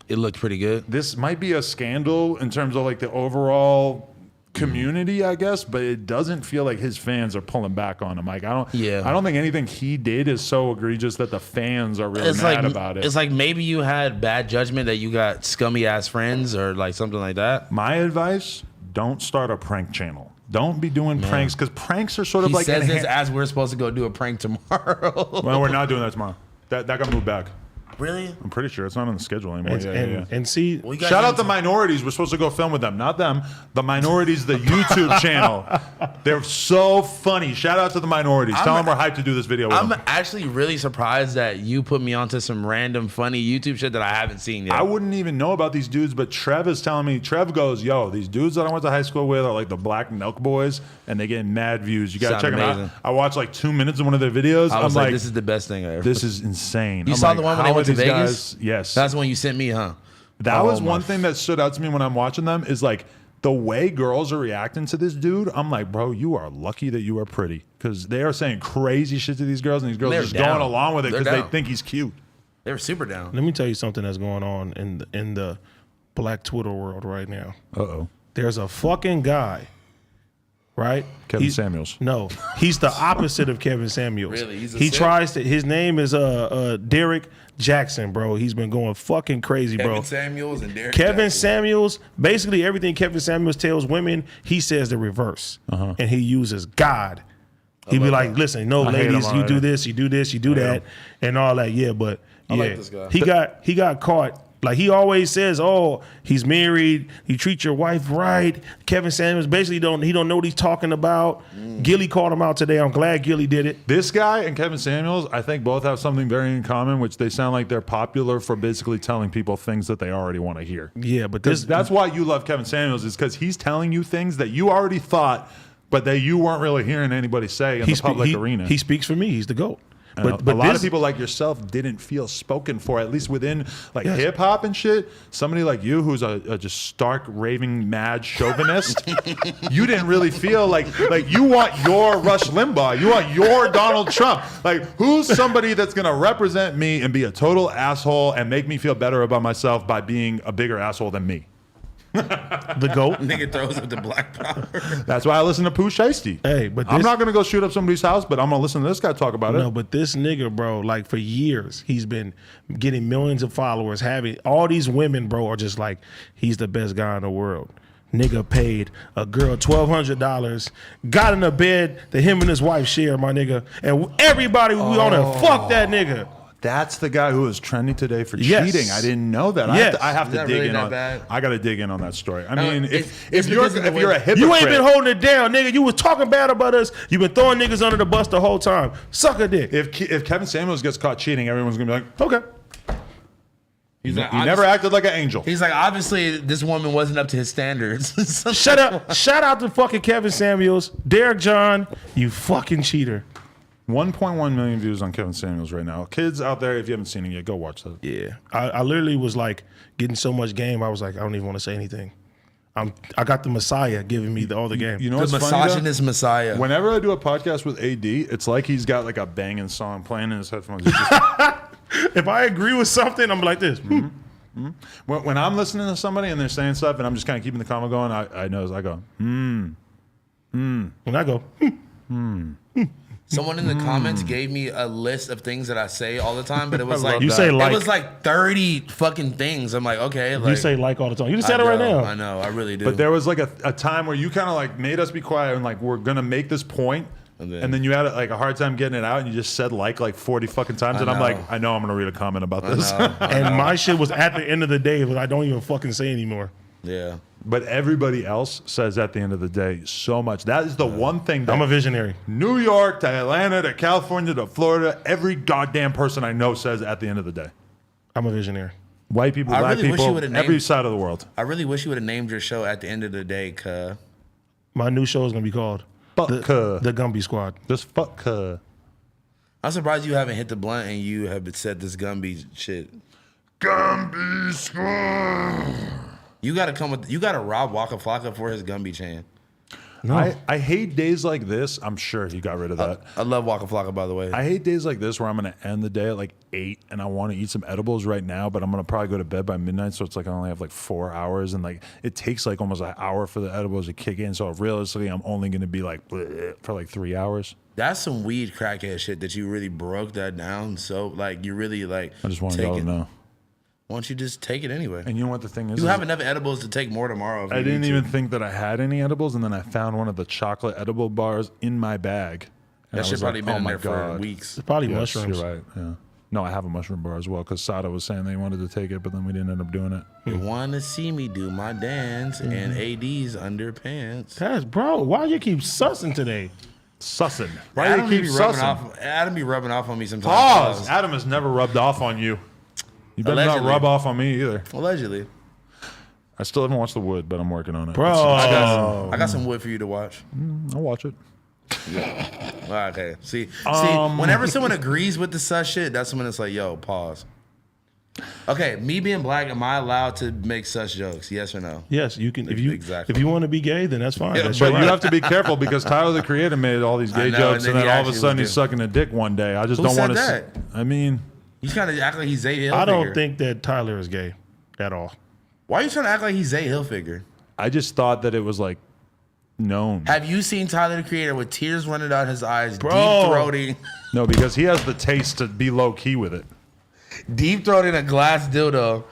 It looked pretty good. this might be a scandal in terms of like the overall community, I guess, but it doesn't feel like his fans are pulling back on him. Like I don't think anything he did is so egregious that the fans are really mad about it. It's like maybe you had bad judgment that you got scummy ass friends or like something like that. My advice: don't start a prank channel. Don't be doing pranks because pranks are sort of He like says this as we're supposed to go do a prank tomorrow. well, we're not doing that tomorrow. That got moved back. Really? I'm pretty sure it's not on the schedule anymore. And see, Well, you guys Shout out need the to- minorities. We're supposed to go film with them, not them. The minorities, the YouTube channel. They're so funny. Shout out to the minorities. Tell them we're hyped to do this video with I'm them. actually really surprised that you put me onto some random funny YouTube shit that I haven't seen yet. I wouldn't even know about these dudes, but Trev is telling me. Trev goes, "Yo, these dudes that I went to high school with are like the Black Milk Boys, and they get mad views. You gotta Sound check them amazing. out." I watched like 2 minutes of one of their videos. I was I'm like, this is the best thing I ever. this is insane. You I'm saw like, the one when how they went are to these Vegas? guys- Yes, That's when you sent me, huh? that Oh, was my one thing that stood out to me when I'm watching them is like the way girls are reacting to this dude. I'm like, bro, you are lucky that you are pretty because they are saying crazy shit to these girls, and these girls They're are just down. going along with it They're because they down. think he's cute. They were super down. let me tell you something that's going on in the black Twitter world right now. Uh-oh. There's a fucking guy, right? Kevin Samuels. No, he's the opposite of Kevin Samuels. Really? He's a He simp? tries to. His name is Derek Jackson, bro. He's been going fucking crazy, bro. Samuels and Derek Kevin Samuels, basically everything Kevin Samuels tells women, he says the reverse, and he uses God. He be like, "Listen, no, I hate him ladies, you do already. this, you do this, you do that, and all that." Yeah, but yeah, like this guy. he got caught. Like he always says, "Oh, he's married. He treats your wife right." Kevin Samuels basically don't know what he's talking about. Gilly called him out today. I'm glad Gilly did it. This guy and Kevin Samuels, I think both have something very in common, which they sound like they're popular for basically telling people things that they already want to hear. Yeah, but this That's why you love Kevin Samuels, is because he's telling you things that you already thought, but that you weren't really hearing anybody say in the public arena. He speaks for me. He's the GOAT. But a lot of people like yourself didn't feel spoken for, at least within like Yes. hip hop and shit. Somebody like you, who's a just stark, raving, mad chauvinist, you didn't really feel like you want your Rush Limbaugh, you want your Donald Trump. Like, who's somebody that's gonna represent me and be a total asshole and make me feel better about myself by being a bigger asshole than me? the GOAT. Nigga throws up the black power. That's why I listen to Pooh Shiesty. Hey, but I'm this- not gonna go shoot up somebody's house, but I'm gonna listen to this guy talk about No, it. but this nigga, bro, like for years, he's been getting millions of followers. Having all these women, bro, are just like, he's the best guy in the world. Nigga paid a girl $1,200, got in a bed that him and his wife share, my nigga, and everybody we on there fuck that nigga. That's the guy who was trending today for Yes. cheating. I didn't know that. Yes. I have Is to that dig really in that on. bad? I got to dig in on that story. I mean, if it's you're because of the way- a hypocrite, You ain't been holding it down, nigga. You was talking bad about us. You been throwing niggas under the bus the whole time. Suck a dick. if Kevin Samuels gets caught cheating, everyone's gonna be like, okay. He's like, You never acted like an angel. He's like, obviously, this woman wasn't up to his standards. Shut up. Shout out to fucking Kevin Samuels, Derek John, you fucking cheater. 1.1 million views on Kevin Samuels right now. Kids out there, if you haven't seen it yet, go watch that. Yeah, I literally was like getting so much game. I was like, I don't even want to say anything. I got the Messiah giving me all the game. You know The what's funny, though? misogynist messiah. Whenever I do a podcast with AD, it's like he's got like a banging song playing in his headphones. It's just- If I agree with something, I'm like this. when I'm listening to somebody and they're saying stuff and I'm just kind of keeping the combo going, I know, I go, And I go, Someone in the comments gave me a list of things that I say all the time, but it was like You say like. it was like 30 fucking things. I'm like, okay, like, You say like all the time. You just said it right now. I know, I really do. But there was like a time where you kind of like made us be quiet and like we're gonna make this point, And and then you had like a hard time getting it out, and you just said like 40 fucking times, and I'm know. like, I know I'm gonna read a comment about this. And my shit was at the end of the day, but I don't even fucking say anymore. yeah. But everybody else says at the end of the day so much. That is the one thing that I'm a visionary. New York to Atlanta to California to Florida, every goddamn person I know says at the end of the day. I'm a visionary. White people, I black really wish you people, would've every named- side of the world. I really wish you would have named your show at the end of the day, cuh. My new show is gonna be called Fuck the Gumby Squad. Just fuck her. I'm surprised you haven't hit the blunt and you have said this Gumby shit. Gumby Squad. You gotta rob Waka Flocka for his Gumby chain. No. I hate days like this. I'm sure he got rid of that. I love Waka Flocka, by the way. I hate days like this where I'm going to end the day at like 8 and I want to eat some edibles right now, but I'm going to probably go to bed by midnight. So it's like I only have like 4 hours and like it takes like almost an hour for the edibles to kick in. So realistically, I'm only going to be like bleh for like 3 hours. That's some weed crackhead shit that you really broke that down. So like you really like. I just wanted take y'all to it. know. Why don't you just take it anyway? And you know what the thing is? You have enough edibles to take more tomorrow. if I you didn't need even to. think that I had any edibles, and then I found one of the chocolate edible bars in my bag. And That I shit was probably like, been oh in my there for God. weeks. It's probably Yes, mushrooms. You're right. Yeah. No, I have a mushroom bar as well because Sada was saying they wanted to take it, but then we didn't end up doing it. You want to see me do my dance Mm-hmm. in AD's underpants? That's bro. Why you keep sussing today? Sussing. Why Adam do you be keep rubbing sussing? off. Adam be rubbing off on me sometimes. Pause. Adam has never rubbed off on you. You better Allegedly. not rub off on me either. Allegedly. I still haven't watched The Wood, but I'm working on it. Bro. I got some wood for you to watch. I'll watch it. Okay. See, whenever someone agrees with the sus shit, that's when it's like, yo, pause. Okay, me being black, am I allowed to make sus jokes? Yes or no? Yes, you can. If you Exactly. if you want to be gay, then that's fine. Yeah, That's But your you right. have to be careful because Tyler the Creator made all these gay I know, jokes, and and then then he all of a actually sudden was he's gay. sucking a dick one day. I just Who don't said want to. that? I mean, You trying to act like he's Zay Hilfiger. I don't think that Tyler is gay at all. Why are you trying to act like he's Zay Hilfiger? I just thought that it was like known. Have you seen Tyler the Creator with tears running down his eyes, Bro. deep throating, No, because he has the taste to be low key with it. a glass dildo?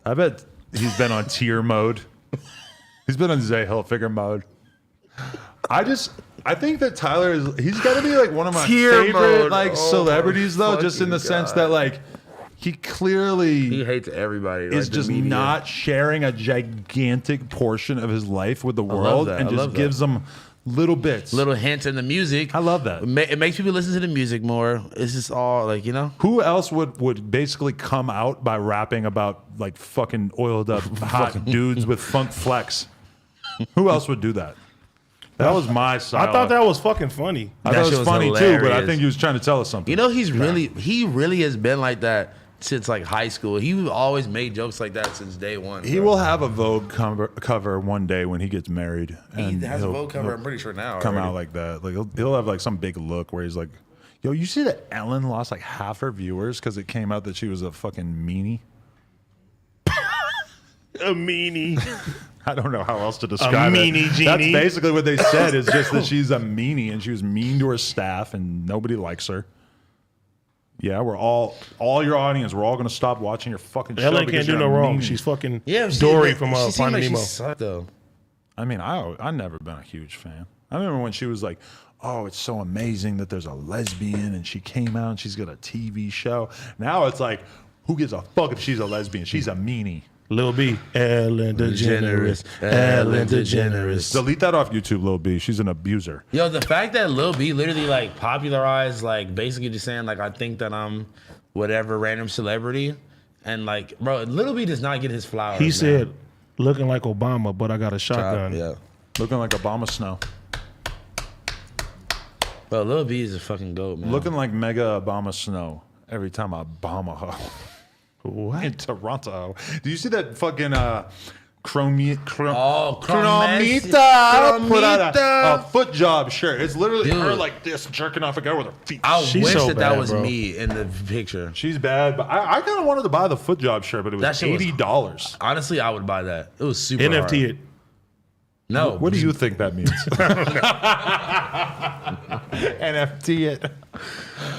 I bet he's been on tier mode. He's been on Zay Hilfiger mode. I think that Tyler he's got to be like one of my Tier favorite mode. like Oh celebrities my though, just in the fucking sense God. that like he clearly He hates everybody. is just not sharing a gigantic portion of his life with the love world that. and I just love that. gives them little bits. little hints in the music. I love that. It makes people listen to the music more. It's just all like, you know. Who else would basically come out by rapping about like fucking oiled up hot dudes with funk flex? Who else would do that? That was my style. I thought that was fucking funny. I That thought it shit was was funny too, but I hilarious. think he was trying to tell us something. You know, he really has been like that since like high school. He always made jokes like that since day one. He bro. will have a Vogue cover one day when he gets married. He and has a he'll- Vogue cover. he'll I'm pretty sure now. come already. out like that. Like he'll have like some big look where he's like, "Yo, you see that Ellen lost like half her viewers because it came out that she was a fucking meanie." A meanie. I don't know how else to describe meanie it. genie. That's basically what they said. Is just that she's a meanie and she was mean to her staff and nobody likes her. Yeah, we're all your audience. We're all gonna stop watching your fucking show. Ellen because can't do you're no a wrong. meanie. She's fucking Yeah, Dory from she seemed Finding like Nemo. She sucked though. I mean, I've never been a huge fan. I remember when she was like, oh, it's so amazing that there's a lesbian and she came out and she's got a TV show. Now it's like, who gives a fuck if she's a lesbian? She's a meanie. Lil B, Ellen DeGeneres, Ellen DeGeneres. Delete that off YouTube, Lil B. She's an abuser. Yo, the fact that Lil B literally like popularized, like basically just saying like I think that I'm whatever random celebrity, and like bro, Lil B does not get his flowers. He said, looking like Obama, but I got a shotgun. Yeah, Looking like Obama Snow. bro, Lil B is a fucking goat, man. Looking like Mega Obama Snow every time I bomb a hoe. What? In Toronto. Do you see that fucking Chromita put out a foot job shirt? It's literally her like this jerking off a guy with her feet. I wish so that bad, was bro. me in the picture. She's bad, but I kind of wanted to buy the foot job shirt, but it was That shit was- $80. Honestly, I would buy that. It was super NFT hard. it. No, What do you think that means? NFT it.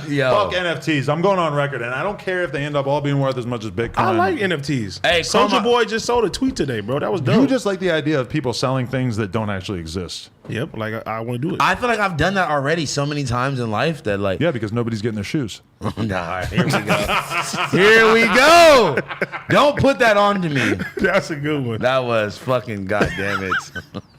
yo, Fuck NFTs. I'm going on record, and I don't care if they end up all being worth as much as Bitcoin. I like NFTs. Hey, Soldier Chroma- Boy just sold a tweet today, bro. That was dope. You just like the idea of people selling things that don't actually exist. Yep, like I want to do it. I feel like I've done that already so many times in life that like, Yeah, because nobody's getting their shoes. nah, here we go. Here we go. Don't put that on to me. That's a good one. That was fucking goddamn it.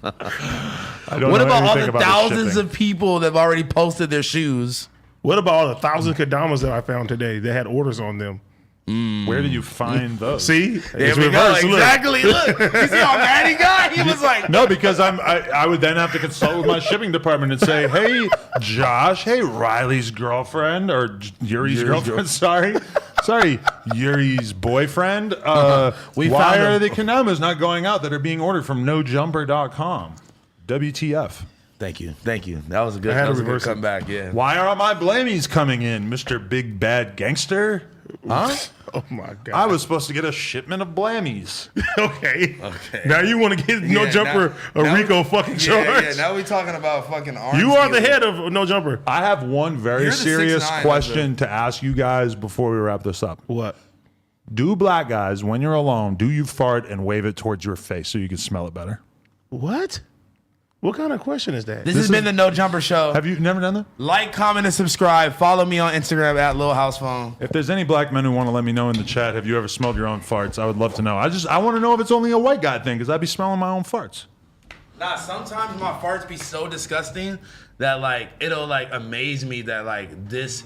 I don't What know about all anything the about thousands shipping. of people that have already posted their shoes? What about all the 1,000 Kadamas that I found today that had orders on them? Where do you find those? See? There It's we reversed. go. Look. Exactly. Look. You see how mad he got? He was like, No, because I would then have to consult with my shipping department and say, hey, Josh, hey, Riley's girlfriend, or Yuri's girlfriend, sorry, Yuri's boyfriend. We Why found are him. the Kanamas not going out that are being ordered from nojumper.com? WTF. Thank you. That was a good, I had that to was a good reverse it. comeback, yeah. Why aren't my blamies coming in, Mr. Big Bad Gangster? Huh? Oh my God. I was supposed to get a shipment of blammies. okay. Okay. Now you want to get No Yeah, Jumper now- a Rico fucking charge? Yeah, now we talking about fucking arms. You are the dealers. head of No Jumper. I have one very You're the serious 6'9" question to ask you guys before we wrap this up. What? Do black guys, when you're alone, do you fart and wave it towards your face so you can smell it better? What? What kind of question is that? This has been the No Jumper Show. Have you never done that? Like, comment, and subscribe. Follow me on Instagram at Lil Housephone. If there's any black men who want to let me know in the chat, have you ever smelled your own farts? I would love to know. I want to know if it's only a white guy thing, because I'd be smelling my own farts. Nah, sometimes my farts be so disgusting that like it'll like amaze me that like this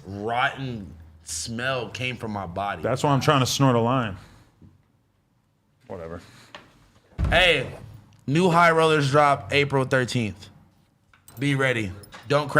rotten smell came from my body. That's why I'm trying to snort a line. Whatever. Hey, new High Rollers drop April 13th. Be ready. Don't crap.